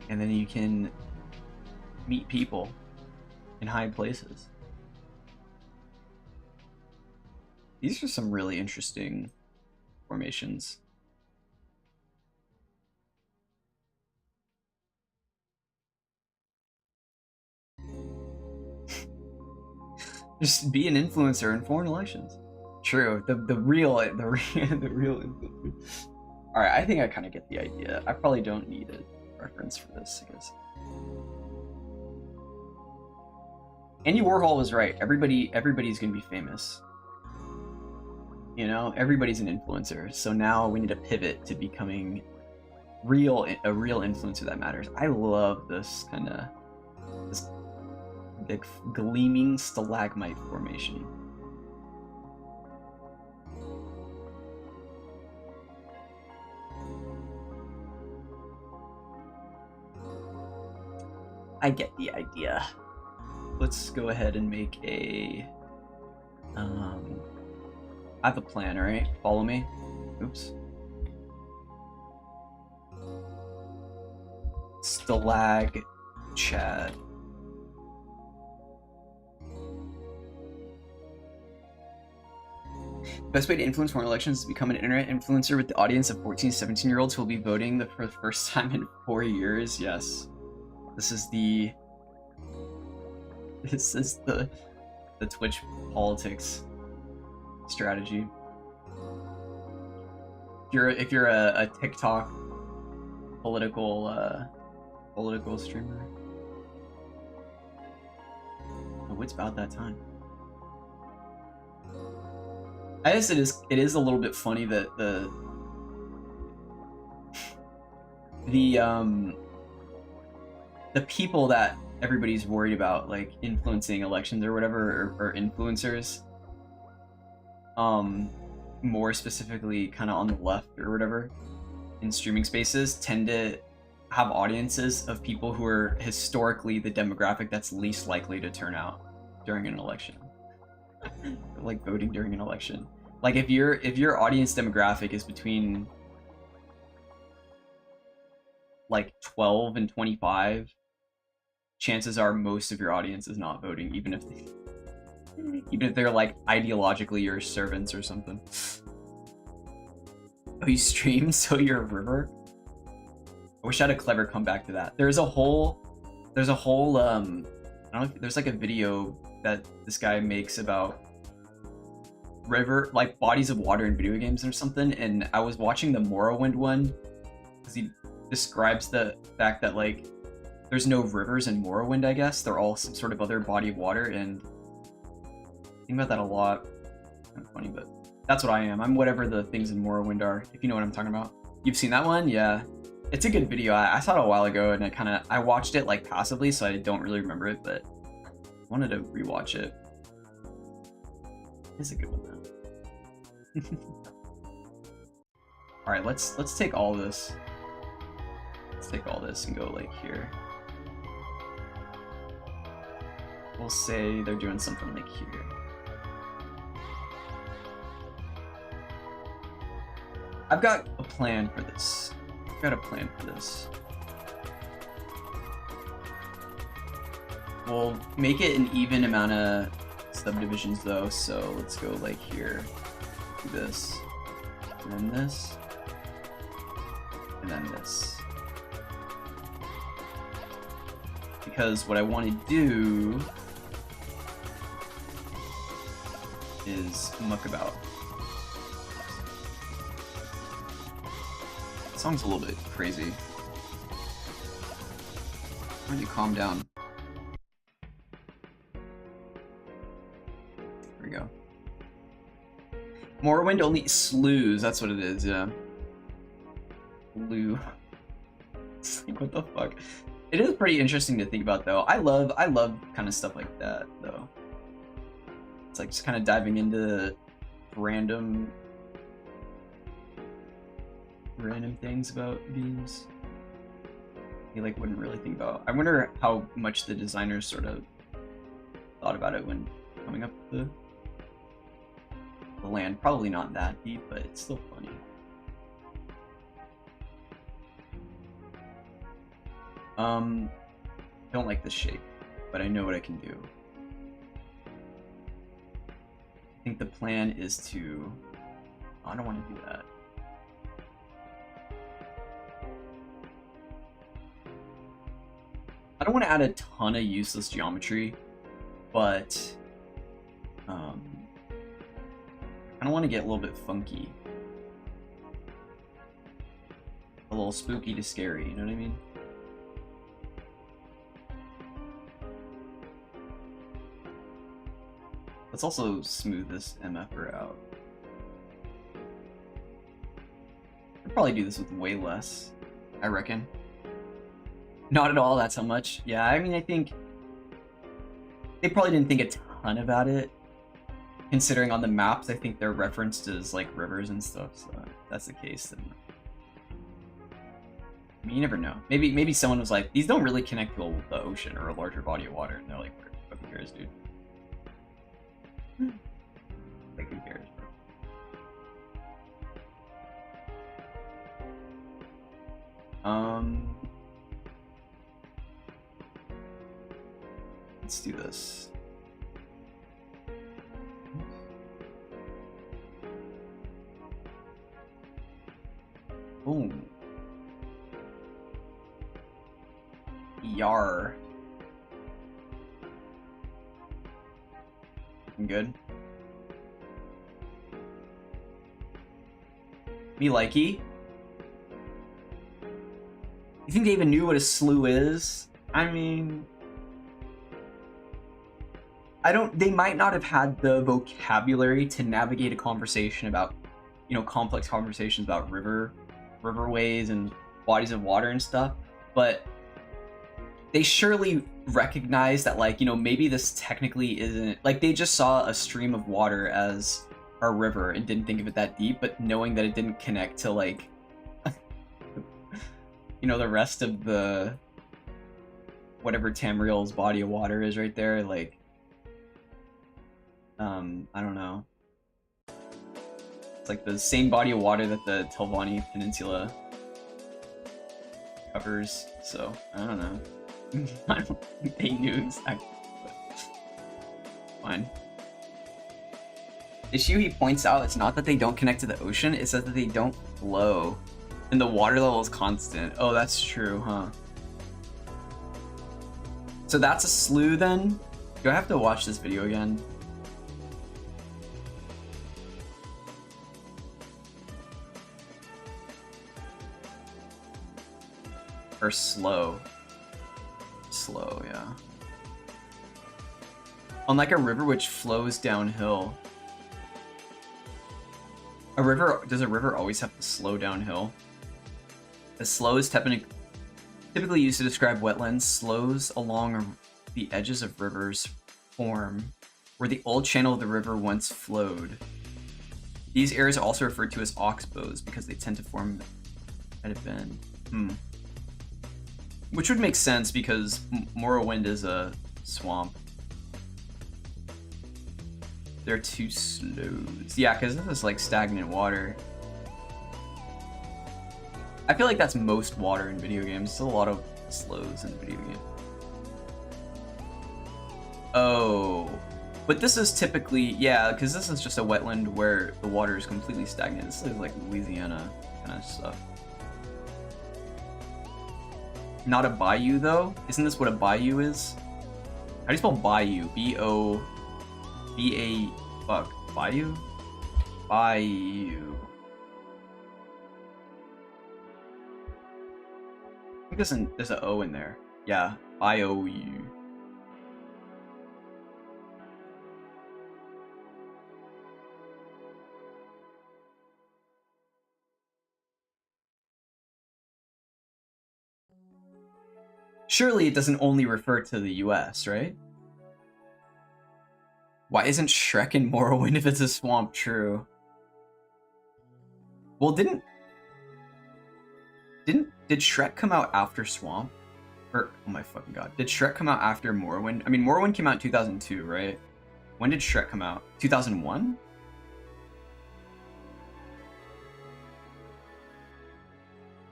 and then you can meet people in high places. These are some really interesting formations. Just be an influencer in foreign elections. True. The real influencer. All right, I think I kind of get the idea. I probably don't need a reference for this, I guess. Andy Warhol was right. Everybody's gonna be famous. You know, everybody's an influencer. So now we need to pivot to becoming a real influencer that matters. I love this kind of this big gleaming stalagmite formation. I get the idea. Let's go ahead and make a I have a plan, alright? Follow me. Oops. Stalag Chad. Best way to influence foreign elections is to become an internet influencer with the audience of 14, 17-year-olds who will be voting for the first time in 4 years. Yes. This is the Twitch politics strategy. If you're a TikTok political streamer. Oh, it's about that time. I guess it is a little bit funny that the people that everybody's worried about, like influencing elections or whatever, or influencers, more specifically kind of on the left or whatever, in streaming spaces, tend to have audiences of people who are historically the demographic that's least likely to turn out during an election. Like voting during an election. Like if your audience demographic is between like 12 and 25, chances are most of your audience is not voting, even if they're like ideologically your servants or something. Oh, you stream, so you're a river? I wish I had a clever comeback to that. There's a whole I don't know if there's like a video that this guy makes about river, like bodies of water in video games or something, and I was watching the Morrowind one because he describes the fact that like there's no rivers in Morrowind, I guess. They're all some sort of other body of water, and I think about that a lot. Kind of funny, but that's what I am. I'm whatever the things in Morrowind are, if you know what I'm talking about. You've seen that one? Yeah. It's a good video. I saw it a while ago, and I watched it like passively, so I don't really remember it, but I wanted to rewatch it. It's a good one though. All right, let's take all this. Let's take all this and go like here. We'll say they're doing something like here. I've got a plan for this. I've got a plan for this. We'll make it an even amount of subdivisions though, so let's go like here. Do this. And then this. And then this. Because what I want to do is muck about. The song's a little bit crazy. Why don't you calm down? There we go. Morrowind only slews, that's what it is, yeah. Slew. It's like, what the fuck? It is pretty interesting to think about though. I love kind of stuff like that though. It's like just kind of diving into random things about games you like wouldn't really think about. I wonder how much the designers sort of thought about it when coming up with the land. Probably not that deep, but it's still funny. Don't like this shape, but I know what I can do. I think the plan is to... Oh, I don't want to do that. I don't want to add a ton of useless geometry, but I don't want to get a little bit funky. A little spooky to scary, you know what I mean? Let's also smooth this MFer out. I'd probably do this with way less, I reckon. Not at all, that's how much. Yeah, I mean, I think they probably didn't think a ton about it. Considering on the maps, I think they're referenced as like rivers and stuff, so if that's the case, then I mean, you never know. Maybe someone was like, these don't really connect to the ocean or a larger body of water, and they're like, who cares, dude? Like, who cares? Let's do this. Boom. Yar. Looking good. Me likey. You think they even knew what a slough is? I mean, they might not have had the vocabulary to navigate a conversation about, you know, complex conversations about riverways and bodies of water and stuff, but they surely recognize that, like, you know, maybe this technically isn't, like, they just saw a stream of water as a river and didn't think of it that deep, but knowing that it didn't connect to, like, you know, the rest of the whatever Tamriel's body of water is right there, like, I don't know. It's like the same body of water that the Telvanni Peninsula covers, so I don't know. I don't think they knew exactly, but fine. The issue he points out, it's not that they don't connect to the ocean, it's that they don't flow. And the water level is constant. Oh, that's true, huh? So that's a slough then? Do I have to watch this video again? Or slow. Slow, yeah. Unlike a river which flows downhill. Does a river always have to slow downhill? The slow is typically used to describe wetlands. Slows along the edges of rivers form where the old channel of the river once flowed. These areas are also referred to as oxbows because they tend to form at a bend. Which would make sense because Morrowind is a swamp. There are two slows. Yeah, because this is like stagnant water. I feel like that's most water in video games. Still a lot of slows in video games. Oh, but this is typically, yeah, because this is just a wetland where the water is completely stagnant. This is like Louisiana kind of stuff. Not a bayou though? Isn't this what a bayou is? How do you spell bayou? B-O... B-A... Fuck. Bayou? Bayou. I think there's an O in there. Yeah. Bayou. Surely it doesn't only refer to the US, right? Why isn't Shrek in Morrowind if it's a swamp true? Well, did Shrek come out after Swamp? Or, oh my fucking god. Did Shrek come out after Morrowind? I mean, Morrowind came out in 2002, right? When did Shrek come out? 2001?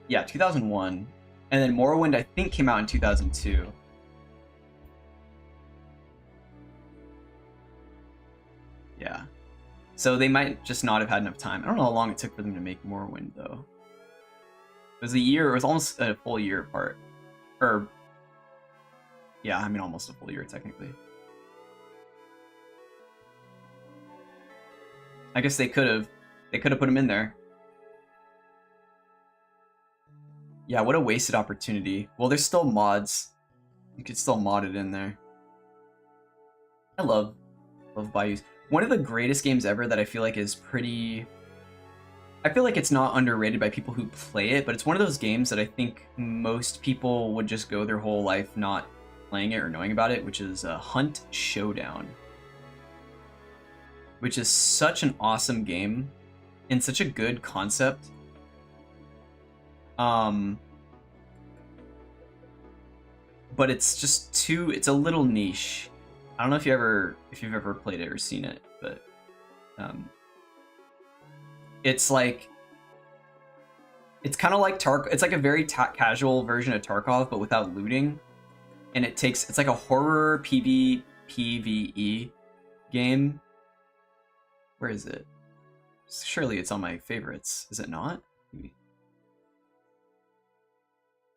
Yeah, 2001. And then Morrowind, I think, came out in 2002. Yeah. So they might just not have had enough time. I don't know how long it took for them to make Morrowind, though. It was a year, it was almost a full year apart. Or, yeah, I mean almost a full year, technically. I guess they could have put him in there. Yeah, what a wasted opportunity. Well, there's still mods. You could still mod it in there. I love Bayous. One of the greatest games ever that I feel like is pretty... I feel like it's not underrated by people who play it, but it's one of those games that I think most people would just go their whole life not playing it or knowing about it, which is Hunt Showdown. Which is such an awesome game and such a good concept. But it's just too... It's a little niche. I don't know if you've ever played it or seen it, but it's like... It's kind of like It's like a very casual version of Tarkov, but without looting. And it's like a horror PvE game. Where is it? Surely it's on my favorites. Is it not?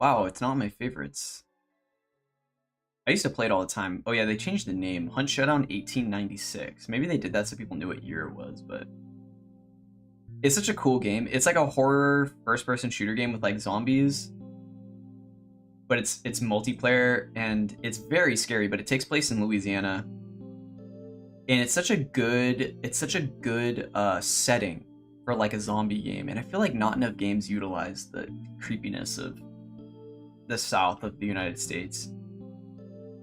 Wow, it's not on my favorites. I used to play it all the time. Oh yeah, they changed the name. Hunt Showdown 1896. Maybe they did that so people knew what year it was, but... It's such a cool game. It's like a horror first-person shooter game with like zombies. But it's multiplayer, and it's very scary, but it takes place in Louisiana. And it's such a good setting for like a zombie game. And I feel like not enough games utilize the creepiness of the South of the United States.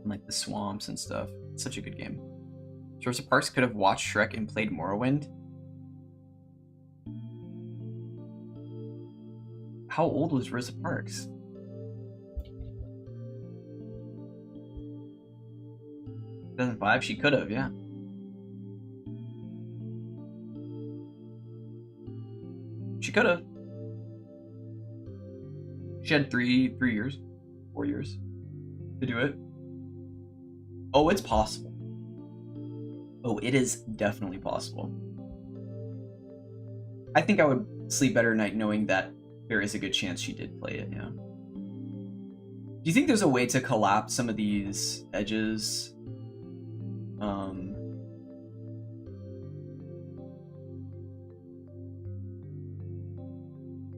And like the swamps and stuff. It's such a good game. Rosa Parks could have watched Shrek and played Morrowind. How old was Rosa Parks? 2005? She could have, yeah. She could have. She had 4 years to do it. Oh, it's possible. Oh, it is definitely possible. I think I would sleep better at night knowing that there is a good chance she did play it, yeah. Do you think there's a way to collapse some of these edges?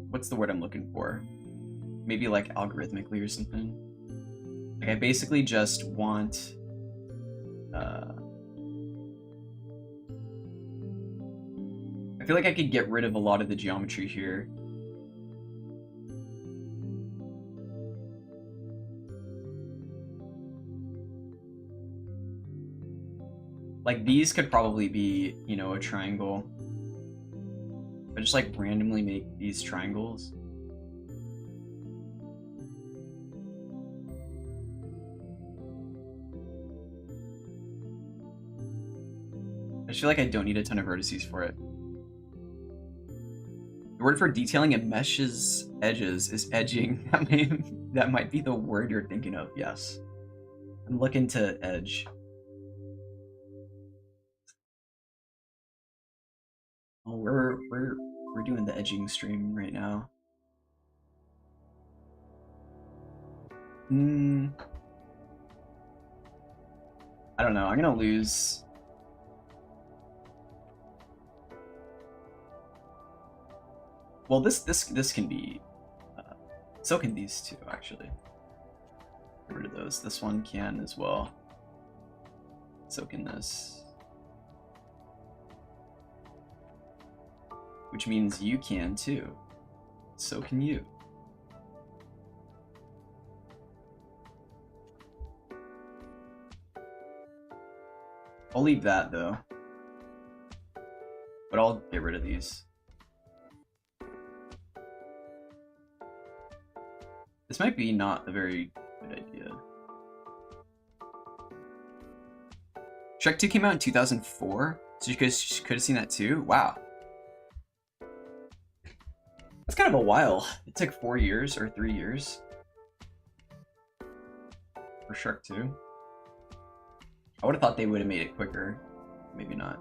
What's the word I'm looking for? Maybe like algorithmically or something. Like I basically just want I feel like I could get rid of a lot of the geometry here. Like these could probably be, you know, a triangle. But just like randomly make these triangles. I just feel like I don't need a ton of vertices for it. The word for detailing a mesh's edges is edging. That might be the word you're thinking of, yes. I'm looking to edge. Oh, we're doing the edging stream right now. I don't know. I'm gonna lose. Well, this can be. So can these two actually. Get rid of those. This one can as well. So can this. Which means you can too. So can you. I'll leave that though. But I'll get rid of these. This might be not a very good idea. Shrek 2 came out in 2004, so you could have seen that too? Wow. That's kind of a while. It took 4 years or 3 years for Shrek 2. I would have thought they would have made it quicker. Maybe not.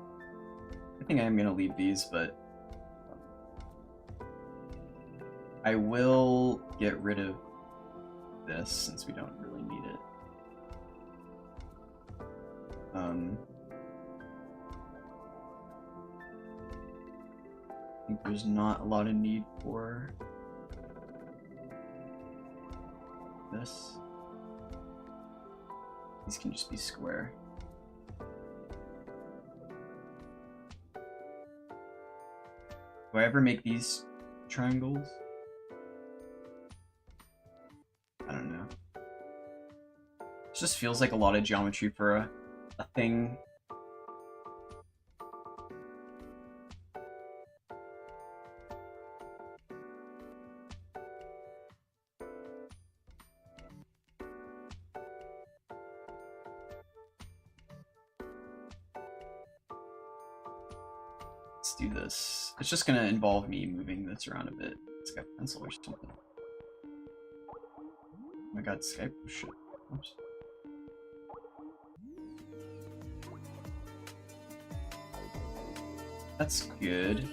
I think I am going to leave these, but I will get rid of this since we don't really need it. I think there's not a lot of need for this. These can just be square. Do I ever make these triangles? I don't know. It just feels like a lot of geometry for a thing. Let's do this. It's just gonna involve me moving this around a bit. Let's get a pencil or something. Oh my god, Skype. Oh, shit. Oops. That's good.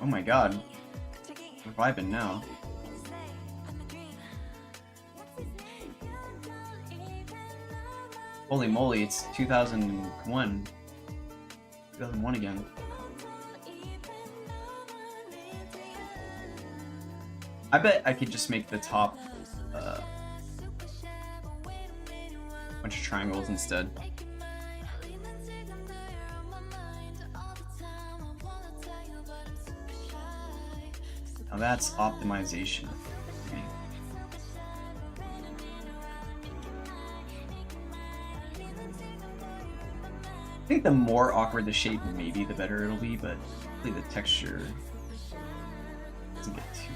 Oh my god. We're vibing now. Holy moly, it's 2001. 2001 again. I bet I could just make the top bunch of triangles instead. Now that's optimization. I think the more awkward the shape, maybe the better it'll be, but hopefully the texture doesn't get too...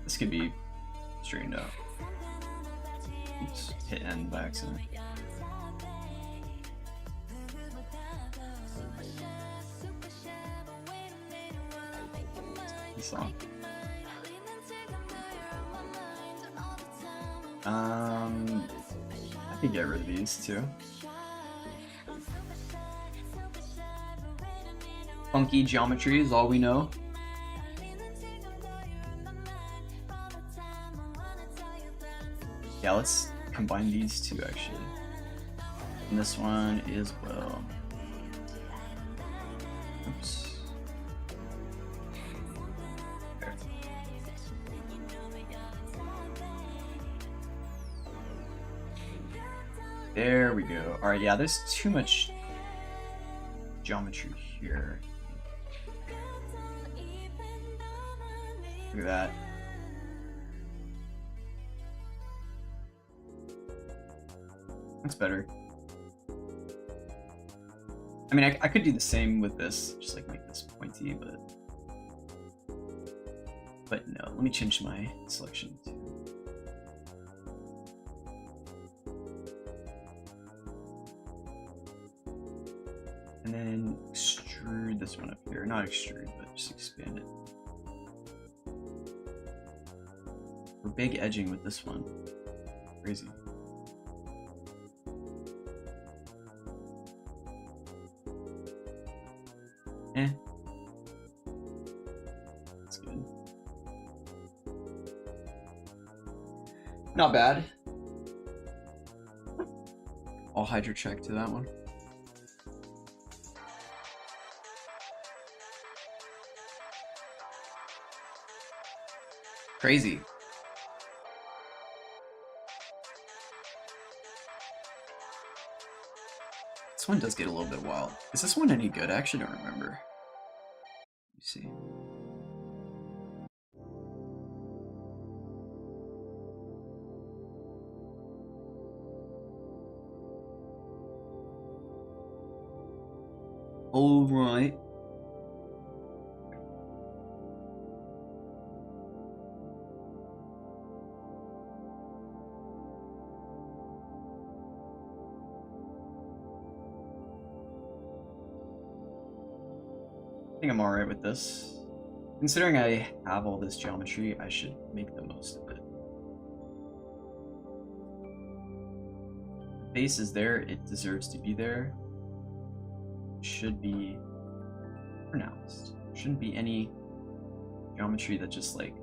This could be straightened out. Oops, hit N by accident. Song. I could get rid of these too. Funky geometry is all we know. Yeah, let's combine these two actually. And this one as well. Oops. There we go. Alright, yeah, there's too much geometry here. Look at that. That's better. I mean, I could do the same with this, just like make this pointy, but no. Let me change my selection too. And then extrude this one up here. Not extrude, but just expand it. We're big edging with this one. Crazy. Eh. That's good. Not bad. I'll hydro check to that one. Crazy. This one does get a little bit wild. Is this one any good? I actually don't remember. Let me see. All right. I think I'm alright with this. Considering I have all this geometry, I should make the most of it. The base is there, it deserves to be there. It should be pronounced. There shouldn't be any geometry that just like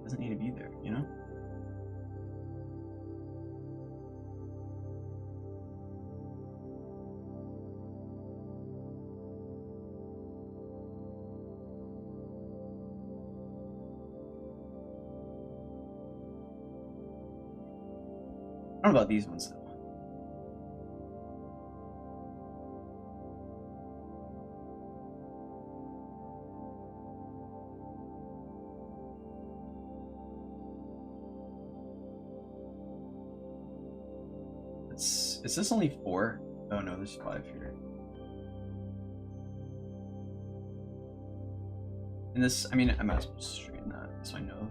doesn't need to be there, you know? don't know about these ones though. Is this only 4? Oh no, there's 5 here. And this, I mean, I might as well straighten that so I know.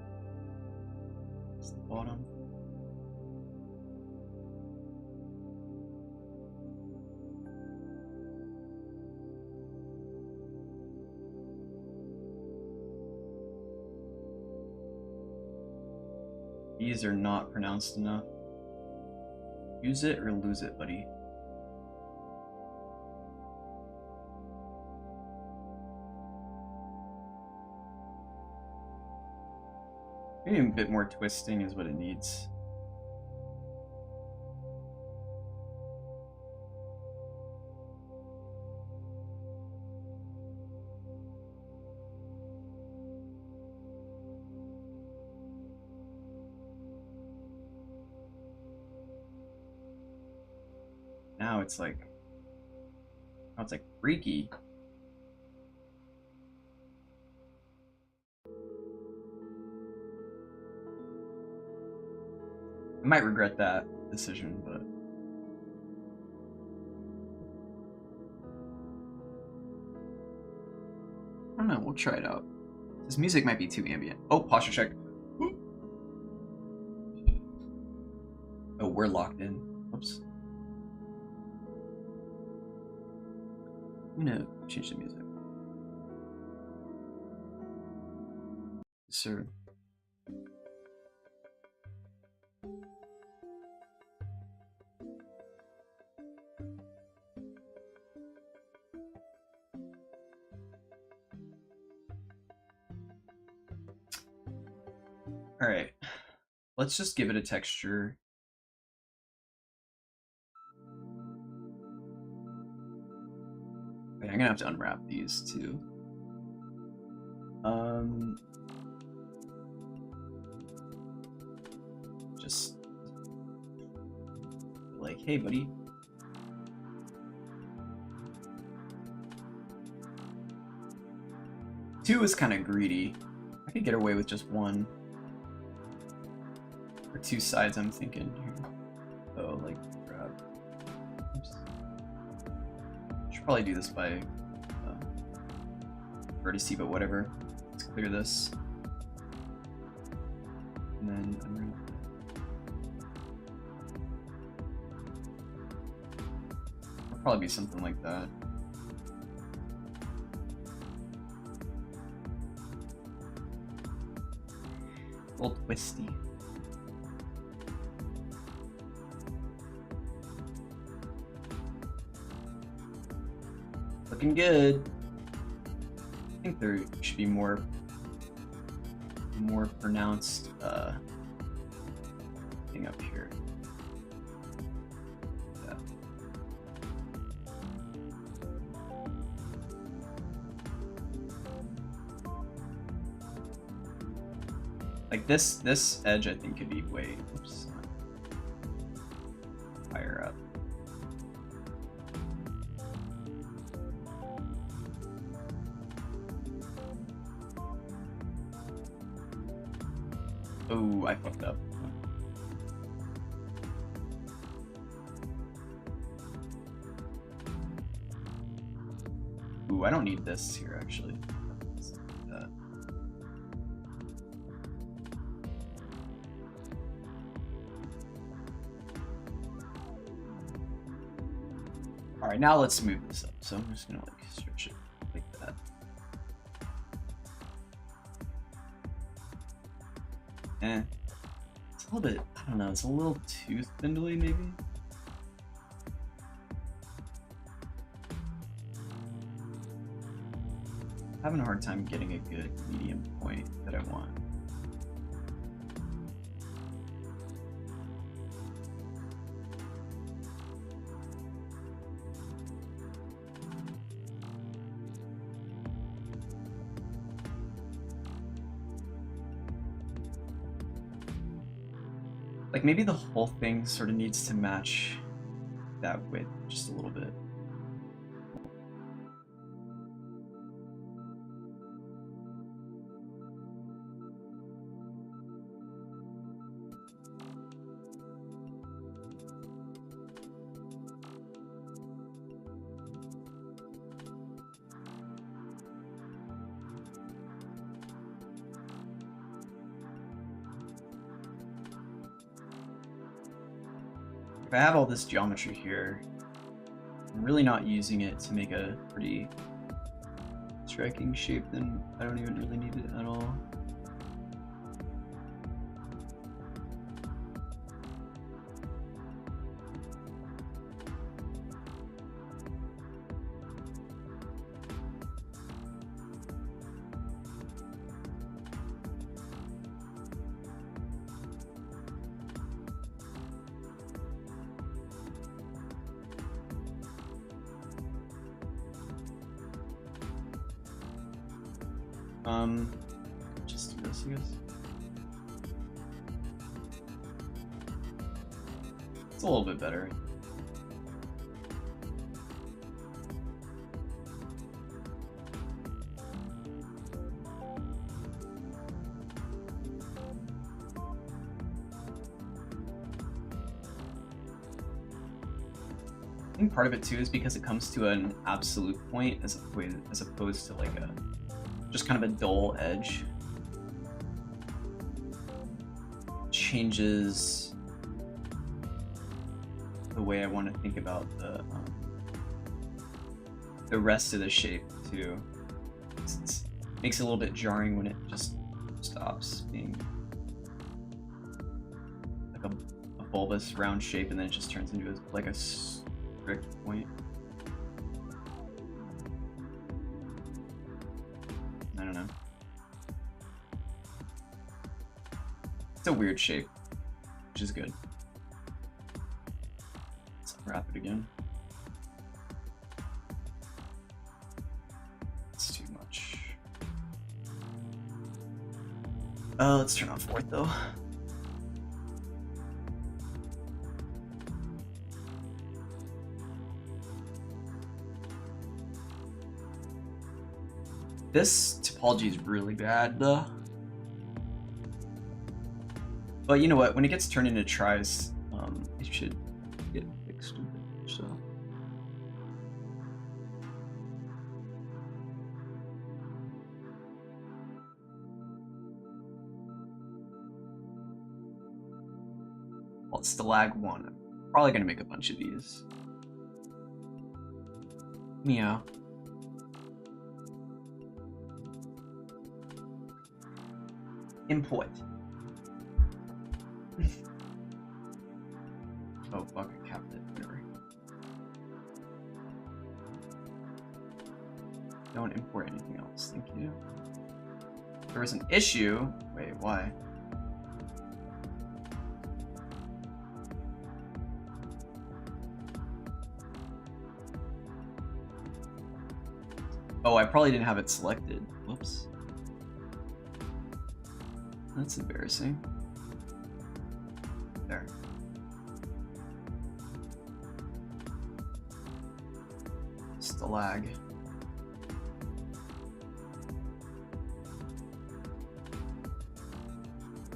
It's the bottom. These are not pronounced enough. Use it or lose it, buddy. Maybe a bit more twisting is what it needs. Now it's like freaky. I might regret that decision, but I don't know, we'll try it out. This music might be too ambient. Oh, posture check. Oh, we're locked in. Oops. I'm gonna change the music. Sir. All right, let's just give it a texture. Wait, I'm gonna have to unwrap these too. Just like, hey, buddy. Two is kind of greedy. I could get away with just 1. Or 2 sides, I'm thinking here. Oh, like, grab. Oops. Should probably do this by courtesy, but whatever. Let's clear this. And then I'm gonna... It'll probably be something like that. A little twisty. Looking good. I think there should be more pronounced thing up here. Yeah. Like this edge I think could be way higher up. Oh, I fucked up. Ooh, I don't need this here actually. All right, now let's smooth this up. So I'm just gonna like stretch it like that. It's a little bit, I don't know, it's a little too spindly maybe. I'm having a hard time getting a good medium point that I want. Like maybe the whole thing sort of needs to match that width just a little bit. If I have all this geometry here, I'm really not using it to make a pretty striking shape, then I don't even really need it at all. Just do this, I guess. It's a little bit better. I think part of it too is because it comes to an absolute point as opposed to like a just kind of a dull edge. Changes the way I want to think about the rest of the shape too. It makes it a little bit jarring when it just stops being like a bulbous round shape and then it just turns into like a strict point. I don't know. It's a weird shape, which is good. Let's unwrap it again. It's too much. Let's turn on fourth though. This topology is really bad though. But you know what, when it gets turned into tries, it should get fixed a bit, so. Well, it's stalag 1. I'm probably gonna make a bunch of these. Meow. Import. Oh fuck, I capped it. Whatever. Don't import anything else, thank you. There was an issue. Wait, why? Oh, I probably didn't have it selected. Whoops. That's embarrassing. There. Stalag.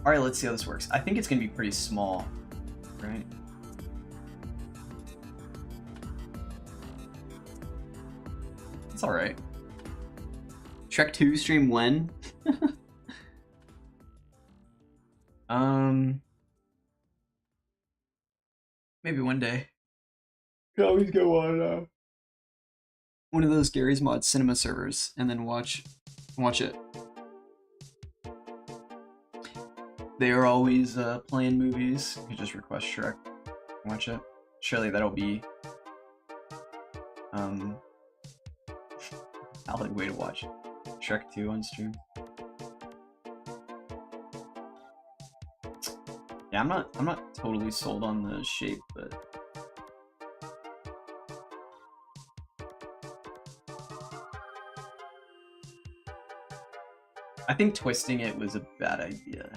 Alright, let's see how this works. I think it's gonna be pretty small, right? It's alright. Shrek 2 stream when? Maybe one day. Could always go on one of those Gary's Mod cinema servers and then watch it. They are always playing movies. You can just request Shrek, watch it. Surely that'll be valid way to watch Shrek 2 on stream. Yeah, I'm not totally sold on the shape, but I think twisting it was a bad idea.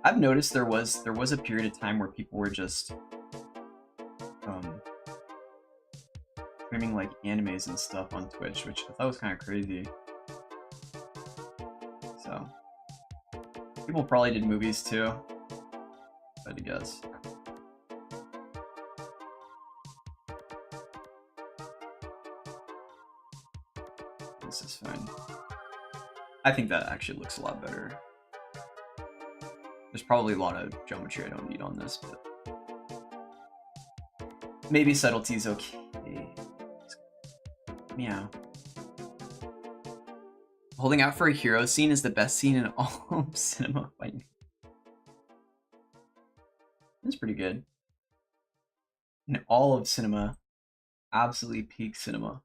I've noticed there was a period of time where people were just streaming like animes and stuff on Twitch, which I thought was kind of crazy. So people probably did movies too, I'd guess. This is fine. I think that actually looks a lot better. There's probably a lot of geometry I don't need on this, but maybe subtlety's okay. Meow. Holding out for a hero scene is the best scene in all of cinema. That's pretty good. In all of cinema, absolutely peak cinema.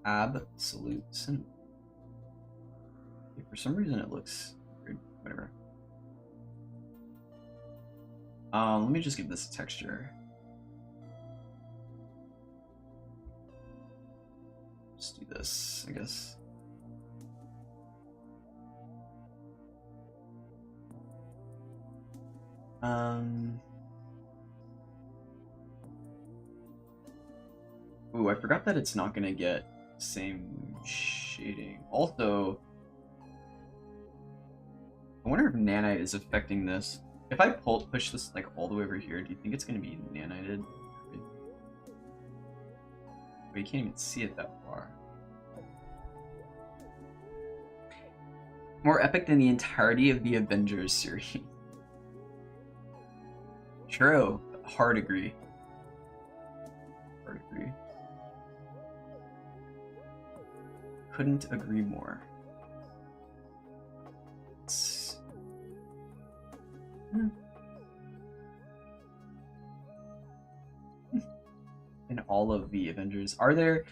Absolute cinema. For some reason it looks weird. Whatever. Let me just give this a texture. Just do this, I guess. Ooh, I forgot that it's not gonna get the same shading. Also, I wonder if nanite is affecting this. If I push this like all the way over here, do you think it's gonna be nanited? But you can't even see it that far. More epic than the entirety of the Avengers series. True. Hard agree. Hard agree. Couldn't agree more. In all of the Avengers. Are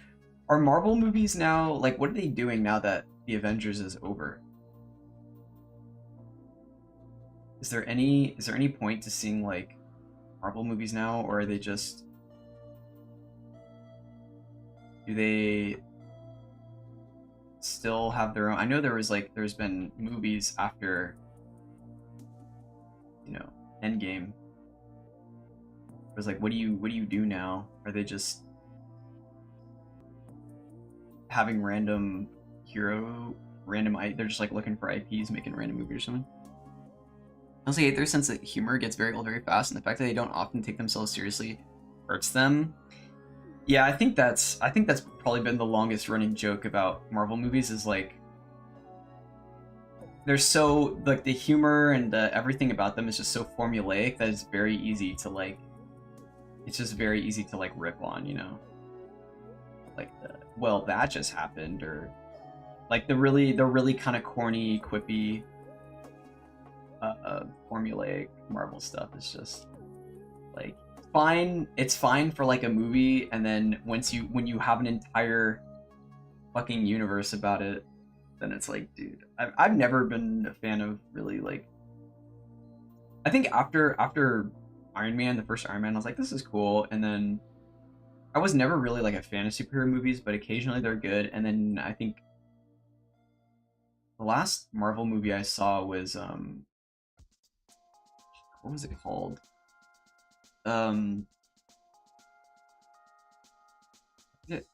Marvel movies now, like, what are they doing now that the Avengers is over? Is there any point to seeing like Marvel movies now, or are they just, do they still have their own? I know there's been movies after, you know, Endgame. It was like, what do you do now? Are they just having random they're just like looking for IPs, making random movies or something? Honestly, their sense of humor gets very old very fast, and the fact that they don't often take themselves seriously hurts them. Yeah, I think that's probably been the longest running joke about Marvel movies, is like they're so, like, the humor and everything about them is just so formulaic that it's very easy to like, it's just very easy to like rip on, you know? Like, well, that just happened, or like the really kind of corny, quippy, formulaic Marvel stuff is just like fine. It's fine for like a movie, and then when you have an entire fucking universe about it, then it's like, dude, I've never been a fan of really, like, I think after Iron Man, the first Iron Man, I was like, this is cool, and then I was never really like a fan of superhero movies, but occasionally they're good. And then I think the last Marvel movie I saw was what was it called? Yeah,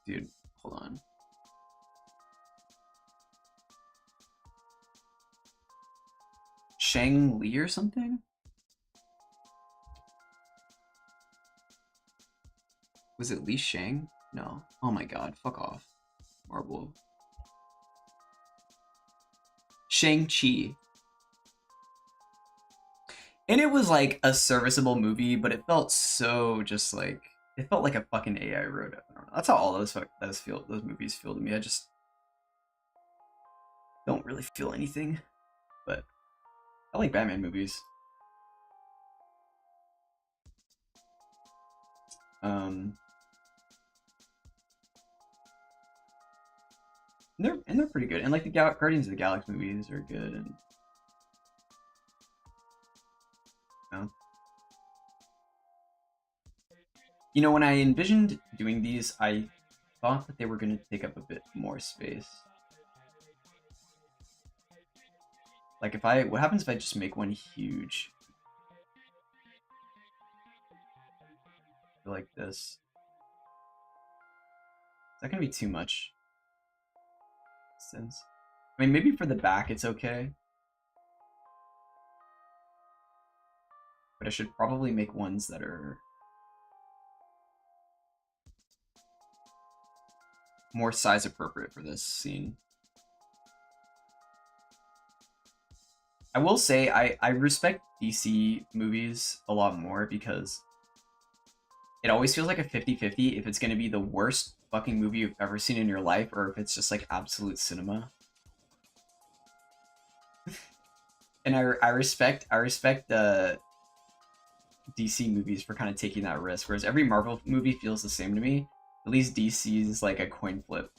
dude, hold on. Shang-Li or something? Was it Li Shang? No. Oh my god, fuck off. Marvel. Shang-Chi. And it was like a serviceable movie, but it felt so just like, it felt like a fucking AI wrote it. I don't know. That's how all those movies feel to me. I just don't really feel anything. But I like Batman movies. They're pretty good, and like the Guardians of the Galaxy movies are good, and you know, when I envisioned doing these, I thought that they were going to take up a bit more space. Like what happens if I just make one huge? Like this. Is that gonna be too much? Since, I mean, maybe for the back it's okay. But I should probably make ones that are more size appropriate for this scene. I will say I respect DC movies a lot more because it always feels like a 50-50 if it's going to be the worst fucking movie you've ever seen in your life or if it's just like absolute cinema. And I respect DC movies for kind of taking that risk, whereas every Marvel movie feels the same to me. At least DC is like a coin flip.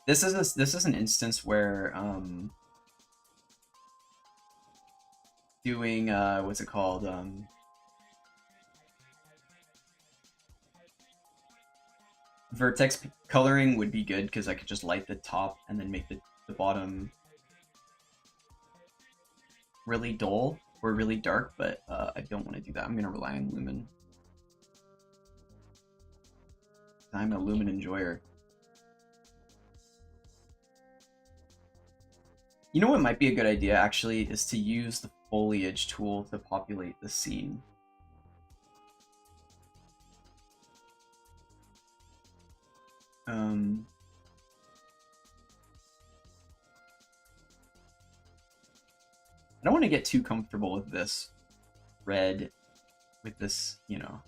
This is an instance where doing what's it called, vertex coloring would be good because I could just light the top and then make the bottom really dull or really dark, but I don't want to do that. I'm gonna rely on lumen. I'm a lumen enjoyer. You know what might be a good idea, actually, is to use the foliage tool to populate the scene. I don't want to get too comfortable with this red, with this, you know,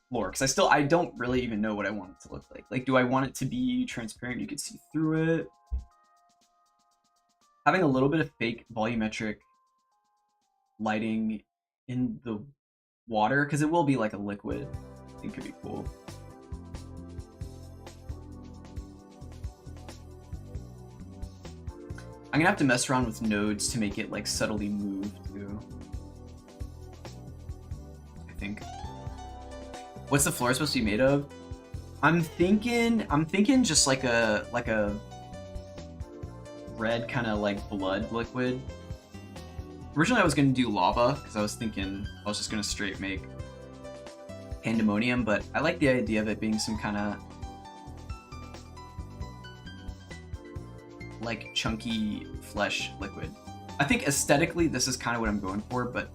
floor, because I don't really even know what I want it to look like. Like, do I want it to be transparent, you can see through it? Having a little bit of fake volumetric lighting in the water, because it will be like a liquid, I think could be cool. I'm gonna have to mess around with nodes to make it like subtly move too, I think. What's the floor supposed to be made of? I'm thinking just like a red kind of like blood liquid. Originally I was gonna do lava because I was thinking I was just gonna straight make pandemonium, but I like the idea of it being some kind of like chunky flesh liquid. I think aesthetically this is kind of what I'm going for, but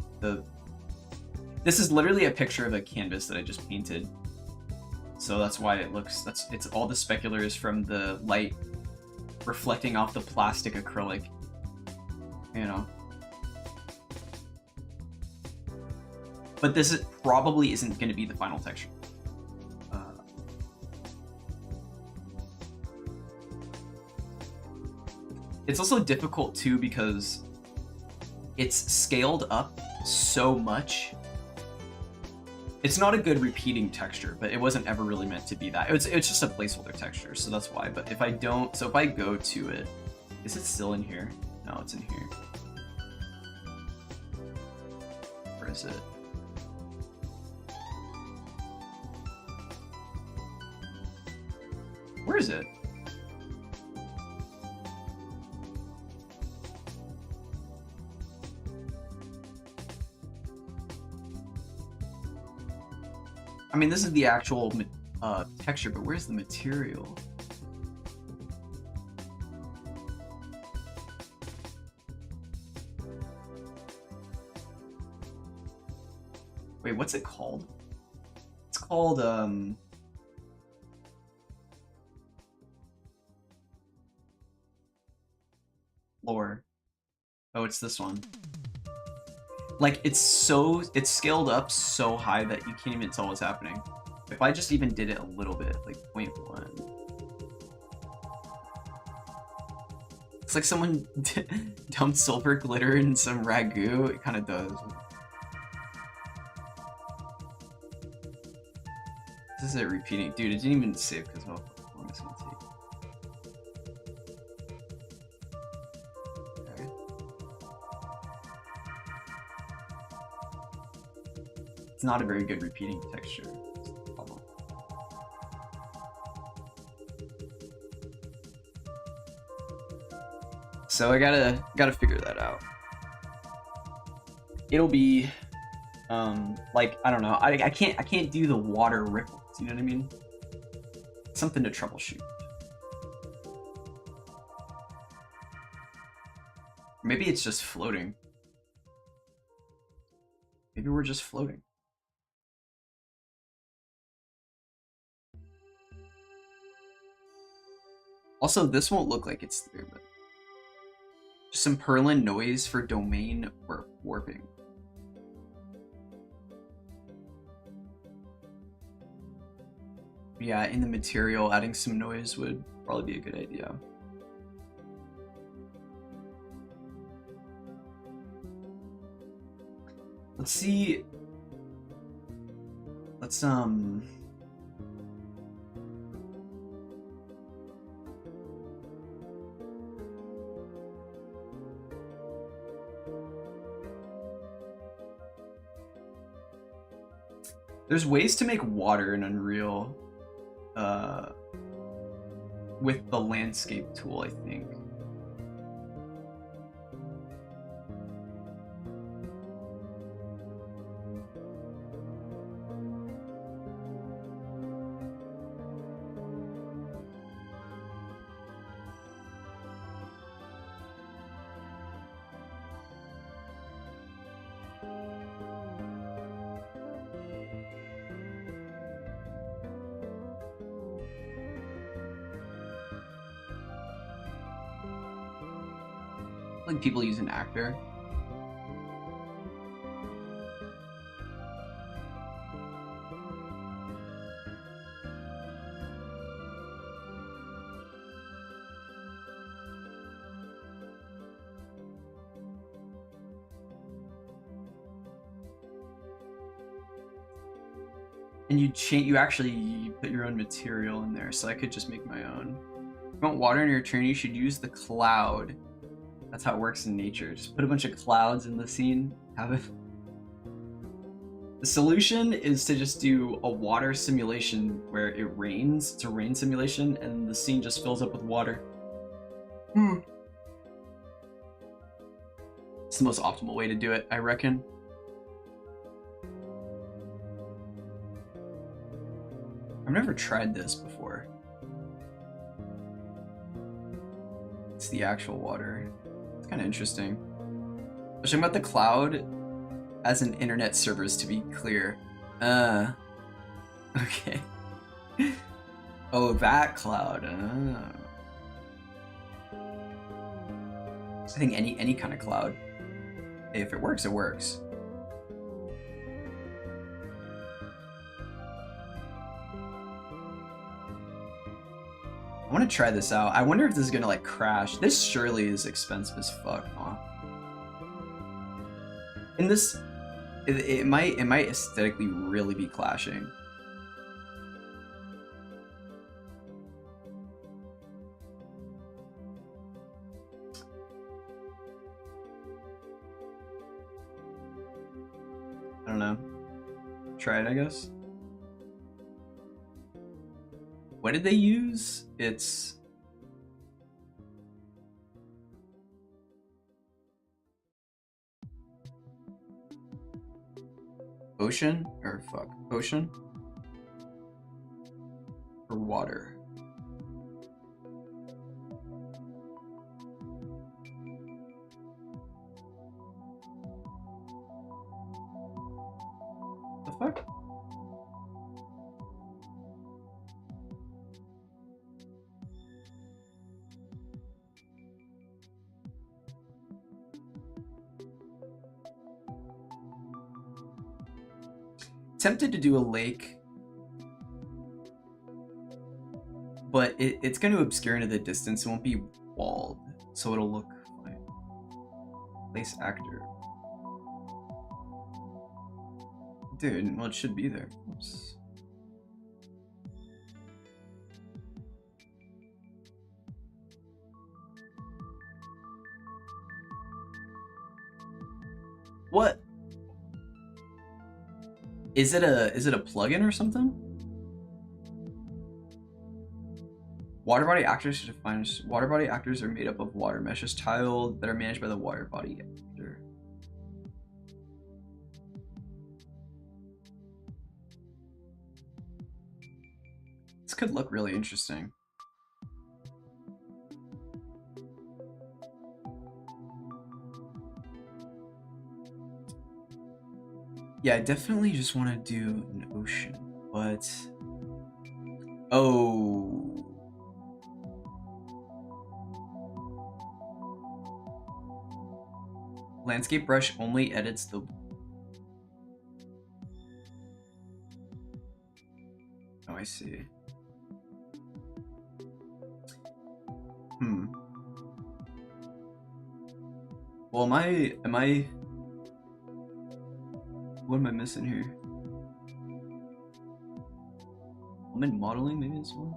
this is literally a picture of a canvas that I just painted. So that's why it looks, it's all the speculars from the light reflecting off the plastic acrylic, you know. But this probably isn't going to be the final texture. It's also difficult too because it's scaled up so much. It's not a good repeating texture, but it wasn't ever really meant to be that. It's just a placeholder texture, so that's why. But if I don't, so if I go to it, is it still in here? No, it's in here. Where is it? Where is it? I mean, this is the actual texture, but where's the material? Wait, what's it called? It's called, lore. Oh, it's this one. Like, it's scaled up so high that you can't even tell what's happening. If I just even did it a little bit, like 0.1. It's like someone dumped silver glitter in some ragu. It kind of does. This is it repeating. Dude, it didn't even save because how long it's gonna take. It's not a very good repeating texture. Problem. So I gotta figure that out. It'll be like, I don't know. I can't do the water ripples, you know what I mean? Something to troubleshoot. Maybe it's just floating. Maybe we're just floating. Also, this won't look like it's there, but just some Perlin noise for domain or warping. Yeah, in the material, adding some noise would probably be a good idea. Let's see. Let's there's ways to make water in Unreal with the landscape tool, I think. Like people use an actor. And you actually put your own material in there, so I could just make my own. If you want water in your turn, you should use the cloud. That's how it works in nature. Just put a bunch of clouds in the scene. Have it. The solution is to just do a water simulation where it rains. It's a rain simulation, and the scene just fills up with water. It's the most optimal way to do it, I reckon. I've never tried this before. It's the actual water. It's kind of interesting. I was talking about the cloud as an internet service, to be clear. Okay. Oh, that cloud. I think any kind of cloud. If it works, it works. I want to try this out. I wonder if this is gonna like crash. This surely is expensive as fuck, huh? In this, it might aesthetically really be clashing. I don't know. Try it, I guess. What did they use? It's ocean or fuck ocean or water. The fuck? Tempted to do a lake, but it's going to obscure into the distance. It won't be walled, so it'll look fine. Place actor. Dude, well, it should be there. Oops. What? Is it a plugin or something? Water body actors are defined as water body actors are made up of water meshes tiled that are managed by the water body actor. This could look really interesting. Yeah, I definitely just want to do an ocean, but oh. Landscape brush only edits the... Oh, I see. Well, am I... What am I missing here? I'm in modeling, maybe this one?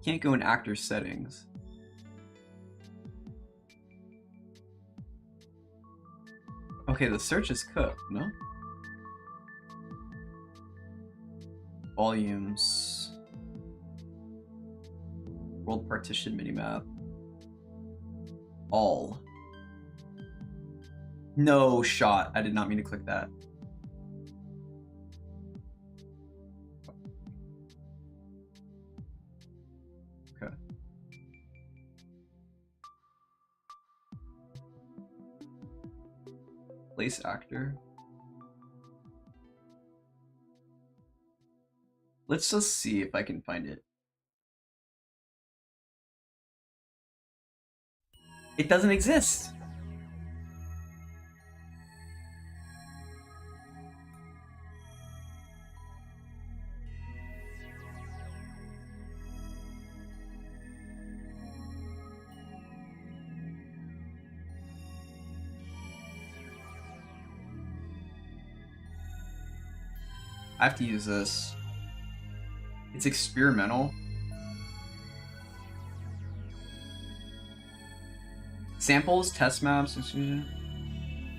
Can't go in actor settings. Okay, the search is cooked, no? Volumes. World partition minimap. All. No shot. I did not mean to click that. Okay. Place actor. Let's just see if I can find it. It doesn't exist. I have to use this. It's experimental. Samples, test maps,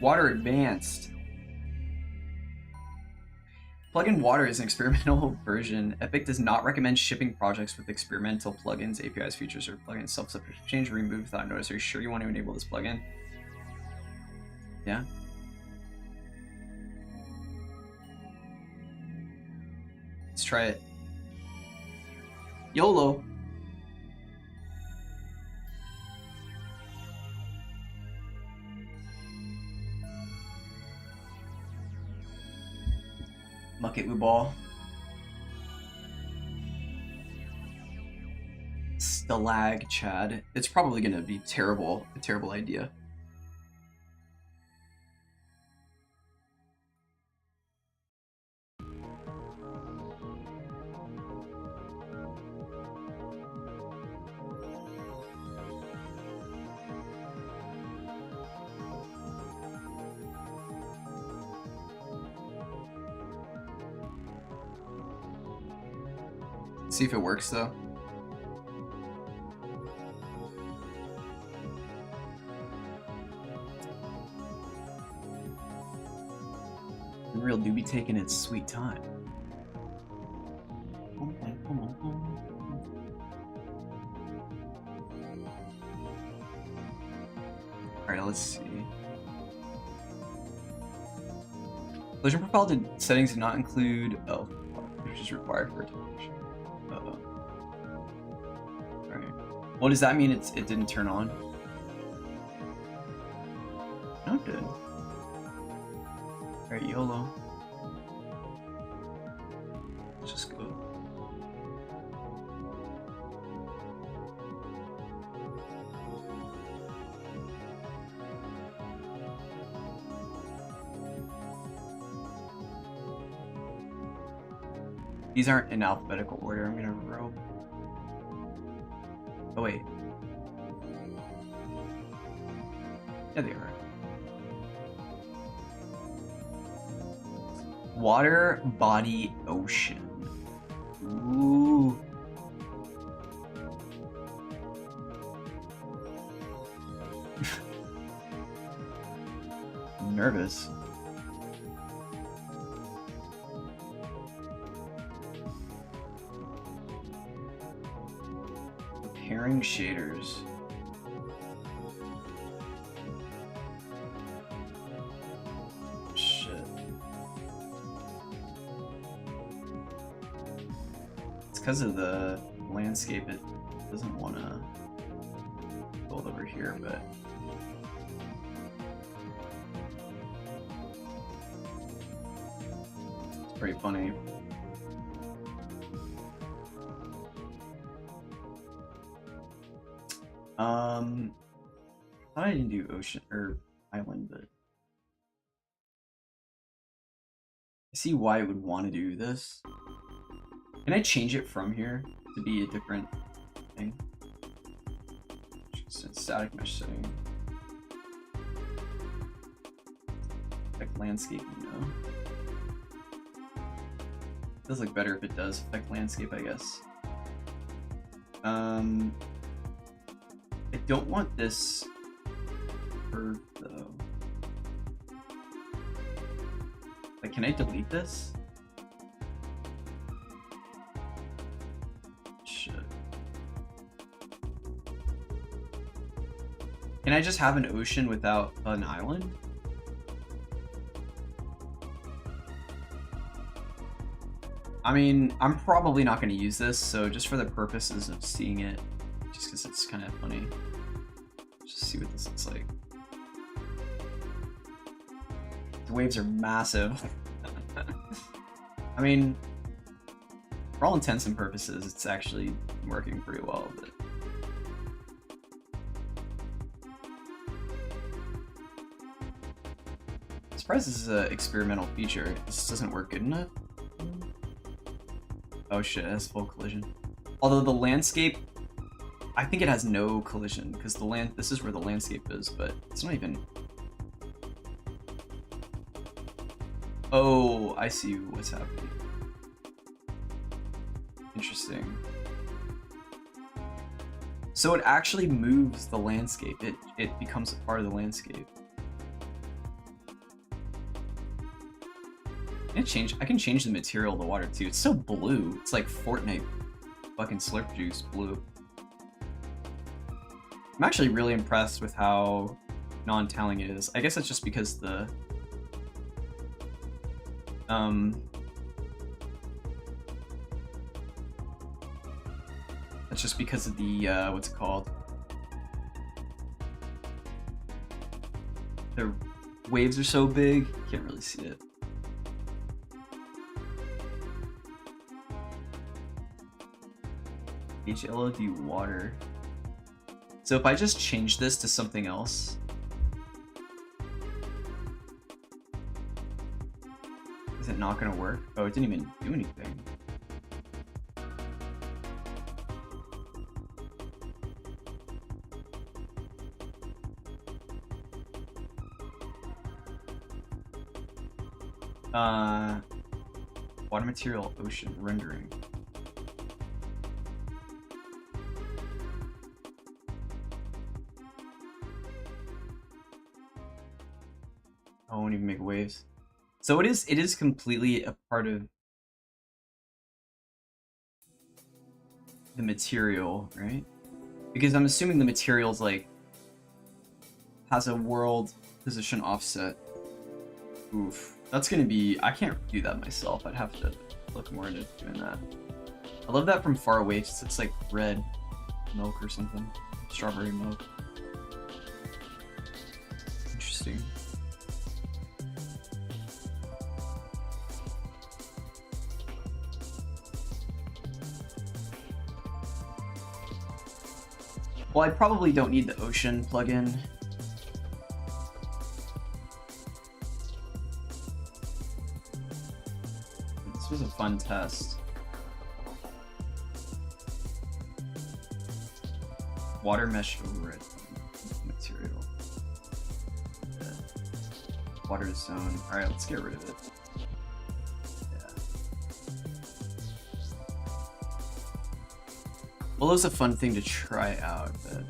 water advanced. Plugin water is an experimental version. Epic does not recommend shipping projects with experimental plugins, APIs, features, or plugins self-sufficient change removed without notice. Are you sure you want to enable this plugin? Yeah. Let's try it. YOLO. Bucket Woo Ball. Stalag Chad. It's probably gonna be terrible. A terrible idea. See if it works though. Unreal do be taking its sweet time. Alright, let's see. Collision profile settings do not include which is required for automation. Alright. What does that mean it didn't turn on? Oh, good. Alright, YOLO. Let's just go. These aren't in alphabetical order. I'm gonna row. Oh wait. Yeah, they are. Water, body, ocean. Ooh. nervous. Repairing shaders. Shit. It's because of the landscape. It doesn't want to build over here, but it's pretty funny. I thought I didn't do ocean or island, but I see why it would want to do this. Can I change it from here to be a different thing? Just static mesh setting. Affect landscape, you know. Does look better if it does affect landscape, I guess. I don't want this curve though. Like, can I delete this? Shit. Can I just have an ocean without an island? I mean, I'm probably not going to use this, so just for the purposes of seeing it, just because it's kind of funny, just see what this looks like. The waves are massive. I mean, for all intents and purposes, it's actually working pretty well, but I'm surprised this is an experimental feature. This doesn't work good enough. Oh shit, it has full collision. Although the landscape, I think it has no collision because this is where the landscape is, but it's not even. Oh, I see what's happening. Interesting. So it actually moves the landscape. It becomes a part of the landscape. I can change the material of the water too. It's so blue. It's like Fortnite fucking slurp juice blue. I'm actually really impressed with how non-telling it is. I guess that's just because the that's just because of the what's it called? The waves are so big, you can't really see it. HLOD water. So if I just change this to something else, is it not gonna work? Oh, it didn't even do anything. Water material ocean rendering. I won't even make waves. So it is completely a part of the material, right? Because I'm assuming the material's like has a world position offset. Oof. That's gonna be, I can't do that myself. I'd have to look more into doing that. I love that from far away, it's like red milk or something. Strawberry milk. Interesting. Well, I probably don't need the ocean plugin. This was a fun test. Water mesh override material. Yeah. Water zone. Alright, let's get rid of it. Yeah. Well, it was a fun thing to try out, but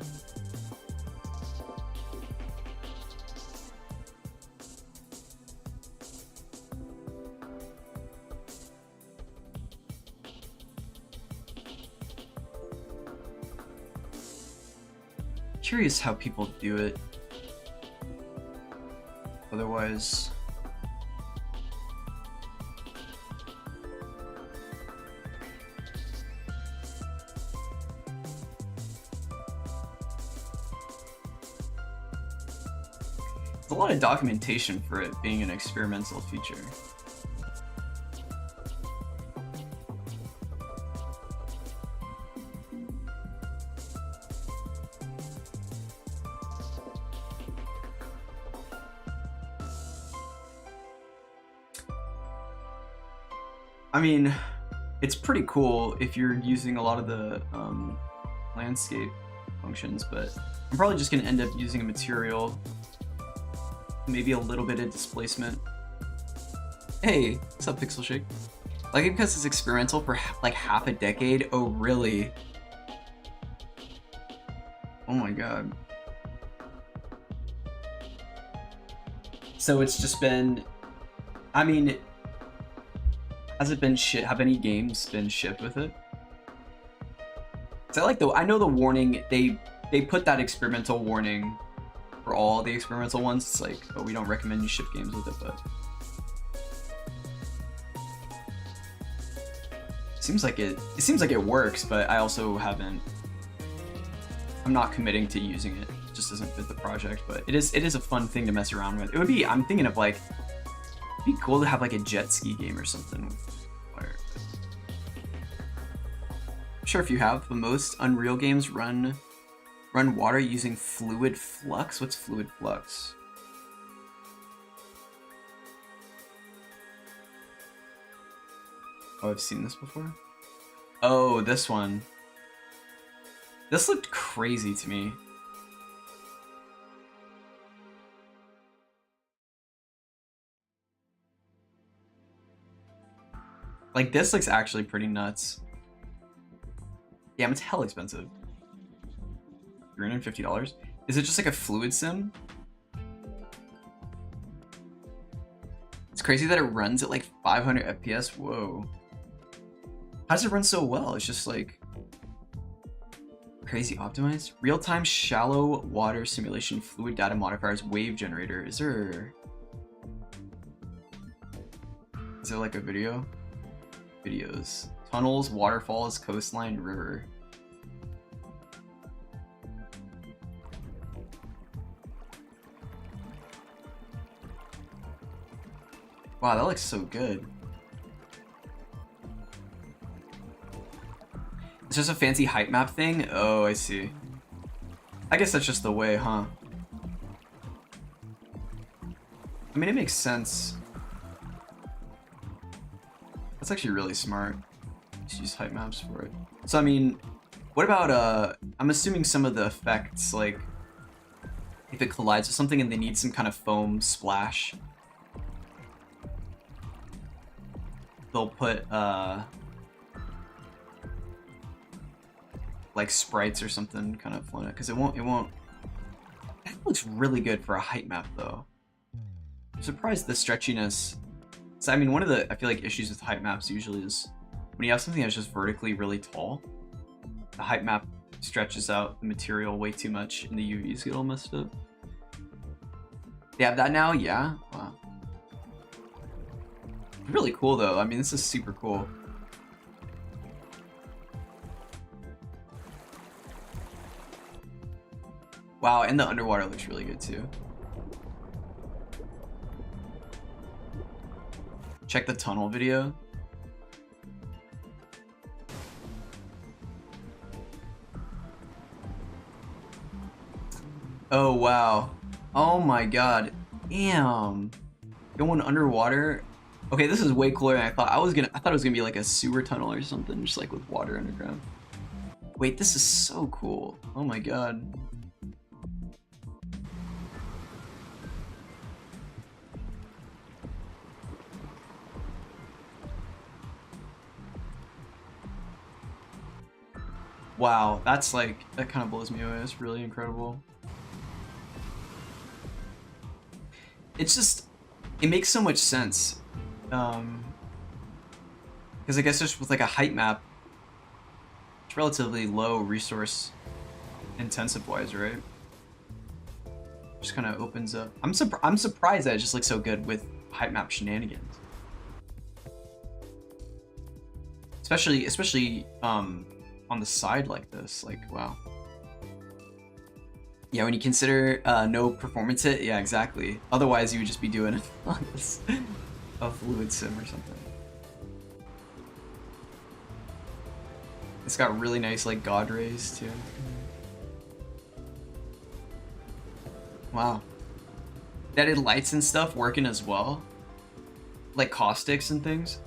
Curious how people do it. Otherwise, there's a lot of documentation for it being an experimental feature. I mean, it's pretty cool if you're using a lot of the landscape functions, but I'm probably just going to end up using a material, maybe a little bit of displacement. Hey, what's up, Pixel Shake? Like it because it's experimental for like half a decade. Oh, really? Oh my god. So it's just been, I mean, has it been have any games been shipped with it? So I know the warning, they put that experimental warning for all the experimental ones. It's like, oh, we don't recommend you ship games with it, but it seems like it works, but I also haven't, I'm not committing to using it. It just doesn't fit the project, but it is a fun thing to mess around with. It would be, I'm thinking of like, it'd be cool to have like a jet ski game or something with fire. I'm sure if you have, but most Unreal games run water using fluid flux. What's fluid flux? Oh, I've seen this before. Oh, this one. This looked crazy to me. Like, this looks actually pretty nuts. Damn, it's hell expensive. $350? Is it just like a fluid sim? It's crazy that it runs at like 500 FPS. Whoa. How does it run so well? It's just like crazy optimized. Real-time shallow water simulation fluid data modifiers wave generator. Is there like a video? Videos. Tunnels, waterfalls, coastline, river. Wow, that looks so good. It's just a fancy height map thing? Oh, I see. I guess that's just the way, huh? I mean, it makes sense. That's actually really smart. Just use height maps for it. So, I mean, what about, I'm assuming some of the effects, like, if it collides with something and they need some kind of foam splash, they'll put, like sprites or something kind of flown it, because it won't, that looks really good for a height map, though. I'm surprised the stretchiness. So, I mean, one of the, I feel like, issues with height maps usually is when you have something that's just vertically really tall, the height map stretches out the material way too much and the UVs get all messed up. They have that now? Yeah? Wow. Really cool, though. I mean, this is super cool. Wow, and the underwater looks really good, too. Check the tunnel video. Oh, wow. Oh my god. Damn. Going underwater. Okay, this is way cooler than I thought. I thought it was gonna be like a sewer tunnel or something, just like with water underground. Wait, this is so cool. Oh my god. Wow, that's like, that kind of blows me away. It's really incredible. It's just, it makes so much sense. Because I guess just with like a height map, it's relatively low resource intensive wise, right? Just kind of opens up. I'm surprised that it just looks so good with height map shenanigans. Especially on the side like this. Like, wow. Yeah, when you consider no performance hit, yeah, exactly. Otherwise, you would just be doing a fluid sim or something. It's got really nice like god rays too. Wow. That added lights and stuff working as well, like caustics and things.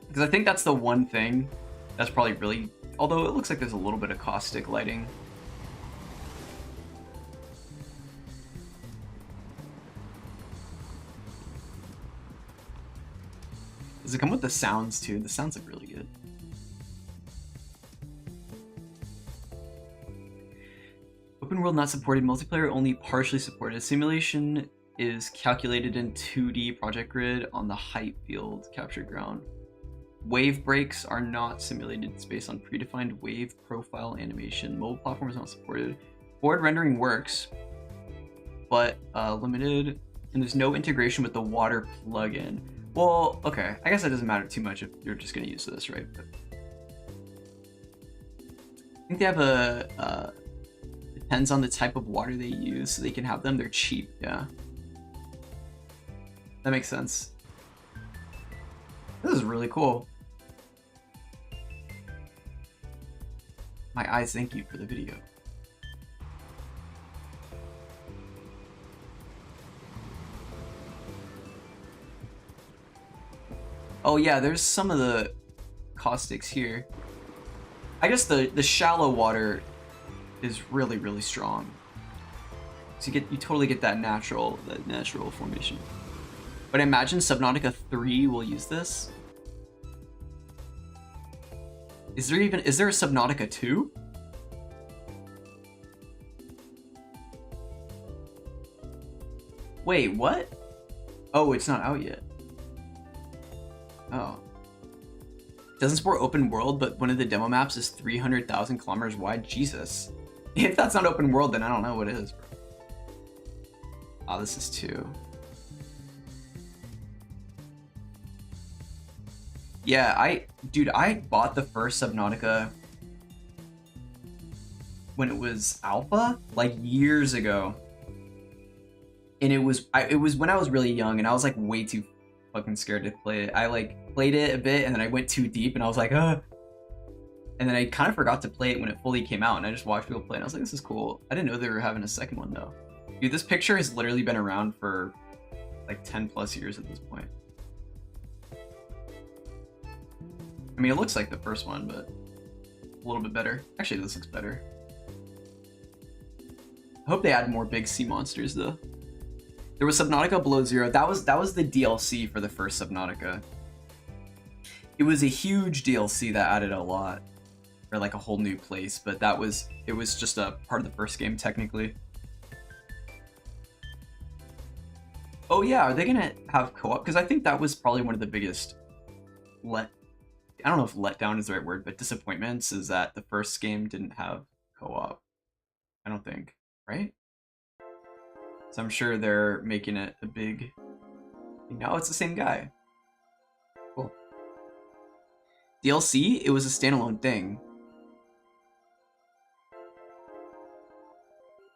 Because I think that's the one thing that's probably really. Although it looks like there's a little bit of caustic lighting. Does it come with the sounds too? The sounds look really good. Open world not supported, multiplayer only partially supported. Simulation is calculated in 2D project grid on the height field captured ground. Wave breaks are not simulated. It's based on predefined wave profile animation. Mobile platform is not supported. Board rendering works, but limited, and there's no integration with the water plugin. Well, okay, I guess that doesn't matter too much if you're just gonna use this, right? But I think they have a depends on the type of water they use, so they can have them. They're cheap, yeah. That makes sense. This is really cool. My eyes thank you for the video. Oh yeah, there's some of the caustics here. I guess the shallow water is really strong. So you totally get that natural formation. But I imagine Subnautica 3 will use this. Is there a Subnautica 2? Wait, what? Oh, it's not out yet. Oh. Doesn't support open world, but one of the demo maps is 300,000 kilometers wide. Jesus. If that's not open world, then I don't know what is. Oh, this is 2. Yeah, dude, I bought the first Subnautica when it was alpha, like years ago. And it was when I was really young, and I was like way too fucking scared to play it. I like played it a bit, and then I went too deep, and I was like, and then I kind of forgot to play it when it fully came out, and I just watched people play, and I was like, this is cool. I didn't know they were having a second one though. Dude, this picture has literally been around for like 10 plus years at this point. I mean, it looks like the first one, but a little bit better. Actually, this looks better. I hope they add more big sea monsters though. There was Subnautica Below Zero. That was the DLC for the first Subnautica. It was a huge DLC that added a lot, or like a whole new place. But it was just a part of the first game technically. Oh yeah, are they gonna have co-op? Because I think that was probably one of the biggest I don't know if letdown is the right word, but disappointments is that the first game didn't have co-op. I don't think, right? So I'm sure they're making it a big. Now it's the same guy. Cool. DLC? It was a standalone thing.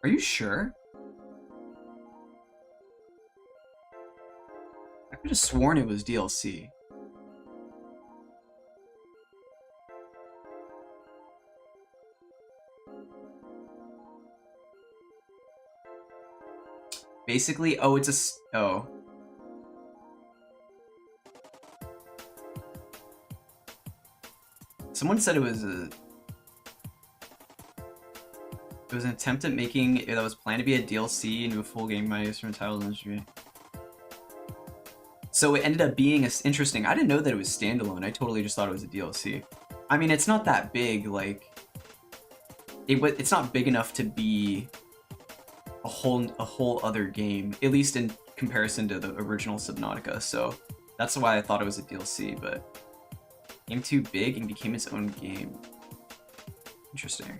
Are you sure? I could have sworn it was DLC. Basically, oh, it's a. Oh. Someone said it was an attempt at making it that was planned to be a DLC into a full game by from titles industry. So it ended up being interesting. I didn't know that it was standalone. I totally just thought it was a DLC. I mean, it's not that big. Like, it's not big enough to be a whole other game, at least in comparison to the original Subnautica. So that's why I thought it was a DLC. But became too big and became its own game. Interesting.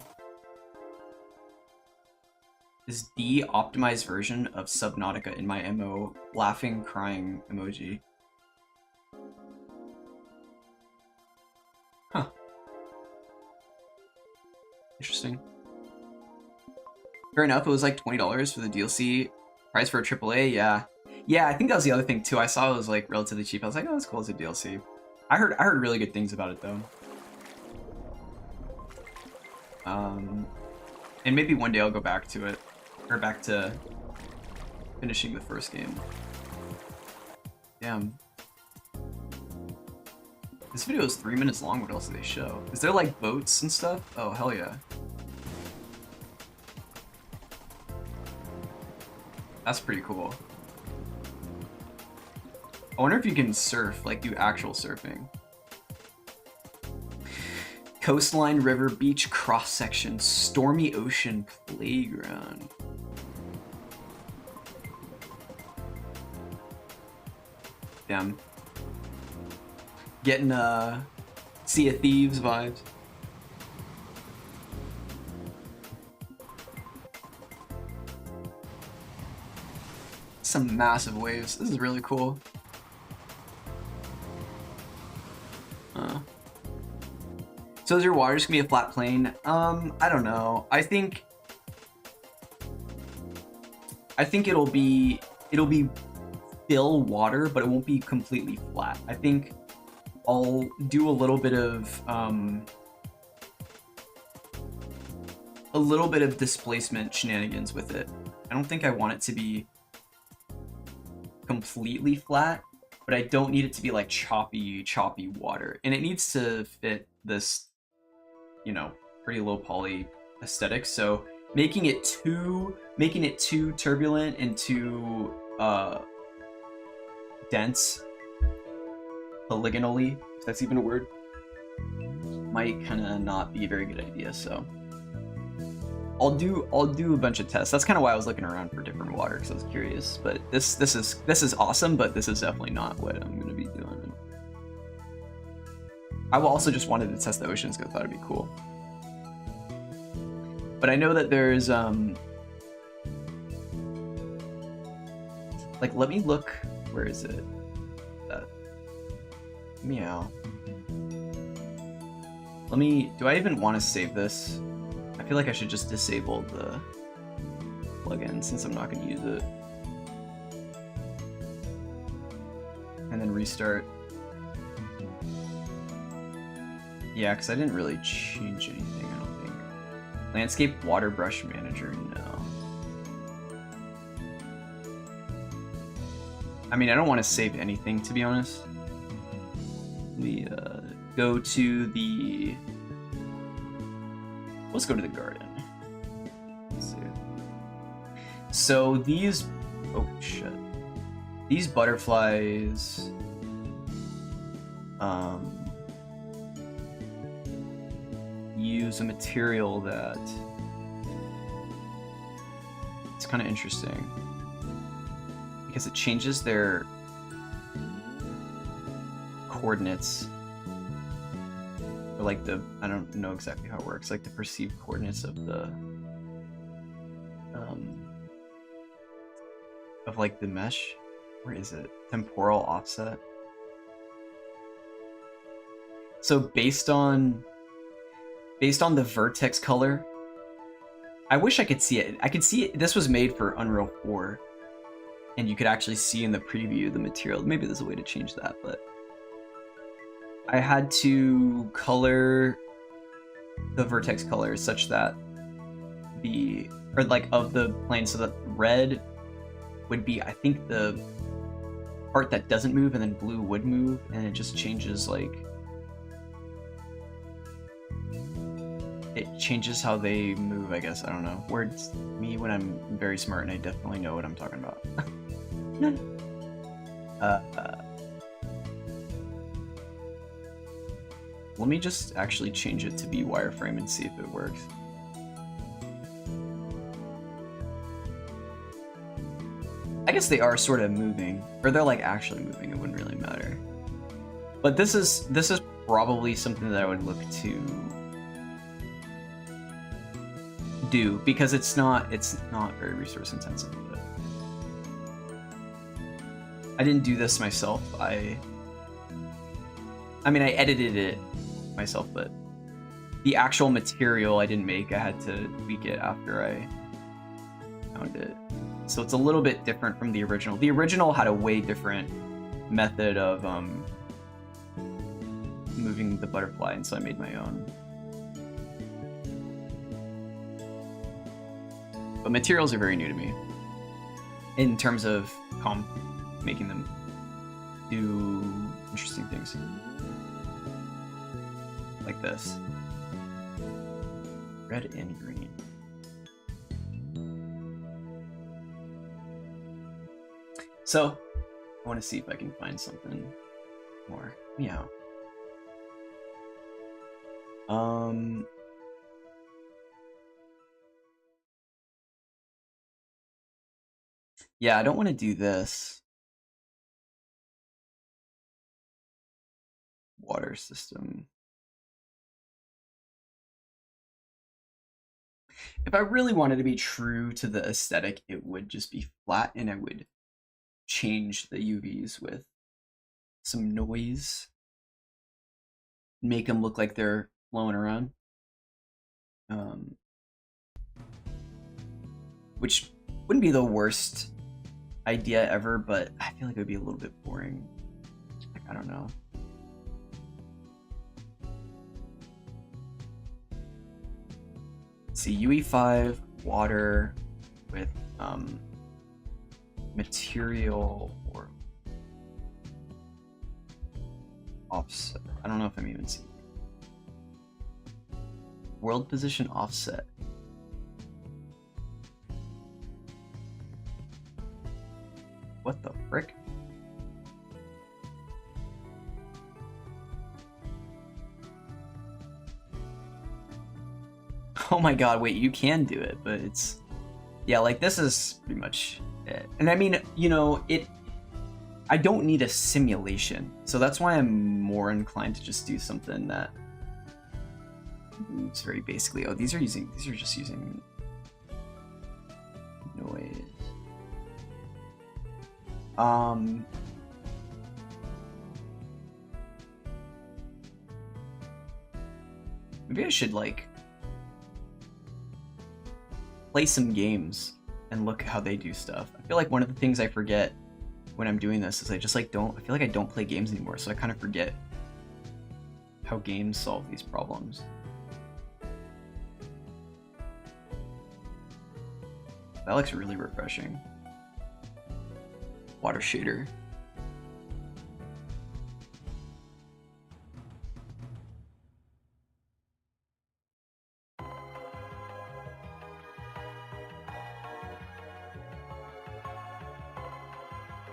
is the optimized version of Subnautica in my MO. Laughing, crying emoji. Huh. Interesting. Fair enough, it was like $20 for the DLC. Price for a AAA, yeah. Yeah, I think that was the other thing too. I saw it was like relatively cheap. I was like, oh, that's cool as a DLC. I heard really good things about it though. And maybe one day I'll go back to it, or back to finishing the first game. Damn. This video is 3 minutes long. What else do they show? Is there like boats and stuff? Oh, hell yeah. That's pretty cool. I wonder if you can surf, like do actual surfing. Coastline, river, beach, cross-section, stormy ocean, playground. Damn. Getting Sea of Thieves vibes. Some massive waves. This is really cool. So is your water just gonna be a flat plane? I don't know. I think it'll be fill water, but it won't be completely flat. I think I'll do a little bit of displacement shenanigans with it. I don't think I want it to be completely flat, but I don't need it to be like choppy water. And it needs to fit this, you know, pretty low poly aesthetic. So making it too turbulent and too dense polygonally, if that's even a word, might kind of not be a very good idea. So I'll do a bunch of tests. That's kind of why I was looking around for different water, because I was curious. But this is awesome, but this is definitely not what I'm gonna be doing. I also just wanted to test the oceans because I thought it'd be cool. But I know that there's like, let me look. Where is it? Meow. Let me. Do I even want to save this? I feel like I should just disable the plugin since I'm not going to use it. And then restart. Yeah, because I didn't really change anything, I don't think. Landscape Water Brush Manager, no. I mean, I don't want to save anything, to be honest. Let me go to the... Let's go to the garden. Let's see. So these... Oh, shit. These butterflies... use a material that... It's kind of interesting. Because it changes their coordinates, or like the, I don't know exactly how it works, like the perceived coordinates of the of like the mesh. Where is it? Temporal offset. So based on the vertex color, I wish I could see it. I could see it. This was made for Unreal 4, and you could actually see in the preview the material. Maybe there's a way to change that, but I had to color the vertex color such that of the plane, so that red would be, I think, the part that doesn't move, and then blue would move, and it just changes, like, it changes how they move, I guess. I don't know. Words me when I'm very smart, and I definitely know what I'm talking about. Let me just actually change it to be wireframe and see if it works. I guess they are sort of moving, or they're like actually moving. It wouldn't really matter. But this is probably something that I would look to do, because it's not very resource intensive. But I didn't do this myself. I mean, I edited it myself, but the actual material I didn't make. I had to tweak it after I found it. So it's a little bit different from the original. The original had a way different method of moving the butterfly, and so I made my own. But materials are very new to me in terms of making them do interesting things. Like this. Red and green. So, I want to see if I can find something more. Meow. Yeah, I don't want to do this. Water system. If I really wanted to be true to the aesthetic, it would just be flat, and I would change the UVs with some noise. Make them look like they're flowing around. Which wouldn't be the worst idea ever, but I feel like it would be a little bit boring. Like, I don't know. Let's see, UE5 water with material or offset. I don't know if I'm even seeing it. World position offset. What the frick? Oh my god, wait, you can do it, but it's... Yeah, like, this is pretty much it. And I mean, you know, I don't need a simulation, so that's why I'm more inclined to just do something that moves very basically. Oh, these are just using noise. Maybe I should, like, play some games and look how they do stuff. I feel like one of the things I forget when I'm doing this is I just, like, I feel like I don't play games anymore, so I kind of forget how games solve these problems. That looks really refreshing. Water shader.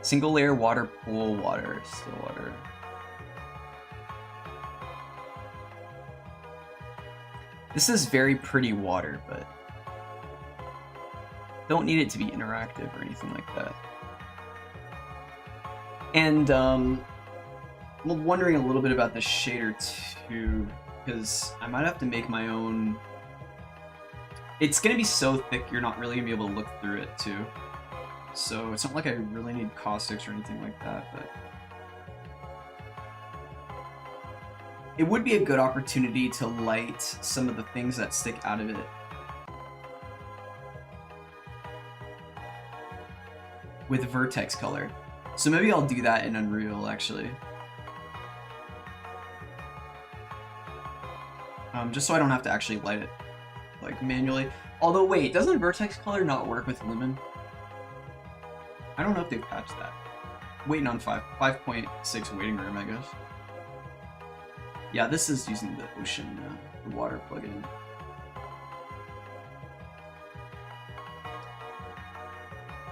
Single layer water, pool water, still water. This is very pretty water, but don't need it to be interactive or anything like that. And I'm wondering a little bit about the shader too, because I might have to make my own. It's gonna be so thick you're not really gonna be able to look through it too. So it's not like I really need caustics or anything like that, but it would be a good opportunity to light some of the things that stick out of it. With vertex color. So maybe I'll do that in Unreal, actually. Just so I don't have to actually light it, like, manually. Although, wait, doesn't vertex color not work with Lumen? I don't know if they've patched that. Waiting on 5.6 waiting room, I guess. Yeah, this is using the ocean, the water plugin.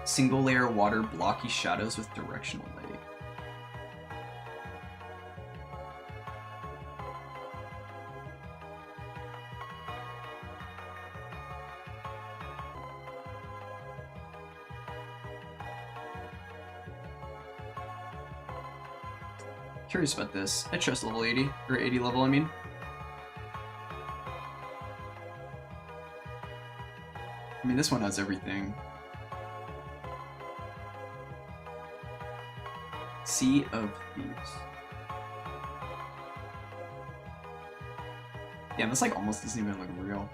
Single layer water blocky shadows with directional light. Curious about this. I trust level 80, or 80 level, I mean. mean, this one has everything. Sea of Thieves. Damn, this like almost doesn't even look real.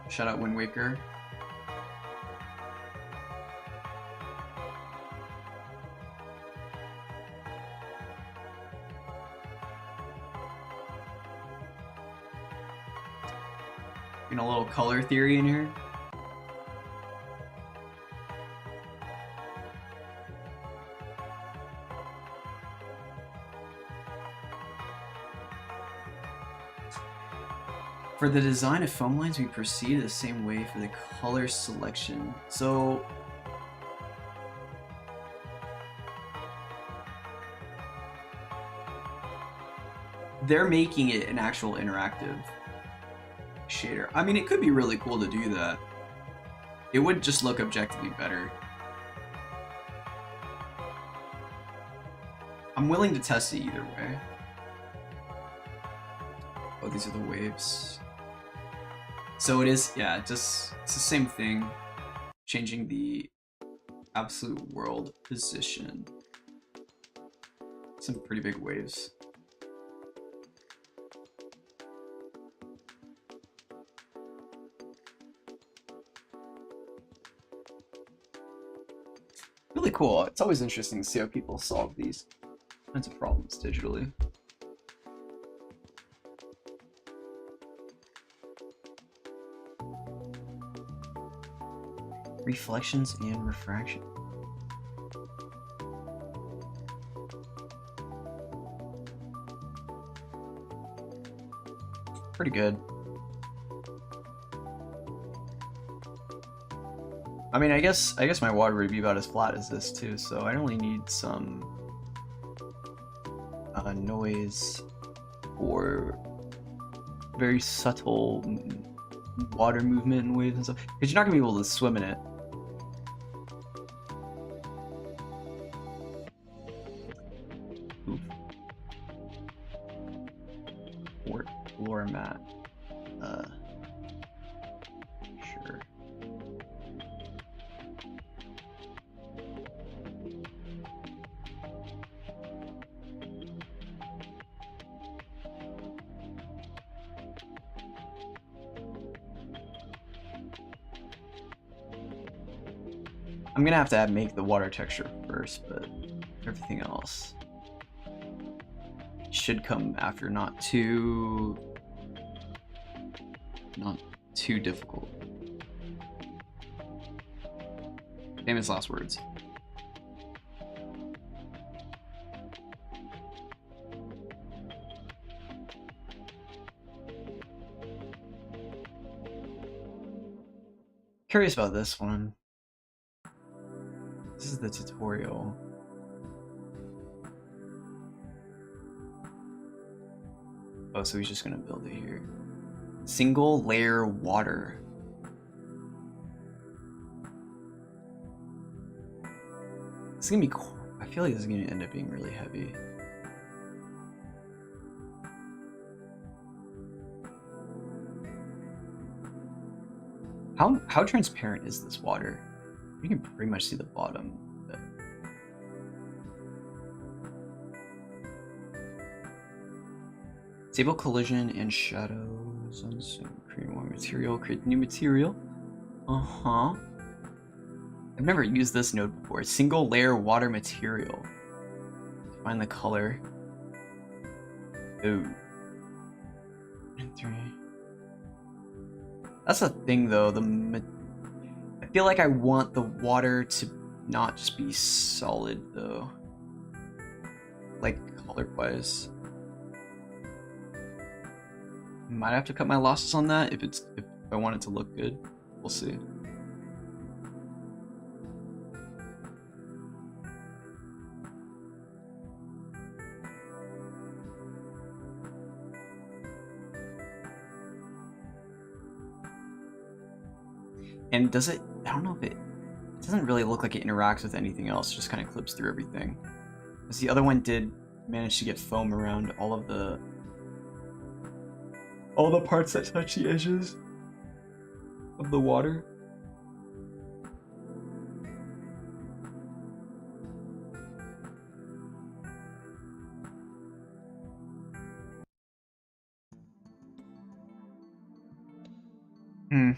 Shout out Wind Waker. You know, a little color theory in here. For the design of foam lines, we proceed the same way for the color selection. So they're making it an actual interactive shader. I mean, it could be really cool to do that. It would just look objectively better. I'm willing to test it either way. Oh, these are the waves. So it is, yeah, it's the same thing. Changing the absolute world position. Some pretty big waves. Really cool. It's always interesting to see how people solve these kinds of problems digitally. Reflections and refraction. Pretty good. I mean, I guess my water would be about as flat as this too, so I only need some noise or very subtle water movement and waves and stuff, because you're not gonna be able to swim in it. Oof. Or floor mat. Sure. I'm gonna have to make the water texture first, but everything else should come after. Not too difficult. Famous last words. Curious about this one. This is the tutorial. Oh, so he's just gonna build it here. Single layer water. It's gonna be cool. I feel like this is gonna end up being really heavy. How transparent is this water? You can pretty much see the bottom of it. Disable collision and shadows on create more material, create new material. Uh-huh. I've never used this node before. Single layer water material. Find the color. Ooh. And 3. That's the thing though, I feel like I want the water to not just be solid though. Like color-wise. Might have to cut my losses on that if I want it to look good. We'll see. And does it, I don't know if it doesn't really look like it interacts with anything else, it just kind of clips through everything. Because the other one did manage to get foam around all the parts that touch the edges. of the water. Hmm.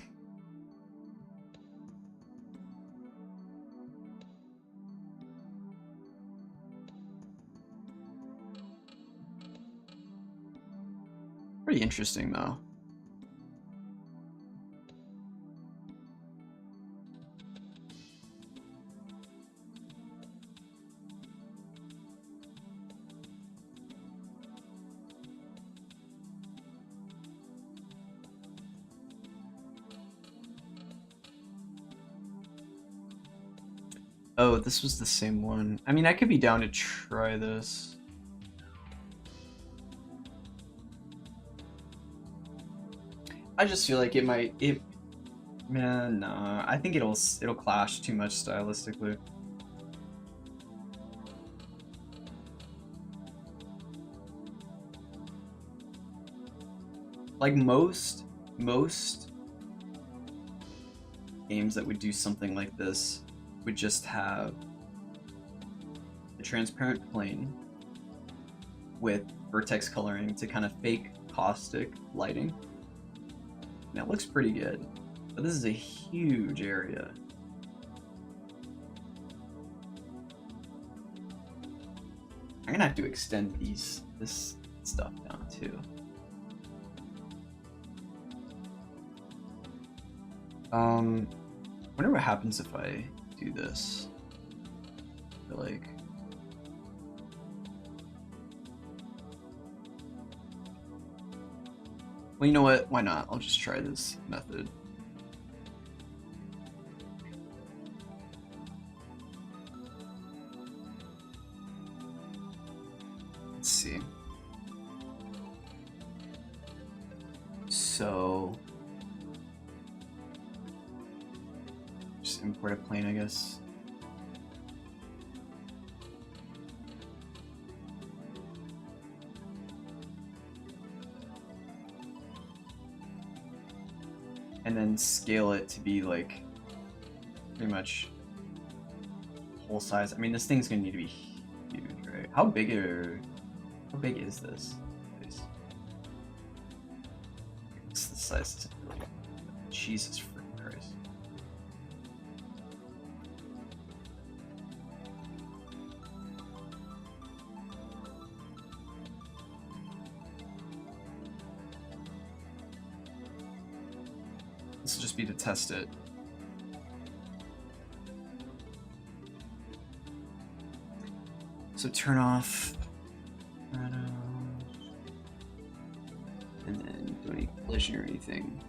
Pretty interesting though. Oh, this was the same one. I mean, I could be down to try this. I just feel like man, nah. I think it'll clash too much stylistically. Like most games that would do something like this would just have a transparent plane with vertex coloring to kind of fake caustic lighting. And it looks pretty good, but this is a huge area. I'm gonna have to extend this stuff down too. Wonder what happens if I do this. I feel like well, you know what? Why not? I'll just try this method. Let's see. So just import a plane, I guess. And then scale it to be like pretty much whole size. I mean, this thing's gonna need to be huge, right? How big is this place? It's the size. Jesus freaking Christ. This will just be to test it. So turn off and then do any collision or anything.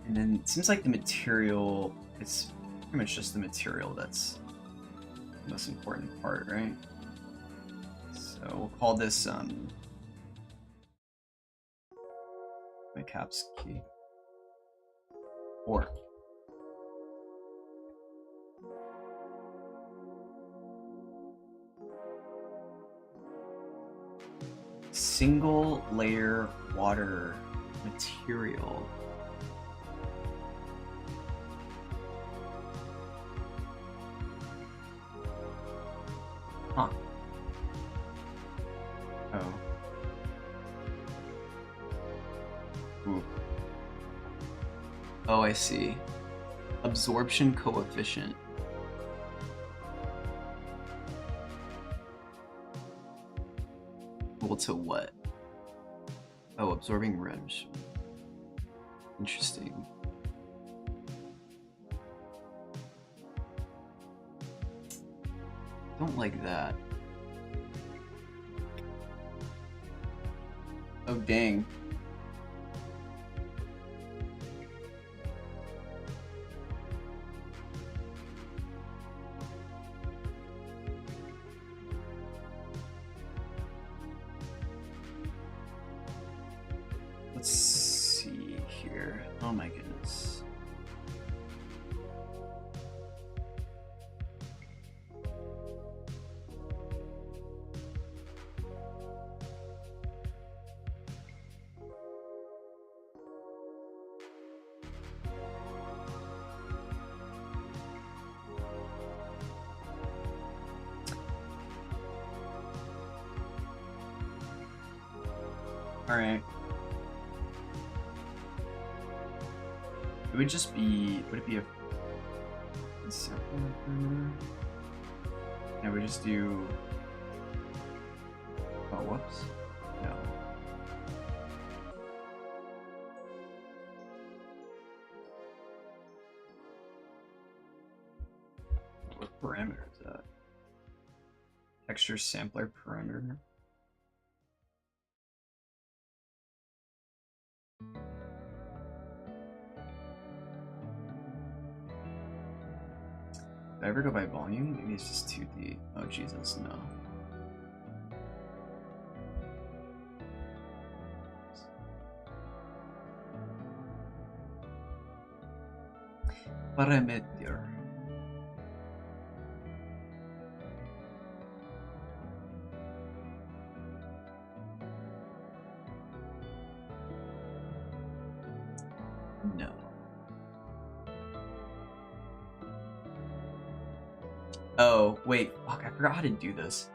And then it seems like the material, it's pretty much just the material that's the most important part, right? So we'll call this my caps key 4. Single layer water material. Huh. Oh. Ooh. Oh, I see. Absorption coefficient. Equal to what? Oh, absorbing rims. Interesting. Don't like that. Oh, dang. Let's see here. Oh my goodness. Alright. It would just be, would it be a sample parameter? And we just do, oh, whoops, no. What parameter is that? Texture sampler parameter. Did I ever go by volume? Maybe it's just 2D. Oh Jesus, no. Parameter. No. Oh, wait, fuck, I forgot how to do this.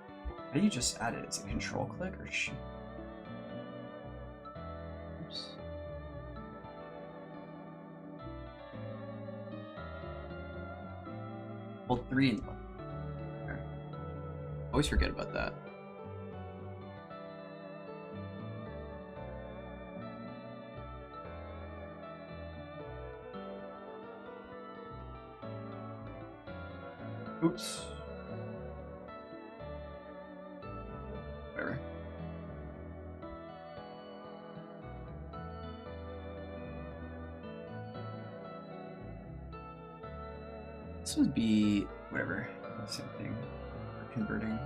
How do you just add it? Is it control click or shift? Oops. Hold 3 and okay. Always forget about that. Oops. Whatever. This would be whatever. Same thing. We're converting.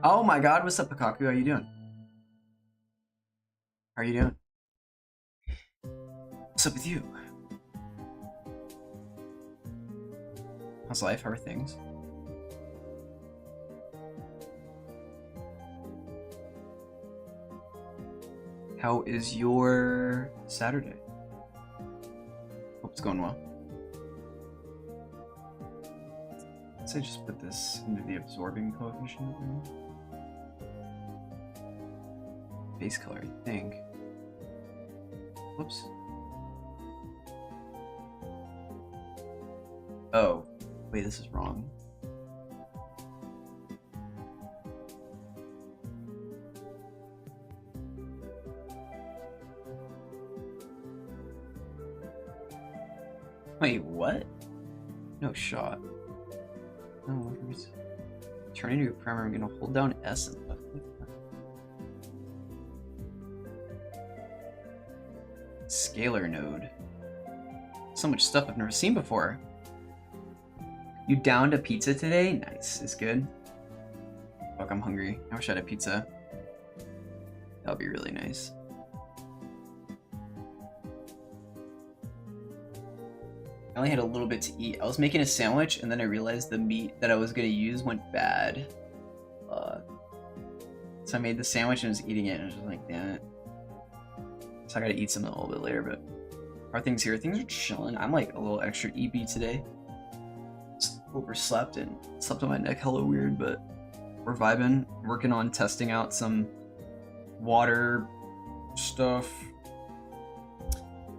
Oh my god, what's up, Pikaku? How you doing? How are you doing? What's up with you? How's life? How are things? How is your Saturday? Hope it's going well. So I just put this into the absorbing coefficient. Base color, I think. Whoops. Oh, wait, this is wrong. Wait, what? No shot. No, turn into a primer. I'm gonna hold down S and left click. Scalar node. So much stuff I've never seen before. You downed a pizza today? Nice. It's good. Fuck, I'm hungry. I wish I had a pizza. That would be really nice. I only had a little bit to eat. I was making a sandwich and then I realized the meat that I was going to use went bad. So I made the sandwich and was eating it and I was just like, damn it. So I gotta eat something a little bit later, but how are things here? Things are chilling. I'm like a little extra EB today. Just overslept and slept on my neck hella weird, but we're vibing. Working on testing out some water stuff.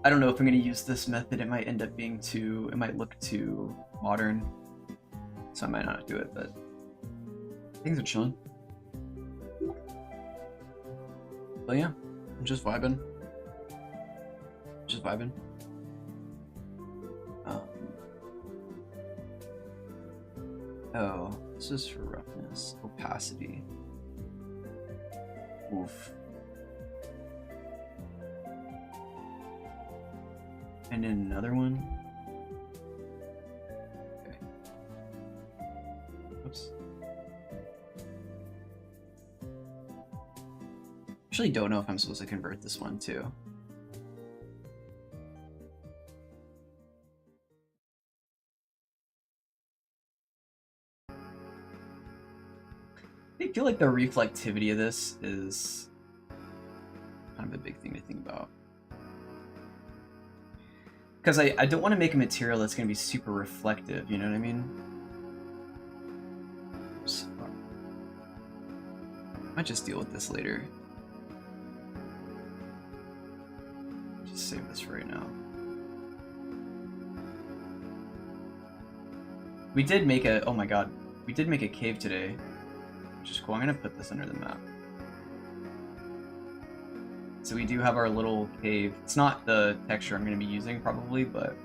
I don't know if I'm gonna use this method. It might end up being too, it might look too modern. So I might not do it, but things are chilling. But yeah, I'm just vibing. Just vibing. Oh, this is for roughness. Opacity. Oof. And then another one. Okay. Oops. Actually don't know if I'm supposed to convert this one too. I feel like the reflectivity of this is kind of kind of a big thing to think about. Because I don't want to make a material that's going to be super reflective, you know what I mean? Oops. I might just deal with this later. Just save this for right now. We did make a, oh my god, we did make a cave today, which is cool. I'm going to put this under the map. So we do have our little cave. It's not the texture I'm going to be using probably, but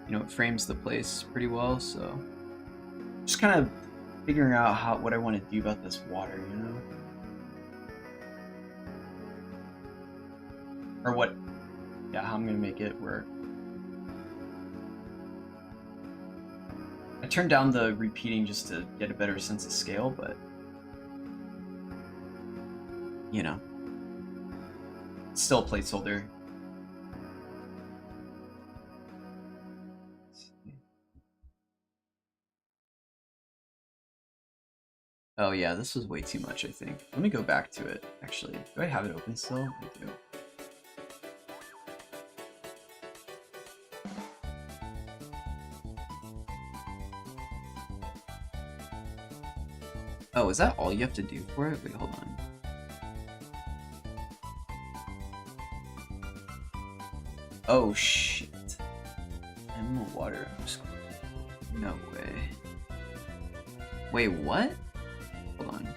you know, it frames the place pretty well, so just kind of figuring out what I want to do about this water, you know? Or what, yeah, how I'm going to make it work. I turned down the repeating just to get a better sense of scale, but you know, it's still a placeholder. Oh yeah, this was way too much, I think. Let me go back to it, actually. Do I have it open still? I do. Oh, is that all you have to do for it? Wait, hold on. Oh shit. Emerald water. No way. Wait, what? Hold on.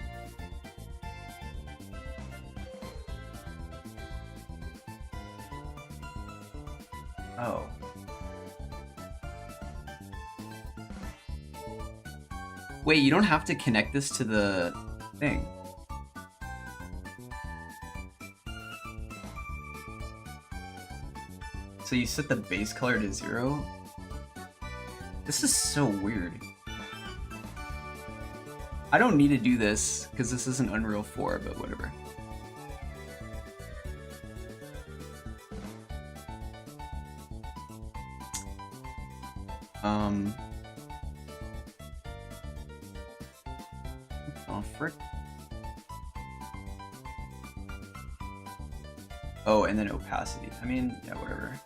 Oh. Wait, you don't have to connect this to the thing. So you set the base color to 0? This is so weird. I don't need to do this, because this isn't Unreal 4, but whatever. Oh, frick. Oh, and then opacity. I mean, yeah, whatever.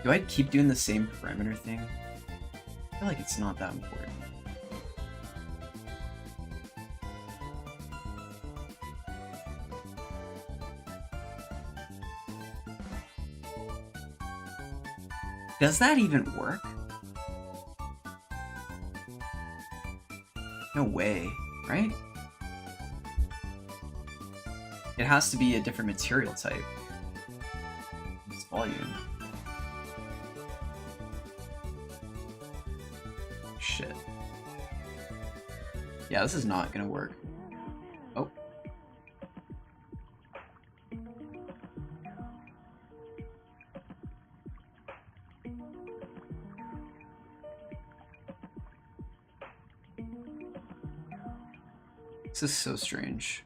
Do I keep doing the same parameter thing? I feel like it's not that important. Does that even work? No way, right? It has to be a different material type. It's volume. Shit. Yeah, this is not gonna work. Oh. This is so strange.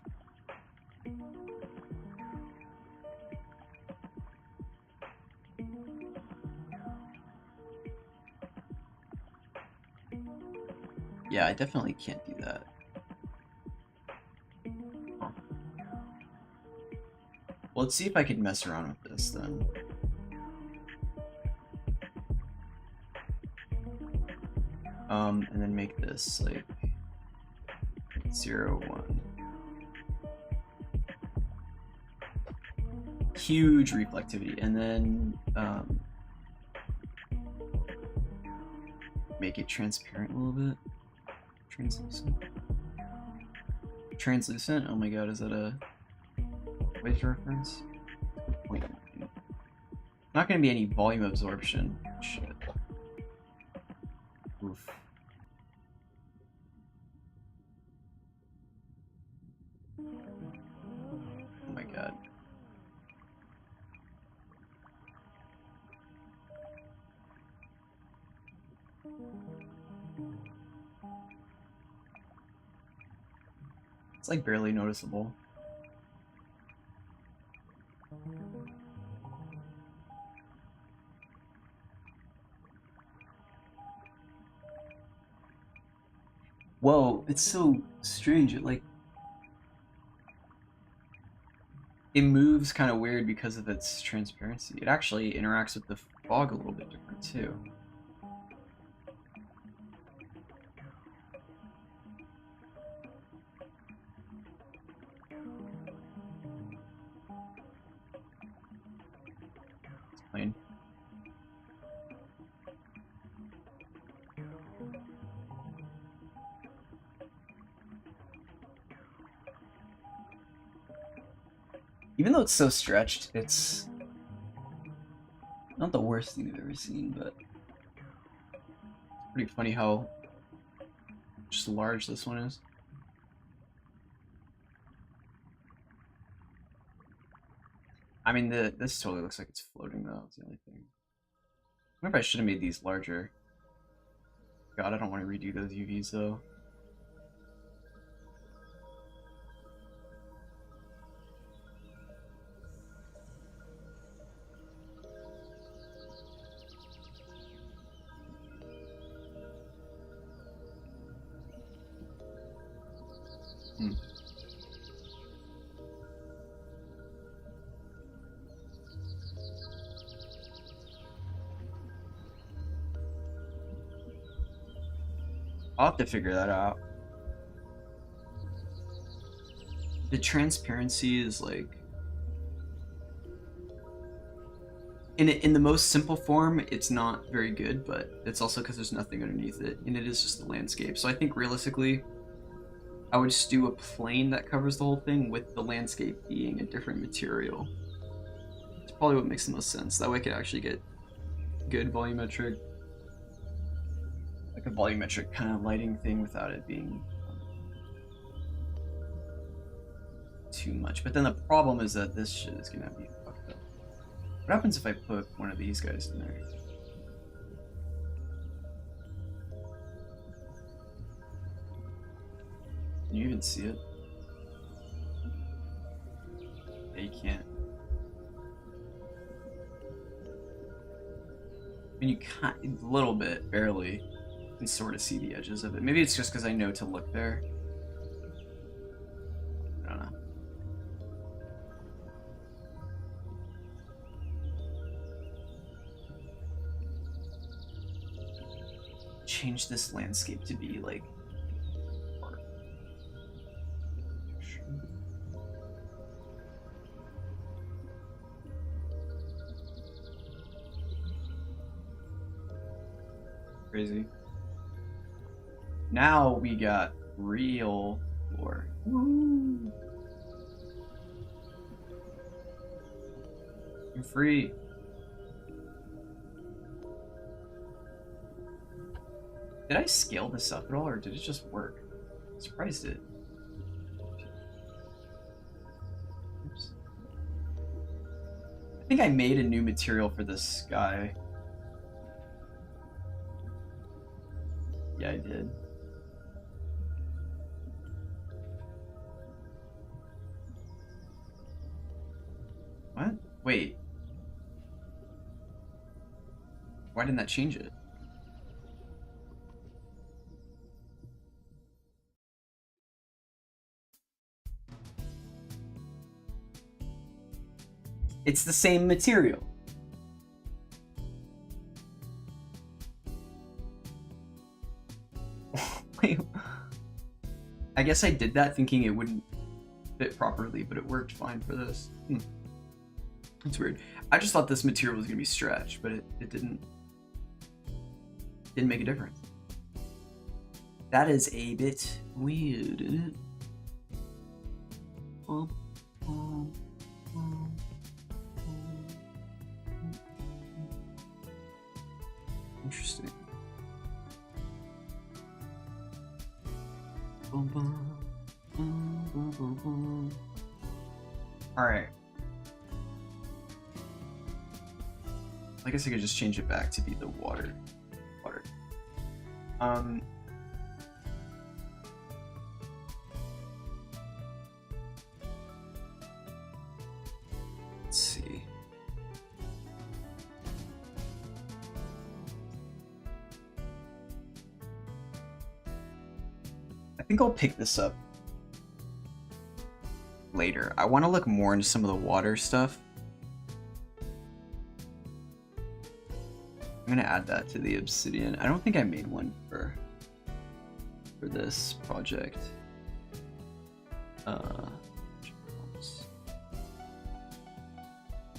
Yeah, I definitely can't do that. Huh. Well, let's see if I can mess around with this then. And then make this like 0, 1. Huge reflectivity, and then make it transparent a little bit. Translucent. Translucent? Oh my god, is that a waves reference? Wait. Not gonna be any volume absorption. Shit. Oof. Oh my god. It's like barely noticeable. Whoa, it's so strange. It moves kind of weird because of its transparency. It actually interacts with the fog a little bit different too. It's plain. Even though it's so stretched, it's not the worst thing I've ever seen, but it's pretty funny how just large this one is. I mean, this totally looks like it's floating though. It's the only thing. I wonder if I should have made these larger. God, I don't want to redo those UVs though. I'll have to figure that out. The transparency is like in the most simple form, it's not very good, but it's also because there's nothing underneath it, and it is just the landscape. So I think realistically, I would just do a plane that covers the whole thing with the landscape being a different material. It's probably what makes the most sense. That way I could actually get good volumetric, like a volumetric kind of lighting thing without it being too much. But then the problem is that this shit is gonna be fucked up. What happens if I put one of these guys in there? Can you even see it? Yeah, you can't. I mean, you can't, a little bit, barely. You can sort of see the edges of it. Maybe it's just because I know to look there. I don't know. Change this landscape to be like crazy. Now we got real lore. Woo! I'm free. Did I scale this up at all, or did it just work? I'm surprised it. Oops. I think I made a new material for this sky. Yeah, I did. What? Wait. Why didn't that change it? It's the same material. Wait. I guess I did that thinking it wouldn't fit properly, but it worked fine for this. It's weird. I just thought this material was gonna be stretched, but it didn't make a difference. That is a bit weird, isn't it? Interesting. Alright. I guess I could just change it back to be the water. Let's see. I think I'll pick this up later. I want to look more into some of the water stuff. I'm gonna add that to the obsidian. I don't think I made one for this project. I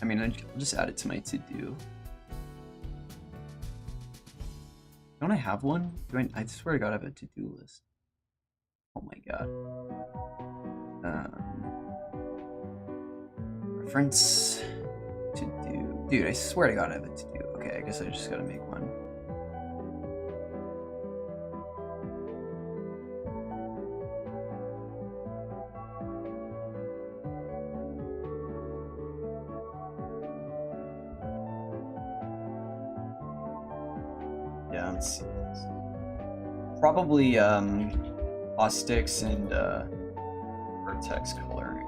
mean, I'll just add it to my to-do. Don't I have one? I swear to God, I have a to-do list. Oh my God. Reference to-do. Dude, I swear to God, I have a to-do. Okay, I guess I just gotta make one. Yeah, let's see. Probably caustics and vertex coloring.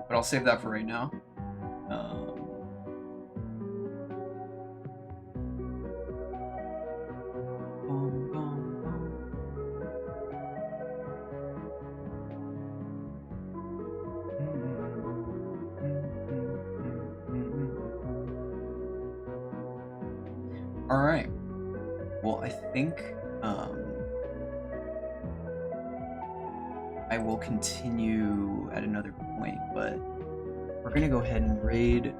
But I'll save that for right now. All right. Well, I think I will continue at another point, but we're gonna go ahead and raid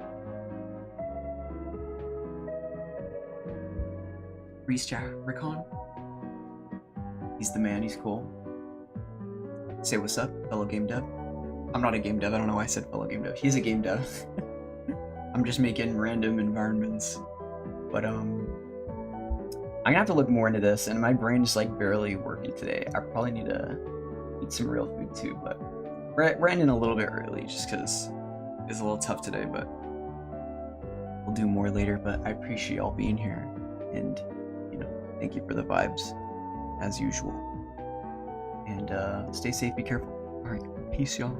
Reese Ricon. He's the man. He's cool. Say what's up, fellow game dev. I'm not a game dev. I don't know why I said fellow game dev. He's a game dev. I'm just making random environments. But I'm gonna have to look more into this, and my brain's like barely working today. I probably need to eat some real food too, but we're ending a little bit early just because it's a little tough today, but we'll do more later. But I appreciate y'all being here, and thank you for the vibes as usual. And stay safe, be careful. All right, peace, y'all.